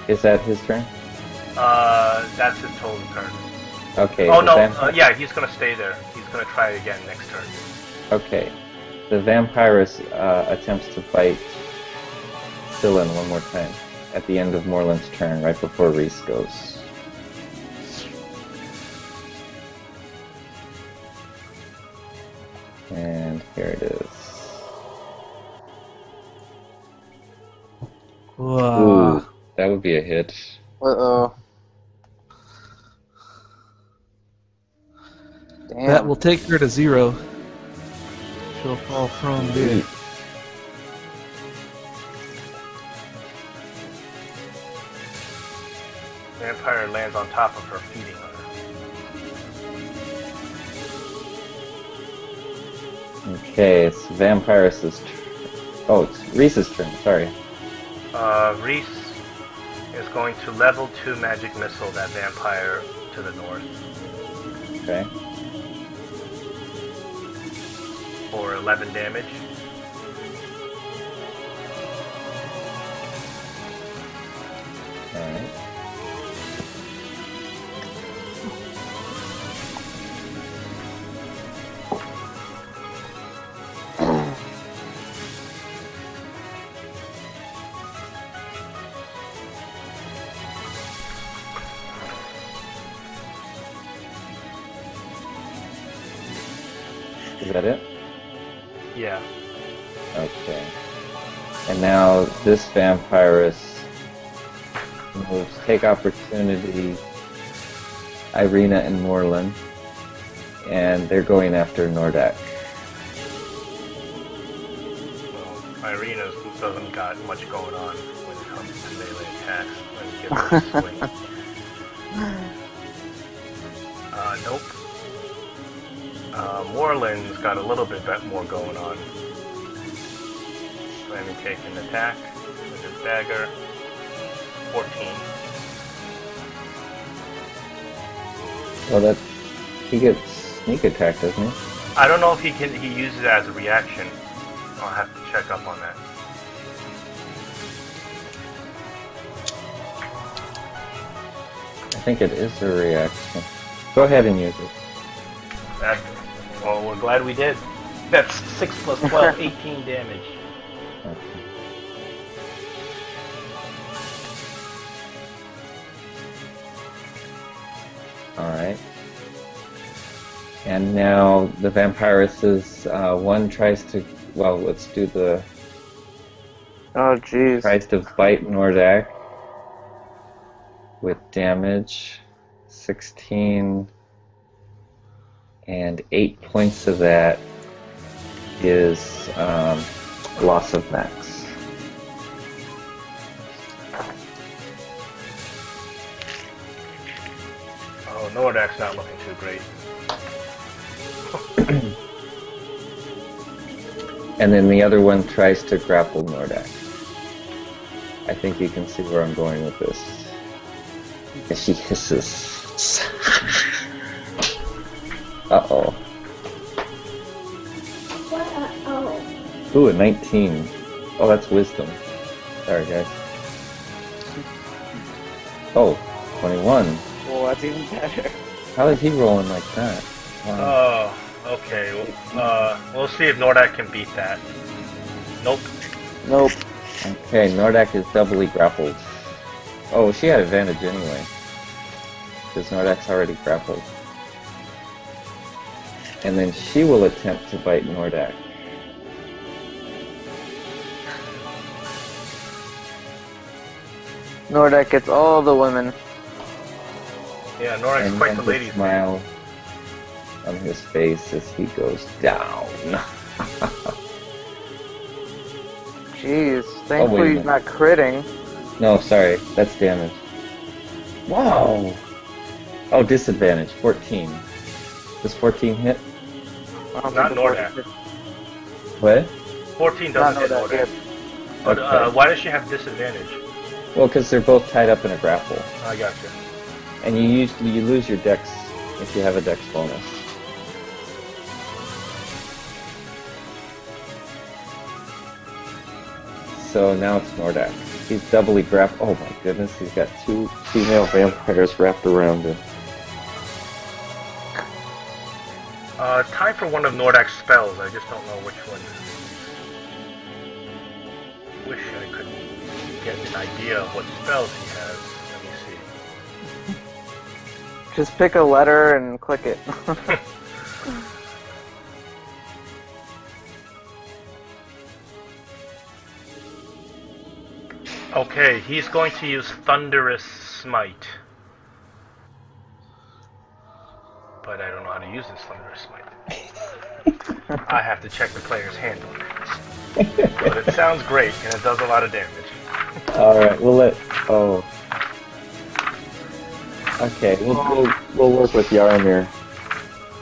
S3: is that his turn?
S5: That's his total turn.
S3: Okay.
S5: Oh
S3: the
S5: no,
S3: vampire-
S5: yeah, he's gonna stay there. He's gonna try it again next turn.
S3: Okay. The vampirus attempts to bite Cylin one more time at the end of Moreland's turn, right before Reese goes. And here it is.
S2: Whoa.
S3: Ooh, that would be a hit.
S1: Uh-oh.
S2: That
S1: Damn.
S2: will take her to 0. She'll fall prone dead.
S5: Vampire lands on top of her, feeding on her.
S3: Okay, it's Vampiris' Oh, it's Reese's turn, sorry.
S5: Reese is going to level 2 magic missile that vampire to the north
S3: Okay.
S5: for 11 damage.
S3: Alright. Is that it?
S5: Yeah.
S3: Okay. And now this Vampirus moves Take Opportunity, Irina and Moreland, and they're going after Nordak.
S5: Well, Irina doesn't got much going on when it comes to melee attacks. Let me give her a swing. Nope. Moreland's got a little bit more going on. Let me take an attack with his dagger. 14.
S3: Well, that he gets sneak attack, doesn't he?
S5: I don't know if he uses it as a reaction. I'll have to check up on that.
S3: I think it is a reaction. Go ahead and use it.
S5: Well, we're glad we did. That's 6 plus 12, 18 damage.
S3: Okay. Alright. And now the Vampiruses, one tries to, well, let's do the,
S1: Oh, jeez.
S3: tries to bite Nordak with damage, 16, and 8 points of that is loss of max.
S5: Oh, Nordak's not looking too great.
S3: And then the other one tries to grapple Nordak. I think you can see where I'm going with this. And she hisses. Uh-oh. Ooh, a 19. Oh, that's wisdom. Sorry, guys. Oh, 21.
S1: Well, that's even better.
S3: How is he rolling like that? Wow.
S5: Oh, okay. We'll see if Nordak can beat that. Nope.
S1: Nope.
S3: Okay, Nordak is doubly grappled. Oh, she had advantage anyway. Because Nordak's already grappled. And then she will attempt to bite Nordak.
S1: Nordak gets all the women.
S5: Yeah, Nordak's
S3: And
S5: quite the
S3: then
S5: ladies'
S3: smile on his face as he goes down.
S1: Jeez. Thankfully
S3: wait a
S1: he's not critting.
S3: No, sorry, that's damage. Whoa! Oh, disadvantage, 14. Does 14 hit?
S1: I don't
S5: Not
S1: think the
S5: Nordak.
S1: 14
S3: What?
S5: 14
S1: Not
S5: doesn't hit
S1: Nordak,
S5: Nordak.
S1: yeah.
S5: But
S3: Okay.
S5: why does she have disadvantage?
S3: Well, because they're both tied up in a grapple.
S5: I gotcha.
S3: And you lose your dex if you have a dex bonus. So now it's Nordak. He's doubly grappled. Oh my goodness, he's got 2 female vampires wrapped around him.
S5: Time for one of Nordak's spells. I just don't know which one. Wish I could get an idea of what spells he has. Let me see.
S1: Just pick a letter and click it.
S5: Okay, he's going to use Thunderous Smite. But I don't know how to use this Thunderous Smite. I have to check the player's handbook. But it sounds great, and it does a lot of damage.
S3: Alright, we'll let... Oh. Okay, we'll work with Yarmir.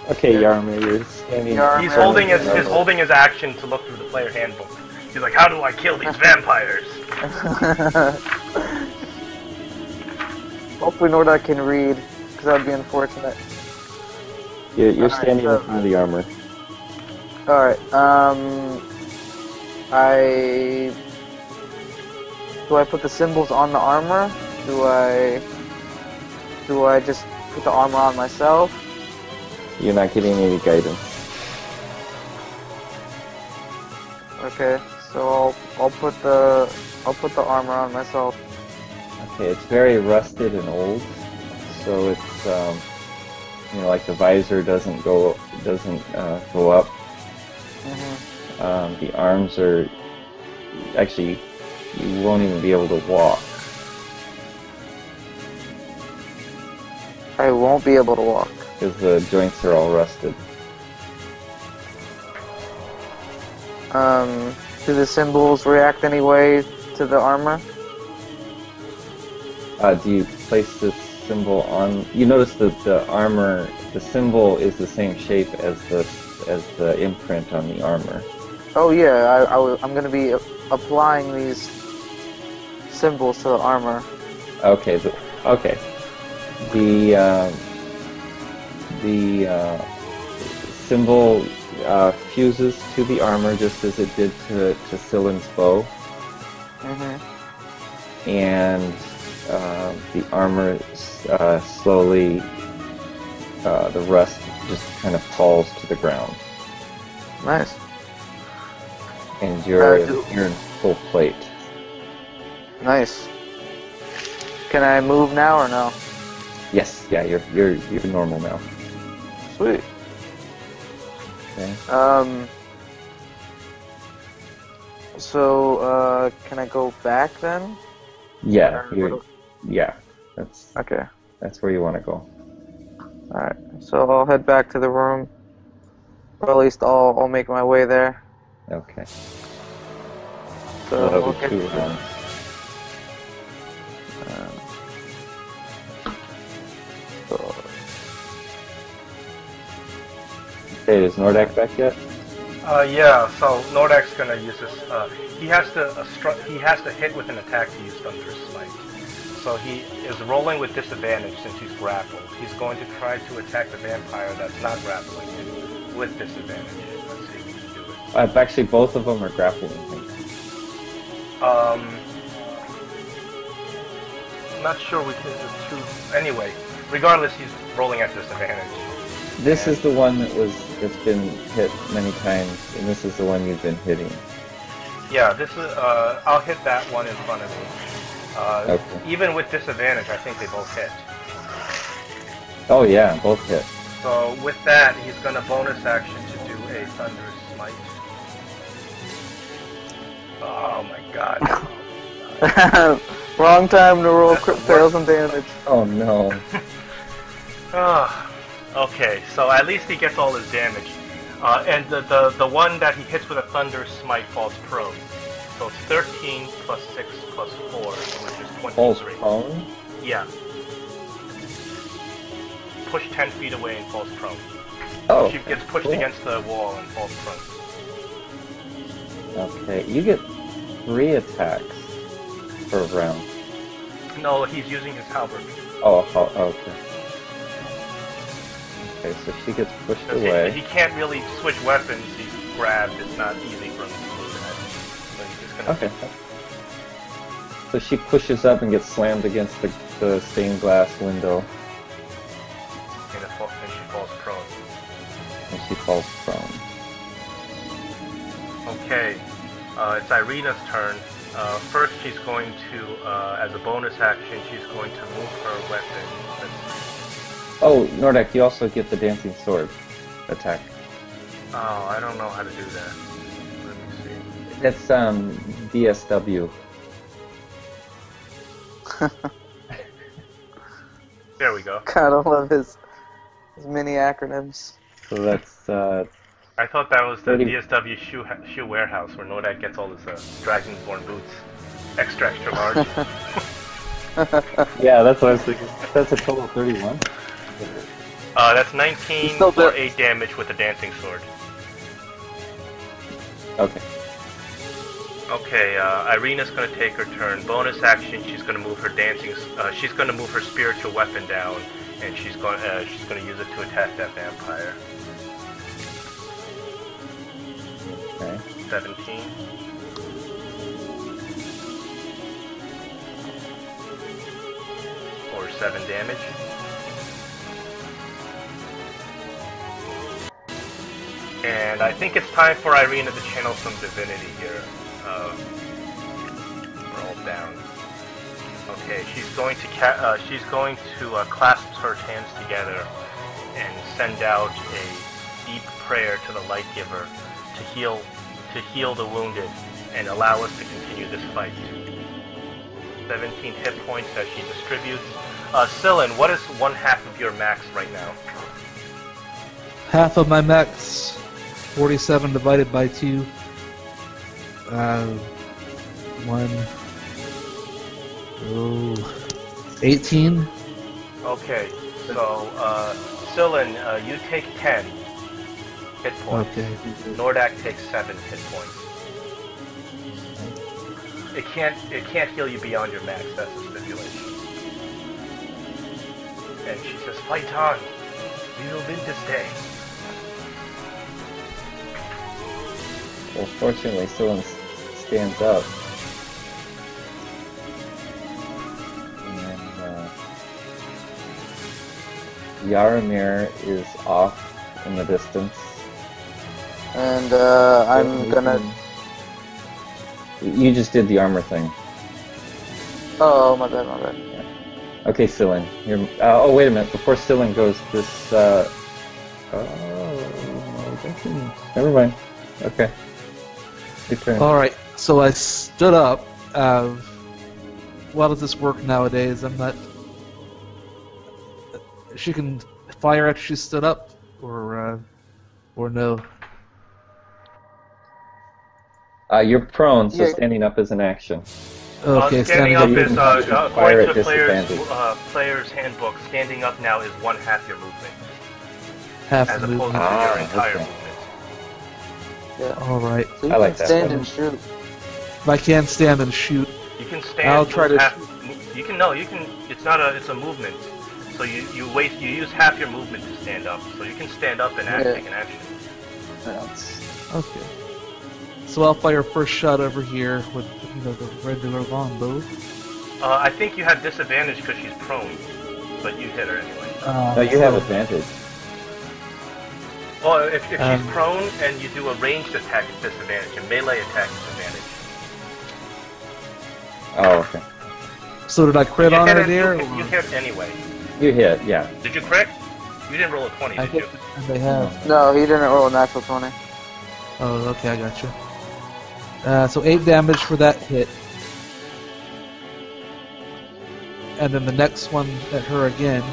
S3: Okay, Yarmir, you're standing...
S5: He's holding his action to look through the player handbook. He's like, how do I kill these vampires?
S1: Hopefully Norda can read, because that would be unfortunate.
S3: You're standing in front of the armor.
S1: Alright, do I put the symbols on the armor? Do I just put the armor on myself?
S3: You're not getting any guidance.
S1: Okay, so I'll put the armor on myself.
S3: Okay, it's very rusted and old, so it's you know, like the visor doesn't go up.
S1: Mm-hmm.
S3: The arms are actually, you won't even be able to walk.
S1: I won't be able to walk.
S3: Because the joints are all rusted.
S1: Do the symbols react any way to the armor?
S3: Do you place this symbol on? You notice that the armor, the symbol is the same shape as the imprint on the armor.
S1: Oh yeah, I'm gonna be applying these symbols to the armor.
S3: Okay. Okay. The symbol fuses to the armor just as it did to Silen's bow.
S1: Mm-hmm.
S3: And the armor slowly, the rust just kind of falls to the ground.
S1: Nice.
S3: And you're in full plate.
S1: Nice. Can I move now or no?
S3: Yes, yeah, you're normal now.
S1: Sweet.
S3: Okay.
S1: So, can I go back then?
S3: Yeah,
S1: Or-
S3: that's where you want to go.
S1: Alright, so I'll head back to the room. Or at least I'll make my way there.
S3: Okay.
S1: So
S3: That'll
S1: we'll
S3: be
S1: get
S3: 2
S1: to-
S3: rounds.
S1: so-
S3: Hey, is Nordak back yet?
S5: Yeah, so Nordak's gonna use this, he has to hit with an attack to use Thunderous Smite. So he is rolling with disadvantage since he's grappled. He's going to try to attack the vampire that's not grappling him with disadvantage. Let's see if he can do it.
S3: Actually, both of them are grappling him.
S5: Not sure we can do two. Anyway, regardless, he's rolling at disadvantage.
S3: This is the one that's been hit many times, and this is the one you've been hitting.
S5: Yeah, this is. I'll hit that one in front of me.
S3: Okay.
S5: Even with disadvantage, I think they both hit.
S3: Oh yeah, both hit.
S5: So with that, he's going to bonus action to do a Thunderous Smite. Oh my god.
S1: Wrong time to roll crit fails and damage.
S3: Oh no.
S5: Okay, so at least he gets all his damage. And the one that he hits with a Thunderous Smite falls prone. So it's 13 plus 6 plus 4, which is 23.
S3: Falls prone?
S5: Yeah. Pushed 10 feet away and falls prone.
S3: Oh.
S5: She gets pushed against the wall and falls prone.
S3: Okay, you get 3 attacks per round.
S5: No, he's using his halberd.
S3: Oh, okay. Okay, so she gets pushed away.
S5: He can't really switch weapons. He's grabbed. It's not easy for him to do that. So he's just gonna.
S3: Okay. So she pushes up and gets slammed against the stained glass window,
S5: And she falls prone.
S3: and she falls prone.
S5: Okay, it's Irina's turn. First, she's going to, as a bonus action, she's going to move her weapon.
S3: Oh, Nordak, you also get the dancing sword attack.
S5: Oh, I don't know how to do that. Let me see.
S3: That's DSW.
S5: There we go.
S1: Gotta love his mini acronyms.
S3: So that's
S5: I thought that was the
S3: 30.
S5: DSW shoe warehouse where Nordak gets all his Dragonborn boots. Extra large.
S3: yeah, that's what I was thinking. That's a total of 31.
S5: That's 19
S1: still
S5: for
S1: there.
S5: 8 damage with a dancing sword.
S3: Okay.
S5: Okay, Irina's gonna take her turn. Bonus action, she's gonna move her she's gonna move her spiritual weapon down, and she's gonna use it to attack that vampire.
S3: Okay.
S5: 17. Or 7 damage. And I think it's time for Irina to channel some divinity here. Roll down. Okay, she's going to clasp her hands together and send out a deep prayer to the Light Giver to heal the wounded and allow us to continue this fight. 17 hit points that she distributes. Scyllin, what is 1/2 of your max right now?
S2: Half of my max, 47 divided by 2. 18.
S5: Okay, so Scyllin, you take 10 hit points.
S2: Okay.
S5: Nordak takes 7 hit points. It can't heal you beyond your max. That's the stipulation. And she says, "Fight on. We will win this day."
S3: Well, fortunately, someone stands up. And Yaramir is off in the distance.
S1: And I'm gonna.
S3: You just did the armor thing.
S1: Oh, my bad, my bad.
S3: Okay, Scyllin. Oh, wait a minute. Before Scyllin goes, this. Never mind. Okay. Good turn.
S2: Alright, so I stood up. How does this work nowadays? I'm not. She can fire after she stood up, or no?
S3: You're prone, so
S1: Yeah.
S3: standing up is an action.
S2: Okay,
S5: standing up is
S3: fire
S5: according
S3: at
S5: to the
S3: disadvantage.
S5: player's handbook. Standing up now is 1/2 your movement,
S2: half
S5: as
S2: the
S5: opposed
S2: movement.
S5: to your
S3: Ah,
S5: entire
S3: okay.
S5: movement.
S1: Yeah.
S2: Alright,
S1: So you
S3: I like
S1: can
S3: that
S1: stand
S3: better.
S1: and shoot.
S2: if I can stand and shoot,
S5: You can stand.
S2: I'll
S5: move
S2: try to
S5: half, You can no. You can. It's not a. It's a movement. So you use half your movement to stand up. So you can stand up and take an action.
S2: okay. So I'll fire first shot over here with the regular longbow.
S5: I think you have disadvantage because she's prone, but you hit her anyway.
S3: No, you have advantage.
S5: Well, if she's prone and you do a ranged attack, it's disadvantage. A melee attack is advantage.
S3: Oh, okay.
S2: So did I crit
S5: You
S2: on
S5: hit
S2: her
S5: it-
S2: there?
S5: You hit anyway.
S3: You hit, yeah.
S5: Did you crit? You didn't roll a 20,
S2: I
S5: did you?
S2: hit, and they have.
S1: No, he didn't roll a natural 20.
S2: Oh, okay, I got you. So 8 damage for that hit. And then the next one at her again.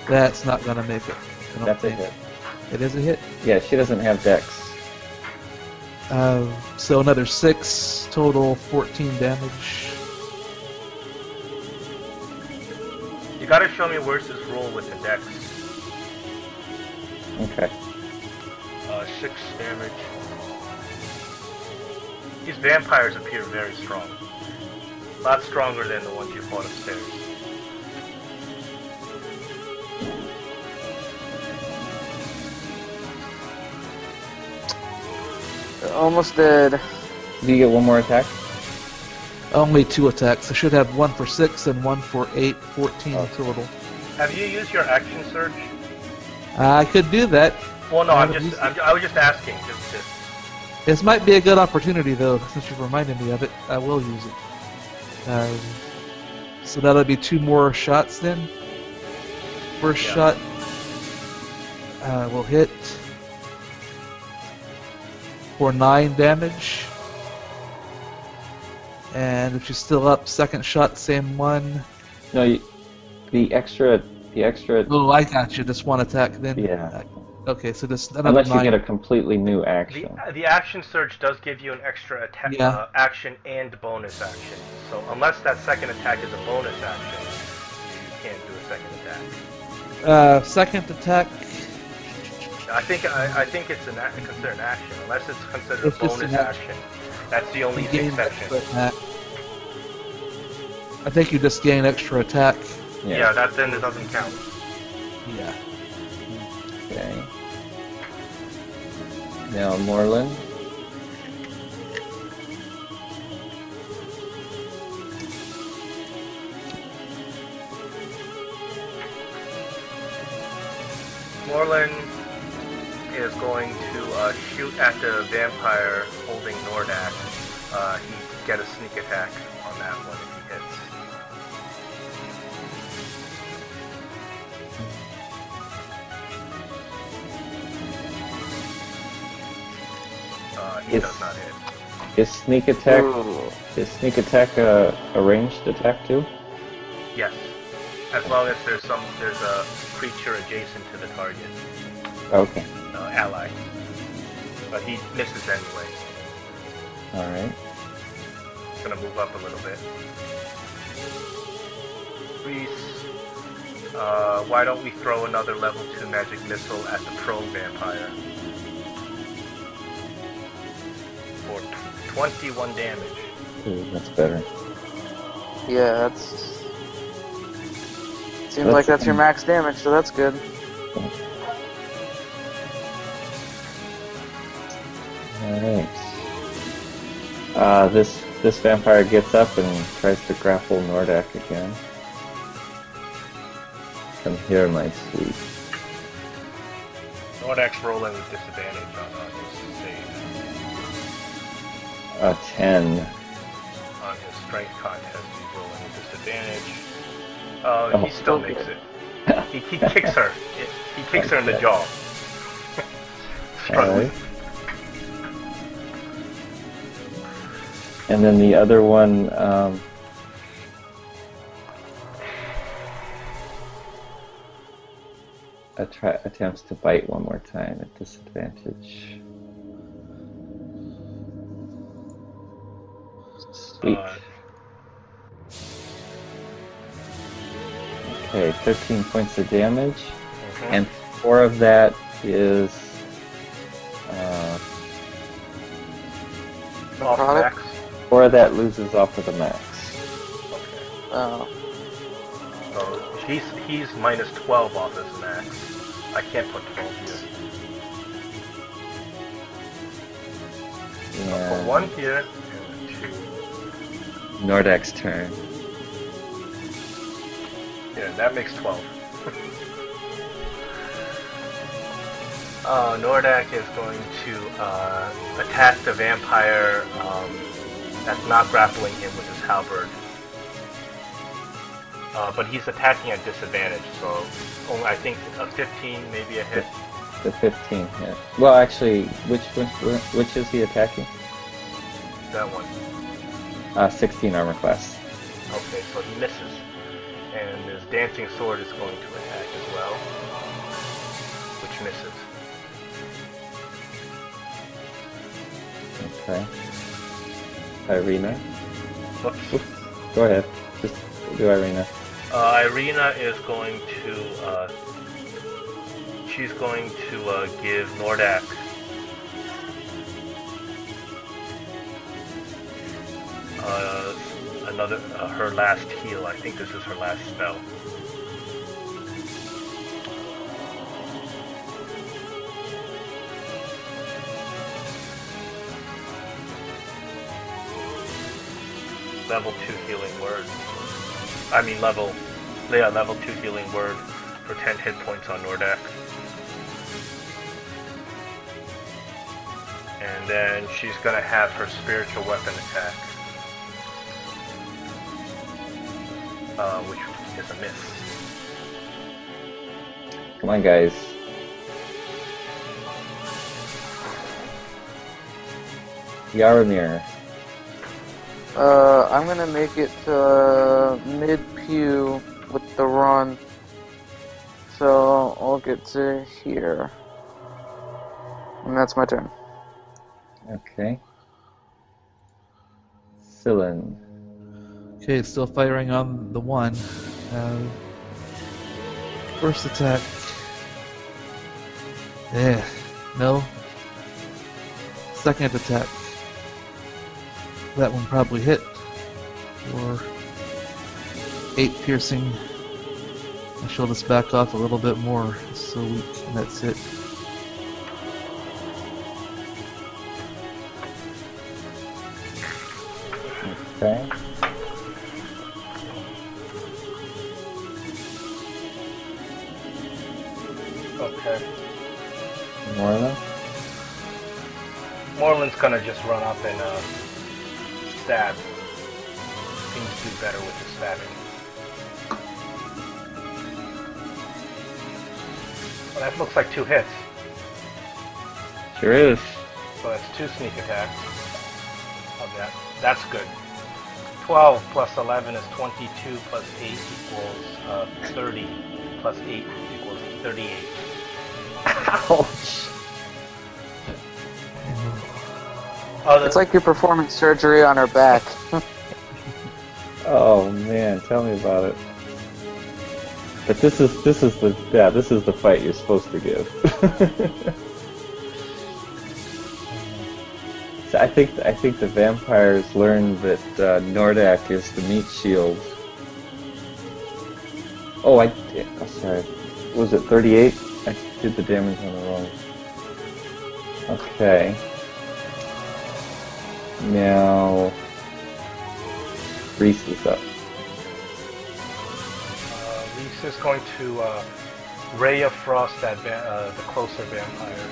S2: That's not gonna make it. I don't
S3: That's a
S2: think.
S3: hit.
S2: It is a hit.
S3: Yeah, she doesn't have dex.
S2: So another 6, total 14 damage.
S5: You gotta show me where's this roll with the dex.
S3: Okay.
S5: 6 damage. These vampires appear very strong. A lot stronger than the ones you fought upstairs.
S1: Almost dead.
S3: Do you get one more attack?
S2: Only 2 attacks. I should have 1 for 6 and 1 for 8, 14
S3: Oh.
S2: total.
S5: Have you used your action surge?
S2: I could do that.
S5: Well, no,
S2: I haven't
S5: I was just asking.
S2: This might be a good opportunity, though, since you've reminded me of it. I will use it. So that'll be 2 more shots then. First
S5: Yeah.
S2: shot will hit for 9 damage. And if she's still up, second shot, same one.
S3: No, the extra.
S2: Oh, I got you. Just one attack then.
S3: Yeah.
S2: Okay, so just another
S3: Unless you
S2: 9.
S3: get a completely new action.
S5: The action surge does give you an extra attack,
S2: Yeah.
S5: action and bonus action. So unless that second attack is a bonus action, you can't do a second attack.
S2: Second attack.
S5: I think it's considered an action, unless it's considered
S2: It's
S5: a
S2: just
S5: bonus
S2: an action.
S5: action. That's the only
S2: You gain
S5: exception.
S2: extra attack. I think you just gain extra attack.
S5: Yeah, that then it doesn't count.
S2: Yeah.
S3: Okay. Now Moreland.
S5: Moreland is going to shoot at the vampire holding Nordak. He get a sneak attack on that one if he hits. He does not hit.
S3: Is sneak attack
S1: Ooh.
S3: a ranged attack too?
S5: Yes, as long as there's a creature adjacent to the target,
S3: Okay.
S5: ally. But he misses anyway.
S3: All right.
S5: Gonna move up a little bit. Reese, why don't we throw another level 2 magic missile at the prone vampire? For 21 damage.
S3: Ooh, that's better.
S1: Yeah, seems like that's your max damage, so that's good.
S3: All right. This vampire gets up and tries to grapple Nordak again. Come here, my sweet.
S5: Nordak's rolling with disadvantage on his save.
S3: A 10.
S5: On his strength contest, he's rolling with disadvantage.
S3: Oh,
S5: He still makes it. He kicks her. He kicks her in the jaw. Struggling.
S3: Alright. And then the other one, attempts to bite one more time at disadvantage. Sweet. Okay, 13 points of damage, and 4 of that is
S5: Off
S1: Necrotic?
S5: max.
S3: 4 of that loses off of the max.
S1: Oh.
S5: So he's minus 12 off his max. I can't put 12 here. I'll put
S3: And
S5: 1 here and 2.
S3: Nordak's turn.
S5: Yeah, that makes 12. Nordak is going to attack the vampire that's not grappling him with his halberd. But he's attacking at disadvantage, so only, I think a 15, maybe a hit.
S3: The 15 hit. Well, actually, which is he attacking?
S5: That one.
S3: 16 armor class.
S5: Okay, so he misses. And his dancing sword is going to attack as well, which misses.
S3: Okay. Irina.
S5: Whoops.
S3: Go ahead. Just do Irina.
S5: Irina is going to, she's going to give Nordak another, her last heal. I think this is her last spell. Level 2 healing word. I mean level 2 healing word for 10 hit points on Nordak. And then she's gonna have her spiritual weapon attack. Which is a miss.
S3: Come on, guys. Yaramir.
S1: I'm gonna make it to mid-pew with the run. So I'll get to here. And that's my turn.
S3: Okay. Cyllin.
S2: Okay, still firing on the one. First attack. No. Second attack. That one probably hit. For 8 piercing. I shall just back off a little bit more. It's so weak, and that's it.
S3: Okay.
S5: Okay.
S3: Morla.
S5: Moreland's gonna just run up and stab. Seems to do better with the stabbing. Well, that looks like 2 hits.
S3: Sure is.
S5: So that's 2 sneak attacks. Of that. That's good. 12 plus 11 is 22 plus 8 equals 30 plus 8 equals 38.
S3: Ouch.
S1: It's like you're performing surgery on her back.
S3: Oh man, tell me about it. But this is the fight you're supposed to give. So I think the vampires learned that Nordak is the meat shield. Oh, sorry. Was it 38? I did the damage on the wrong. Okay. Now Reese is up.
S5: Reese is going to Ray of Frost that the closer vampire.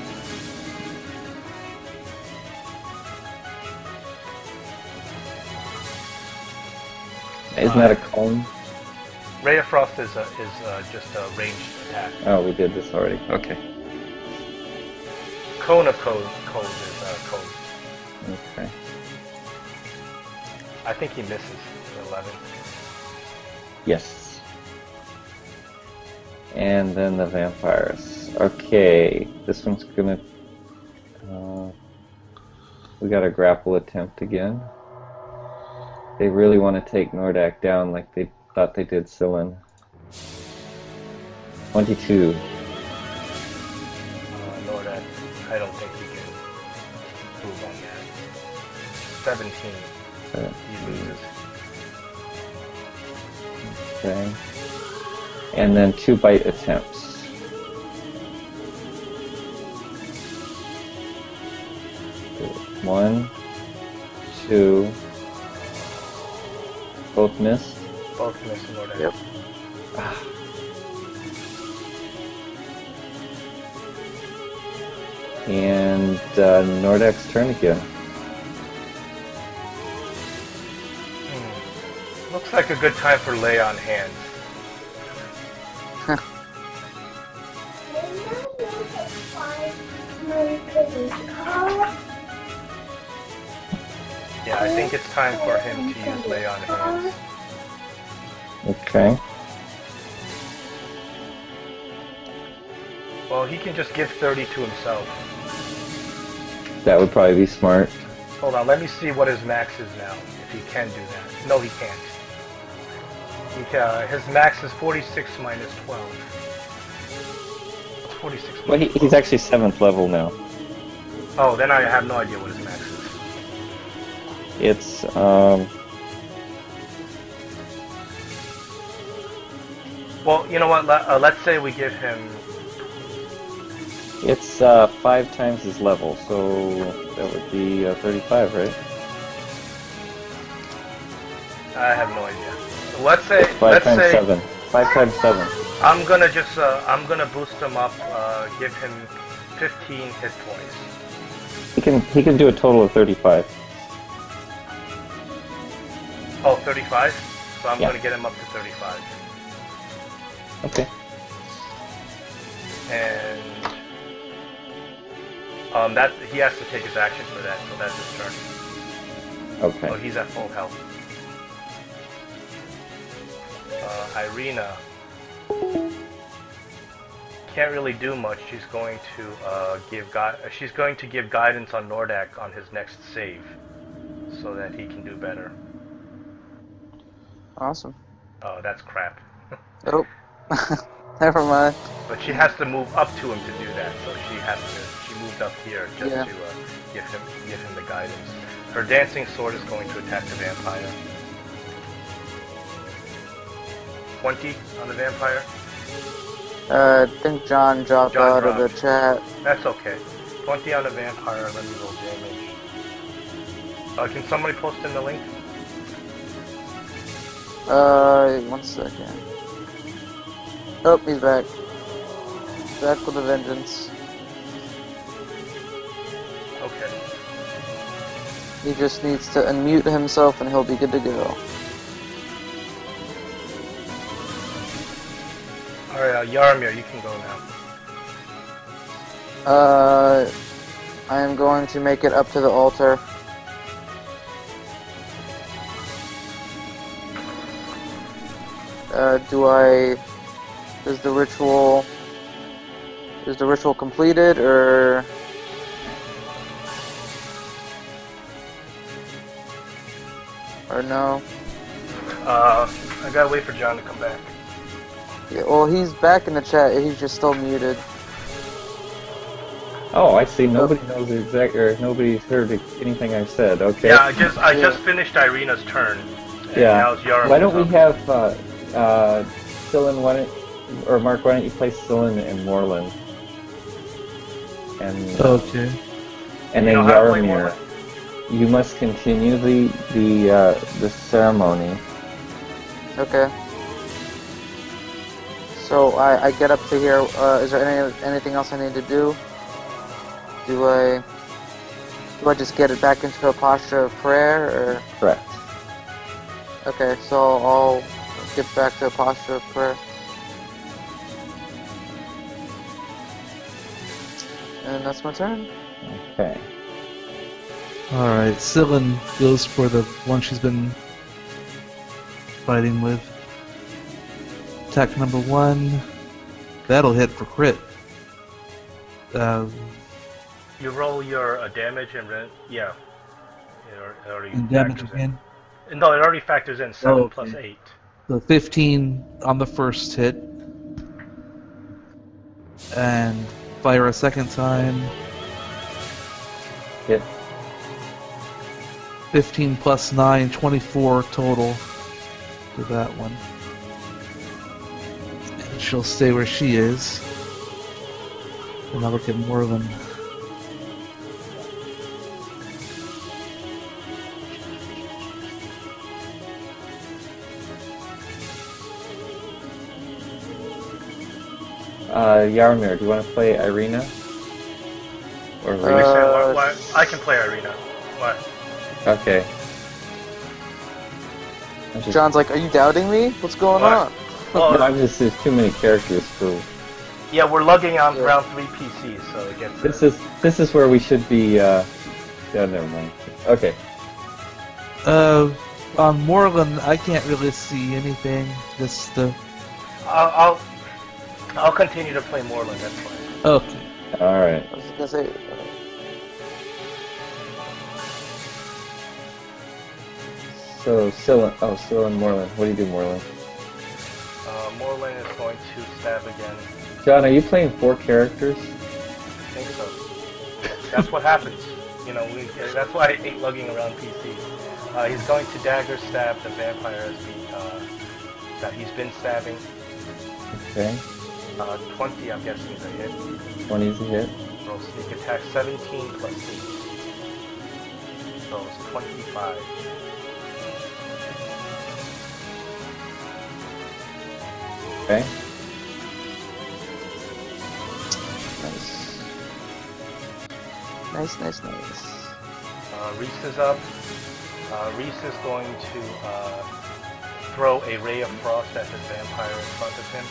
S3: Isn't that a cone?
S5: Ray of Frost is just a ranged attack.
S3: Oh, we did this already. Okay.
S5: Cone of cold is cold.
S3: Okay.
S5: I think he misses 11.
S3: Yes. And then the vampires. Okay, this one's gonna... we got a grapple attempt again. They really want to take Nordak down like they thought they did Cyllin. 22.
S5: Nordak, I don't think he can move on that. 17. He loses.
S3: Okay. And then 2 bite attempts. One, 2. Both missed?
S5: Both miss Nordak.
S1: Yep.
S3: And Nordak's turn again.
S5: Looks like a good time for lay on hands. Yeah, I think it's time for him to use lay on hands.
S3: Okay.
S5: Well, he can just give 30 to himself.
S3: That would probably be smart.
S5: Hold on, let me see what his max is now, if he can do that. No, he can't. His max is 46 minus 12. 46 minus
S3: Well, he's
S5: 12.
S3: actually 7th level now.
S5: Oh, then I have no idea what his max is.
S3: It's,
S5: Well, you know what, let's say we give him...
S3: it's 5 times his level, so that would be 35, right?
S5: I have no idea. Let's say...
S3: 5 times 7. 5 times 7.
S5: I'm gonna just, I'm gonna boost him up, give him 15 hit points.
S3: He can do a total of 35.
S5: Oh, 35? So I'm
S3: Yeah.
S5: gonna get him up to 35.
S3: Okay.
S5: And that he has to take his action for that, so that's his turn.
S3: Okay.
S5: Oh, he's at full health. Irina can't really do much. She's going to give guidance on Nordak on his next save, so that he can do better.
S1: Awesome.
S5: Oh, that's crap.
S1: Oh, never mind.
S5: But she has to move up to him to do that, so she moved up here just
S1: Yeah.
S5: to give him the guidance. Her dancing sword is going to attack the vampire. 20 on the vampire.
S1: I think John dropped
S5: John
S1: out of the
S5: dropped.
S1: chat.
S5: That's okay. 20 on the vampire. Let me roll damage. Can somebody post in the link?
S1: 1 second. Oh, he's back. Back with a vengeance.
S5: Okay.
S1: He just needs to unmute himself and he'll be good to go.
S5: Alright, Yaramir, you can go now.
S1: I am going to make it up to the altar. Is the ritual completed, or? Or no?
S5: I gotta wait for John to come back.
S1: Yeah, well, he's back in the chat, he's just still muted.
S3: Oh, I see. Nobody knows nobody's heard anything I've said. Okay.
S5: Yeah, I just finished Irina's turn. And
S3: Yeah.
S5: Now it's Yaramir's
S3: Why don't we
S5: up.
S3: have Scylla? Or Mark? Why don't you play Scylla and Moreland? And
S2: Okay.
S3: and
S5: You
S3: then
S5: know how to play
S3: Yaramir.
S5: Moreland?
S3: You must continue the ceremony.
S1: Okay. So I get up to here. Is there anything else I need to do? Do I just get it back into a posture of prayer, or?
S3: Correct.
S1: Okay, so I'll get back to a posture of prayer. And that's my turn.
S3: Okay.
S2: Alright, Scylla goes for the one she's been fighting with. Attack number 1. That'll hit for crit.
S5: You roll your damage and then, yeah. It already
S2: And damage
S5: factors
S2: again.
S5: in. No, it already factors in 7
S2: Oh,
S5: plus
S2: okay.
S5: 8.
S2: So 15 on the first hit. And fire a second time.
S3: Hit.
S2: 15 plus 9, 24 total to that one. And she'll stay where she is. And I'll look at Moreland.
S3: Yaramir, do you want to play Irina? Or
S5: Like I said, why, I can play Irina. What?
S3: Okay. I'm just,
S1: John's like, are you doubting me? What's going
S5: What?
S1: on?
S5: Well,
S3: no, I'm just there's too many characters for.
S5: yeah, we're lugging on
S1: Yeah.
S5: around 3 PCs, so it gets...
S3: This is where we should be. Yeah, never mind. Okay.
S2: On Moreland, I can't really see anything. Just the.
S5: I'll continue to play Moreland, that's fine.
S2: Okay.
S3: All right.
S1: I was gonna say.
S3: So Scylla and Moreland. What do you do, Moreland?
S5: Moreland is going to stab again.
S3: John, are you playing 4 characters?
S5: I think so. That's what happens. You know, that's why I hate lugging around PC. He's going to dagger stab the vampire that he's been stabbing.
S3: Okay.
S5: 20, I'm guessing, is a hit.
S3: 20 is a hit.
S5: Roll sneak attack 17 plus 8. So it's 25.
S3: Okay.
S1: Nice.
S5: Reese is up. Reese is going to throw a ray of frost at his vampire in front of him.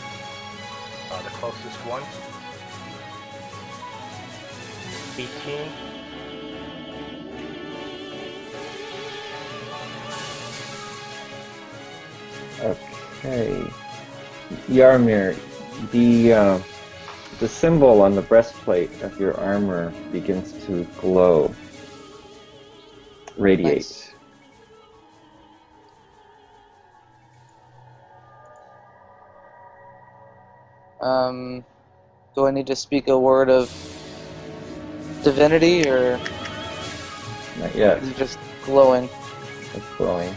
S5: The closest one. 18.
S3: Okay. Yarmir, the symbol on the breastplate of your armor begins to glow, radiate.
S1: Nice. Do I need to speak a word of divinity, or
S3: Not yet.
S1: is it just glowing?
S3: It's glowing.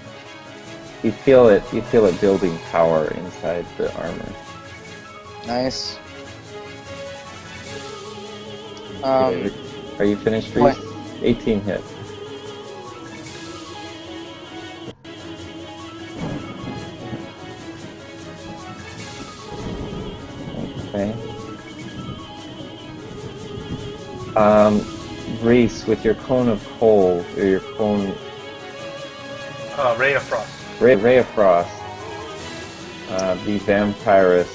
S3: You feel it building power inside the armor.
S1: Nice.
S3: Okay, are you finished,
S1: what?
S3: Reese? 18 hit. Okay. Reese, with your cone of cold, or your cone...
S5: Ray of Frost.
S3: Ray of Frost, the vampirus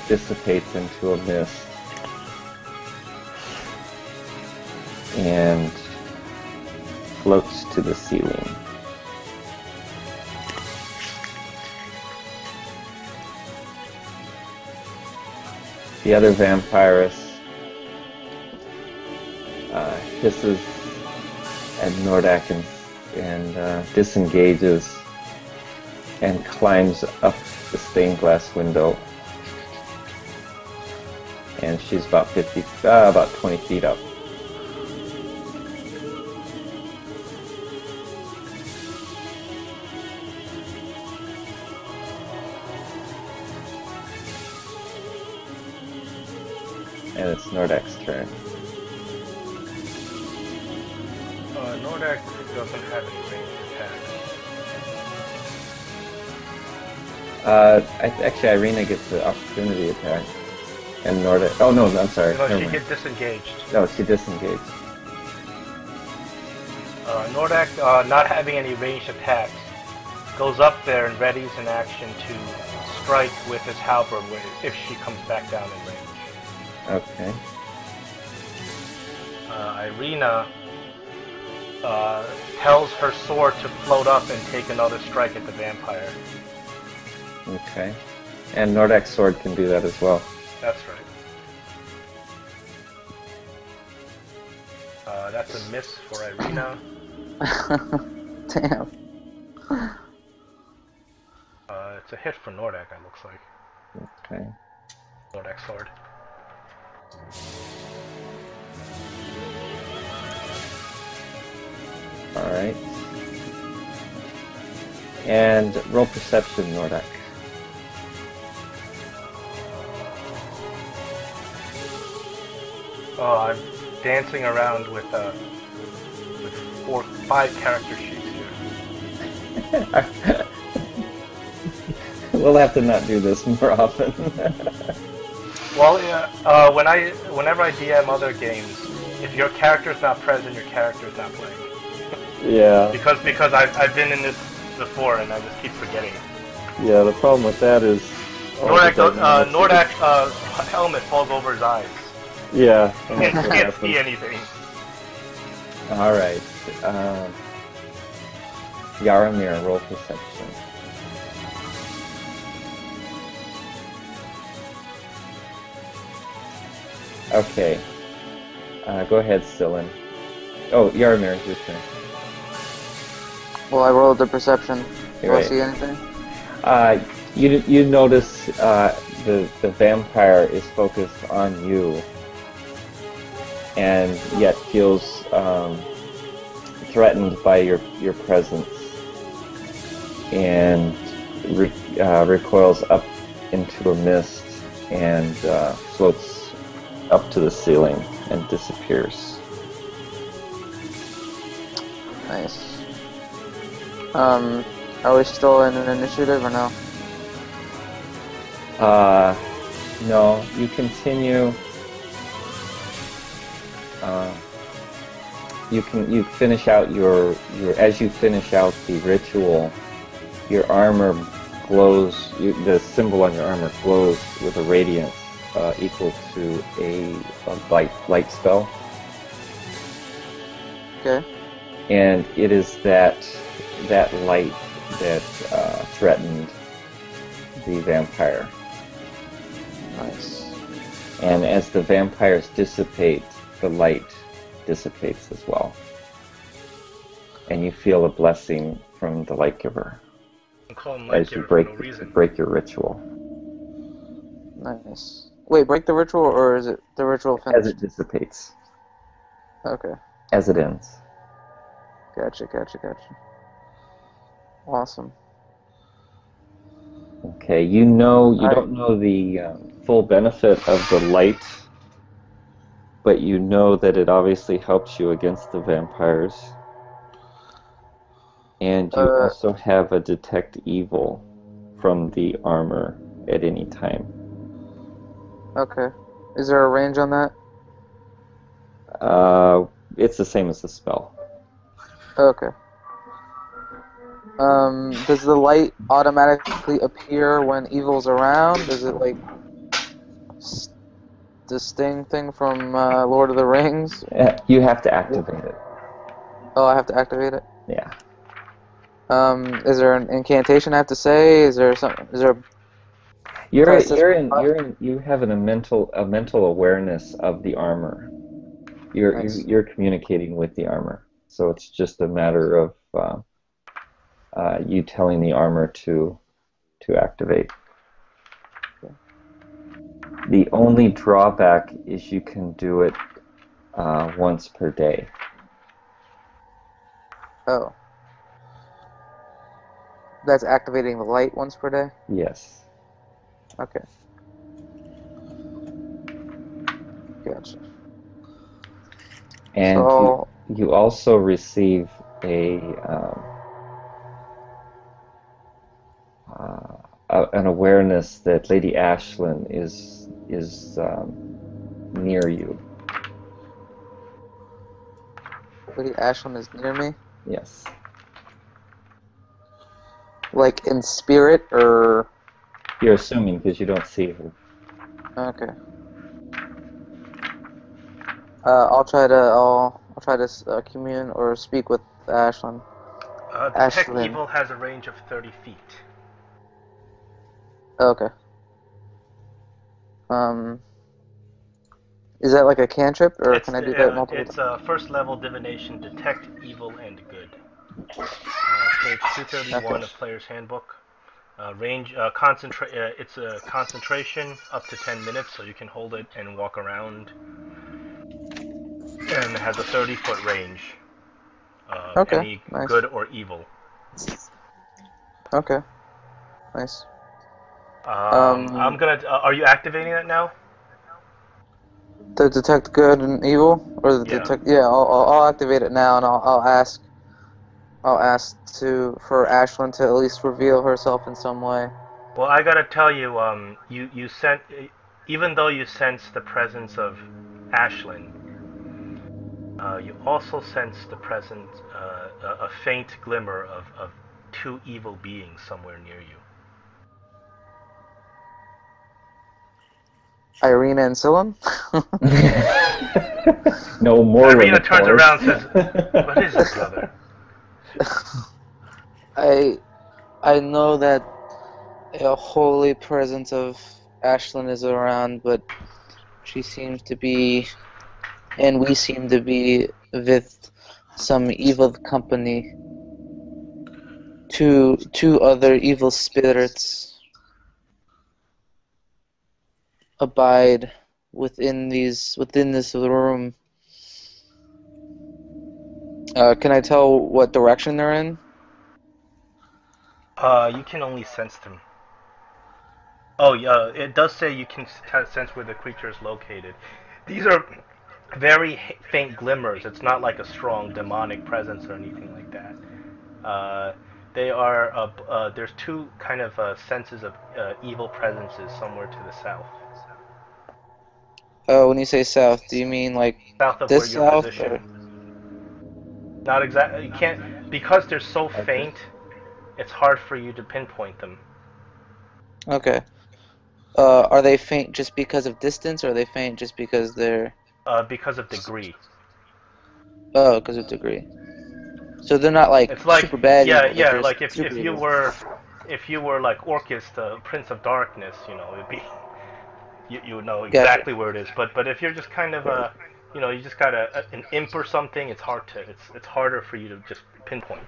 S3: dissipates into a mist and floats to the ceiling. The other vampirus hisses at Nordak and disengages and climbs up the stained glass window. And she's about 20 feet up. And it's Nordak's turn.
S5: Nordak doesn't have any ranged attacks.
S3: Actually, Irina gets the opportunity attack. And Nordak... Oh, no, I'm sorry.
S5: No,
S3: Never
S5: she
S3: mind.
S5: gets disengaged.
S3: No, she disengaged.
S5: Nordak, not having any ranged attacks, goes up there and readies an action to strike with his halberd if she comes back down in range.
S3: Okay.
S5: Irina tells her sword to float up and take another strike at the vampire.
S3: Okay. And Nordak's sword can do that as well.
S5: That's right. That's a miss for Irina.
S1: Damn.
S5: It's a hit for Nordak, it looks like.
S3: Okay.
S5: Nordak's sword.
S3: Alright. And roll perception, Nordak.
S5: Oh, I'm dancing around with 5 character sheets here.
S3: We'll have to not do this more often.
S5: Well, yeah, whenever I DM other games, if your character's not present, your character's not playing.
S3: Yeah.
S5: Because I've been in this before and I just keep forgetting.
S3: Yeah, the problem with that is...
S5: Nordak's helmet falls over his eyes.
S3: Yeah.
S5: He can't see anything.
S3: Alright. Yaramir, roll perception. Okay. Go ahead, Scylla. Oh, Yaramir, it's your turn.
S1: Well, I rolled the perception. Do I
S3: Right.
S1: see anything?
S3: You notice the vampire is focused on you, and yet feels threatened by your presence, and recoils up into a mist and floats up to the ceiling and disappears.
S1: Nice. Are we still in an initiative or no?
S3: No, you continue. You finish out your as you finish out the ritual, your armor glows. The symbol on your armor glows with a radiance equal to a light spell,
S1: Okay.
S3: and it is that light that threatened the vampire.
S1: Nice.
S3: And as the vampires dissipate, the light dissipates as well. And you feel a blessing from the light giver
S5: I call him Light
S3: as you
S5: Giver for no reason.
S3: break your ritual.
S1: Nice. Wait, break the ritual, or is it the ritual
S3: As
S1: finished?
S3: it dissipates.
S1: Okay.
S3: As it ends.
S1: Gotcha. Awesome.
S3: Okay, you don't know the full benefit of the light, but you know that it obviously helps you against the vampires. And you also have a detect evil from the armor at any time.
S1: Okay. Is there a range on that?
S3: It's the same as the spell.
S1: Okay. Does the light automatically appear when evil's around? Is it like the Sting thing from Lord of the Rings?
S3: You have to activate it.
S1: Oh, I have to activate it.
S3: Yeah.
S1: Is there an incantation I have to say? Is there something? Is there?
S3: You have a mental awareness of the armor.
S1: Nice.
S3: You're communicating with the armor, so it's just a matter of you telling the armor to activate.
S1: Okay.
S3: The only drawback is you can do it once per day.
S1: Oh. That's activating the light once per day?
S3: Yes.
S1: Okay. Gotcha.
S3: And
S1: So,
S3: you also receive an awareness that Lady Ashlyn is near you.
S1: Lady Ashlyn is near me?
S3: Yes.
S1: Like in spirit, or?
S3: You're assuming because you don't see her.
S1: Okay. I'll try to commune or speak with Ashlyn.
S5: Detect
S1: Ashlyn.
S5: Evil has a range of 30 feet.
S1: Okay. Is that like a cantrip, or can I do that multiple
S5: It's a first level divination, Detect Evil and Good. Page 231 of Player's Handbook. It's a concentration up to 10 minutes, so you can hold it and walk around. And it has a 30-foot range.
S1: Okay,
S5: Any
S1: nice.
S5: good or evil.
S1: Okay. Nice.
S5: I'm gonna. Are you activating that now?
S1: To detect good and evil, or the
S5: Yeah.
S1: detect? Yeah, I'll activate it now, and I'll ask for Ashlyn to at least reveal herself in some way.
S5: Well, I gotta tell you, even though you sense the presence of Ashlyn, you also sense the presence, a faint glimmer of two evil beings somewhere near you.
S1: Irina and Scylla?
S3: No more.
S5: Irina turns around and says, "What is it, brother?"
S1: I know that a holy presence of Ashlyn is around, but she seems to be, and we seem to be with some evil company. Two other evil spirits abide within this room. Can I tell what direction they're in?
S5: You can only sense them. Oh, yeah, it does say you can sense where the creature is located. These are very faint glimmers. It's not like a strong demonic presence or anything like that. They are. There's two kind of senses of evil presences somewhere to the south.
S1: Oh, when you say south, do you mean like
S5: South of where
S1: this
S5: you're
S1: south?
S5: positioned.
S1: Or?
S5: Not exactly. You can't, because they're so faint. It's hard for you to pinpoint them.
S1: Okay. Are they faint just because of distance, or are they faint just because they're?
S5: Because of degree.
S1: Oh, because of degree. So they're not like
S5: It's like,
S1: super bad
S5: yeah,
S1: evil. They're
S5: yeah.
S1: just
S5: Like if
S1: super
S5: you
S1: evil.
S5: were if you were like Orcus, the Prince of Darkness, it'd be you would know exactly where it is. But if you're just kind of you just got an imp or something, it's harder for you to just pinpoint.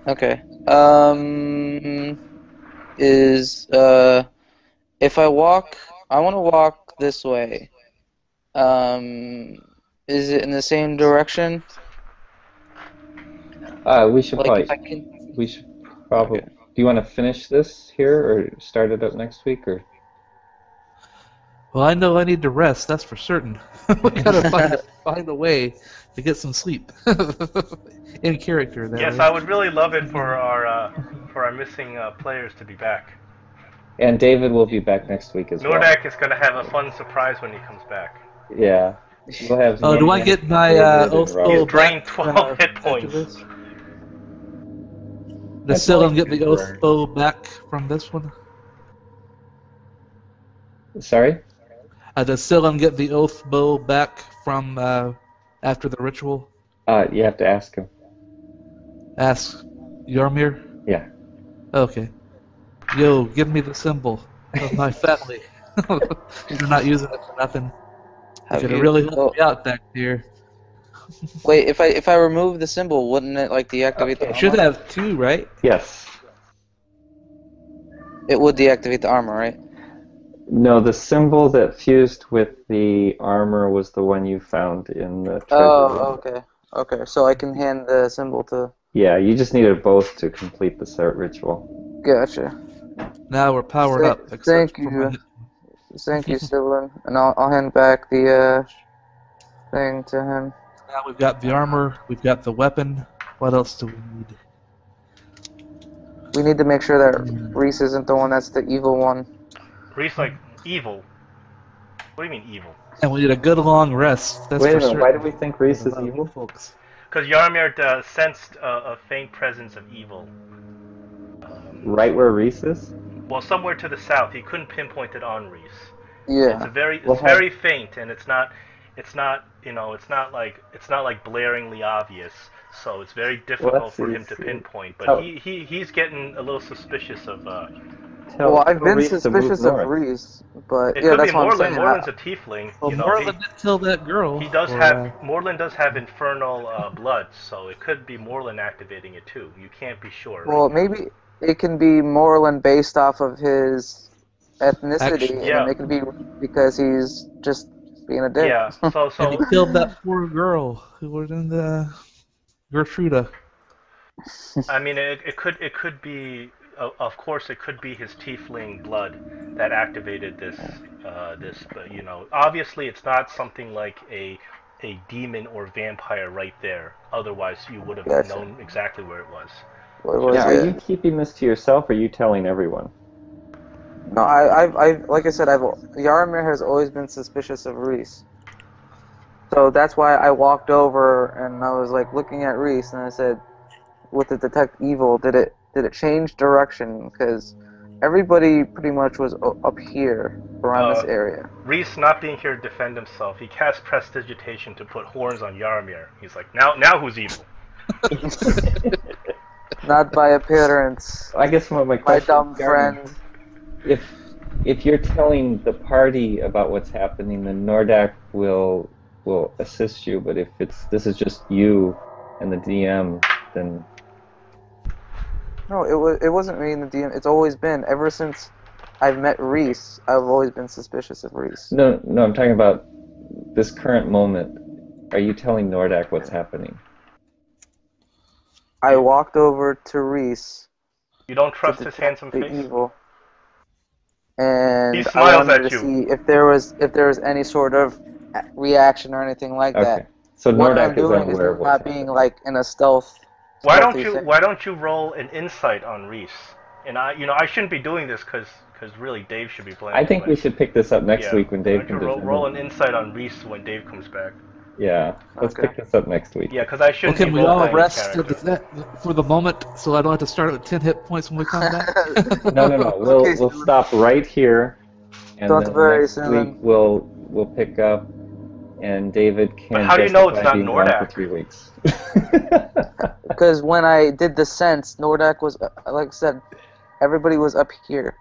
S1: Okay. If I want to walk this way. Is it in the same direction?
S3: We should
S1: Like
S3: probably.
S1: if I can.
S3: We should probably.
S1: Okay.
S3: Do you want to finish this here, or start it up next week, or?
S2: Well, I know I need to rest. That's for certain. We gotta find a way to get some sleep in character. That
S5: Yes,
S2: way.
S5: I would really love it for our missing players to be back.
S3: And David will be back next week as well.
S5: Nordak is going to have a fun surprise when he comes back.
S3: Yeah. We'll have
S2: Oh, do I
S3: Nathan,
S2: get my
S3: David, and
S2: oath
S3: Robert.
S5: He's
S2: bow
S5: drained
S2: back?
S5: 12 hit
S2: after
S5: points.
S2: this?
S3: That's
S2: Does Sylvan
S3: only
S2: get the oath
S3: temporary.
S2: bow back from this one?
S3: Sorry?
S2: Does Sylvan get the oath bow back from after the ritual?
S3: You have to ask him.
S2: Ask Yarmir?
S3: Yeah.
S2: Okay. Yo, give me the symbol of my family. You're not using it for nothing.
S1: Have
S2: You're gonna
S1: you-
S2: really help
S1: well,
S2: me out back here.
S1: Wait, if I remove the symbol, wouldn't it like deactivate the
S2: You
S1: armor?
S2: should have two, right?
S3: Yes.
S1: It would deactivate the armor, right?
S3: No, the symbol that fused with the armor was the one you found in the treasure room.
S1: Oh, okay. Okay, so I can hand the symbol to.
S3: Yeah, you just needed both to complete the cert ritual.
S1: Gotcha.
S2: Now we're powered
S1: Thank-
S2: up. except
S1: thank
S2: for
S1: you.
S2: my-
S1: Thank you, Sylvan, and I'll hand back the thing to him.
S2: Now we've got the armor, we've got the weapon. What else do we need?
S1: We need to make sure that Reese isn't the one that's the evil one.
S5: Reese, like, evil. What do you mean evil?
S2: And we need a good long rest. That's
S3: Wait
S2: for
S3: a minute,
S2: certain.
S3: why do we think Reese is
S2: About
S3: evil?
S2: folks.
S5: Because Yarmir sensed a faint presence of evil.
S3: Right where Reese is?
S5: Well, somewhere to the south. He couldn't pinpoint it on Reese. It's
S1: Yeah.
S5: very faint, and it's not like blaringly obvious. So it's very difficult for him to pinpoint. But he's getting a little suspicious of.
S1: Well, I've been
S3: Reese to move
S1: suspicious of
S3: north.
S1: Reese, but
S5: It
S1: yeah,
S5: could
S1: that's
S5: be
S1: what I'm
S5: Moreland.
S1: saying.
S5: Moreland's a tiefling.
S2: Well,
S5: You know,
S2: Moreland did kill that girl.
S5: he does
S2: or,
S5: have Moreland does have infernal blood, so it could be Moreland activating it too. You can't be sure.
S1: Well, maybe it can be Moreland based off of his ethnicity,
S2: Actually,
S5: yeah.
S1: and it can be because he's just being a dick.
S5: Yeah. So
S2: And he killed that poor girl who was in the Gertruda.
S5: I mean, it could be. Of course, it could be his tiefling blood that activated this. But obviously, it's not something like a demon or vampire right there. Otherwise, you would have
S1: Gotcha.
S5: known exactly where it was.
S1: What was
S3: Yeah,
S1: it?
S3: are you keeping this to yourself, or are you telling everyone?
S1: No, I like I said, Yaramir has always been suspicious of Reese. So that's why I walked over and I was like looking at Reese and I said, with the detect evil, did it change direction? Because everybody pretty much was up here around this area.
S5: Reese, not being here to defend himself, he cast prestidigitation to put horns on Yaramir. He's like, now who's evil?
S1: Not by appearance,
S3: I guess my
S1: my
S3: question
S1: dumb
S3: is, Garen,
S1: friend.
S3: if you're telling the party about what's happening, then Nordak will assist you. But if this is just you and the DM, then
S1: No, it wasn't me and the DM. It's always been ever since I've met Reese. I've always been suspicious of Reese.
S3: no, I'm talking about this current moment. Are you telling Nordak what's happening?
S1: I walked over to Reese.
S5: You don't trust
S1: to
S5: his
S1: detect
S5: handsome
S1: the
S5: face?
S1: evil, and
S5: He
S1: I
S5: smiles
S1: wanted
S5: at
S1: to
S5: you.
S1: see if there was any sort of reaction or anything like
S3: Okay.
S1: that.
S3: So
S1: What I'm
S3: Nordak is
S1: doing is
S3: unaware of what's
S1: not
S3: happening.
S1: being like in a stealth.
S5: Why
S1: stealthy
S5: don't
S1: thing.
S5: you roll an insight on Reese? And I shouldn't be doing this because really Dave should be playing.
S3: I think we should pick this up next
S5: Yeah.
S3: week when Dave
S5: Why don't
S3: comes
S5: you roll an insight on Reese when Dave comes back.
S3: Yeah, let's
S1: Okay.
S3: pick this up next week.
S5: Yeah, because I
S2: Well,
S5: shouldn't
S2: can
S5: be
S2: we all
S5: role-playing
S2: rest
S5: character.
S2: for the moment so I don't have to start with 10 hit points when we come back?
S3: No.
S1: Okay,
S3: We'll
S1: so-
S3: stop right here, and
S1: Don't
S3: then
S1: worry,
S3: next
S1: Simon.
S3: week we'll pick up and David can
S5: But how do you know it's
S3: justify
S5: not
S3: being gone for
S5: Nordak?
S3: 3 weeks.
S1: Because when I did the sense, Nordak was, like I said, everybody was up here.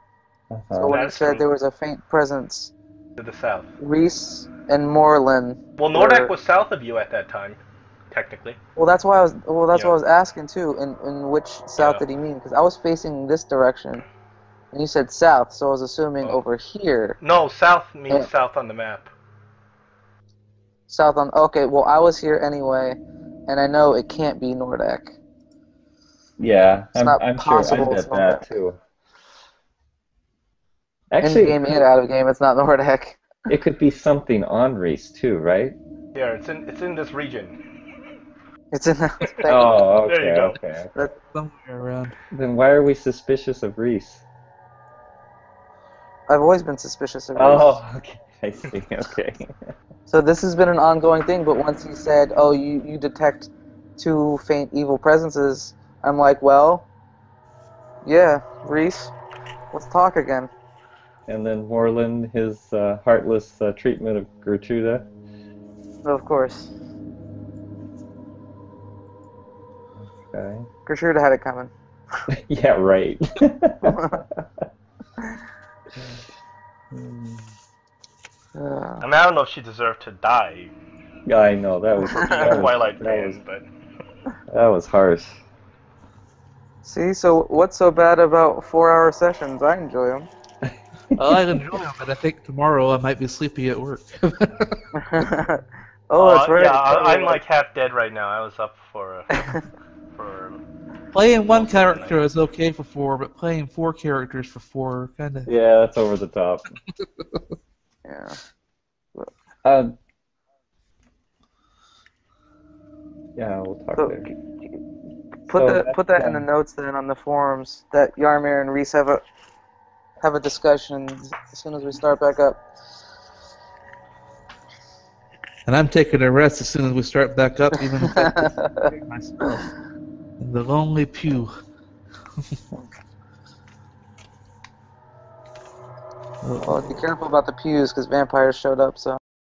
S1: So
S3: Uh-huh.
S1: when he
S5: That's
S1: said
S5: true.
S1: there was a faint presence,
S5: To the south.
S1: Reese and Moreland.
S5: Well, Nordak was south of you at that time, technically.
S1: Well, that's why I was. Well, that's
S5: Yeah.
S1: what I was asking too. In which south
S5: Yeah.
S1: did he mean? Because I was facing this direction, and you said south, so I was assuming
S5: Oh.
S1: over here.
S5: No, south means
S1: Yeah.
S5: south on the map.
S1: South on. Okay, well I was here anyway, and I know it can't be Nordak.
S3: Yeah,
S1: It's not
S3: I'm sure I'd
S1: possible it's
S3: bet that
S1: Nordak.
S3: too.
S1: In
S3: Actually,
S1: game and out of game, it's not Nordak.
S3: it could be something on Reese too, right?
S5: Yeah, it's in this region.
S1: It's in the.
S3: Oh,
S5: There you
S3: okay,
S5: go.
S3: okay.
S2: Somewhere around.
S3: Then why are we suspicious of Reese?
S1: I've always been suspicious of Reese.
S3: Oh, okay, I see. Okay.
S1: So this has been an ongoing thing, but once he said, "Oh, you detect 2 faint evil presences," I'm like, "Well, yeah, Reese, let's talk again."
S3: And then Moreland, his heartless treatment of Gertruda.
S1: Of course,
S3: Okay.
S1: Gertrude had it coming.
S3: Yeah, right.
S5: I mean, I don't know if she deserved to die
S3: Yeah, I know that was
S5: for being a Twilight fan, but
S3: that was harsh.
S1: See, so what's so bad about 4-hour sessions? I enjoy them.
S2: Well, I enjoy them, but I think tomorrow I might be sleepy at work.
S1: Oh, that's right.
S5: Yeah, I'm like half dead right now. I was up for
S2: Playing one character is okay for 4, but playing 4 characters for 4 kind of.
S3: Yeah, that's over the top.
S1: Yeah.
S3: Yeah, we'll talk
S1: So,
S3: there.
S1: Put that in the notes then on the forums that Yarmir and Reese have a discussion as soon as we start back up.
S2: And I'm taking a rest as soon as we start back up, even if I take myself in the lonely pew.
S1: Well, be careful about the pews because vampires showed up. So.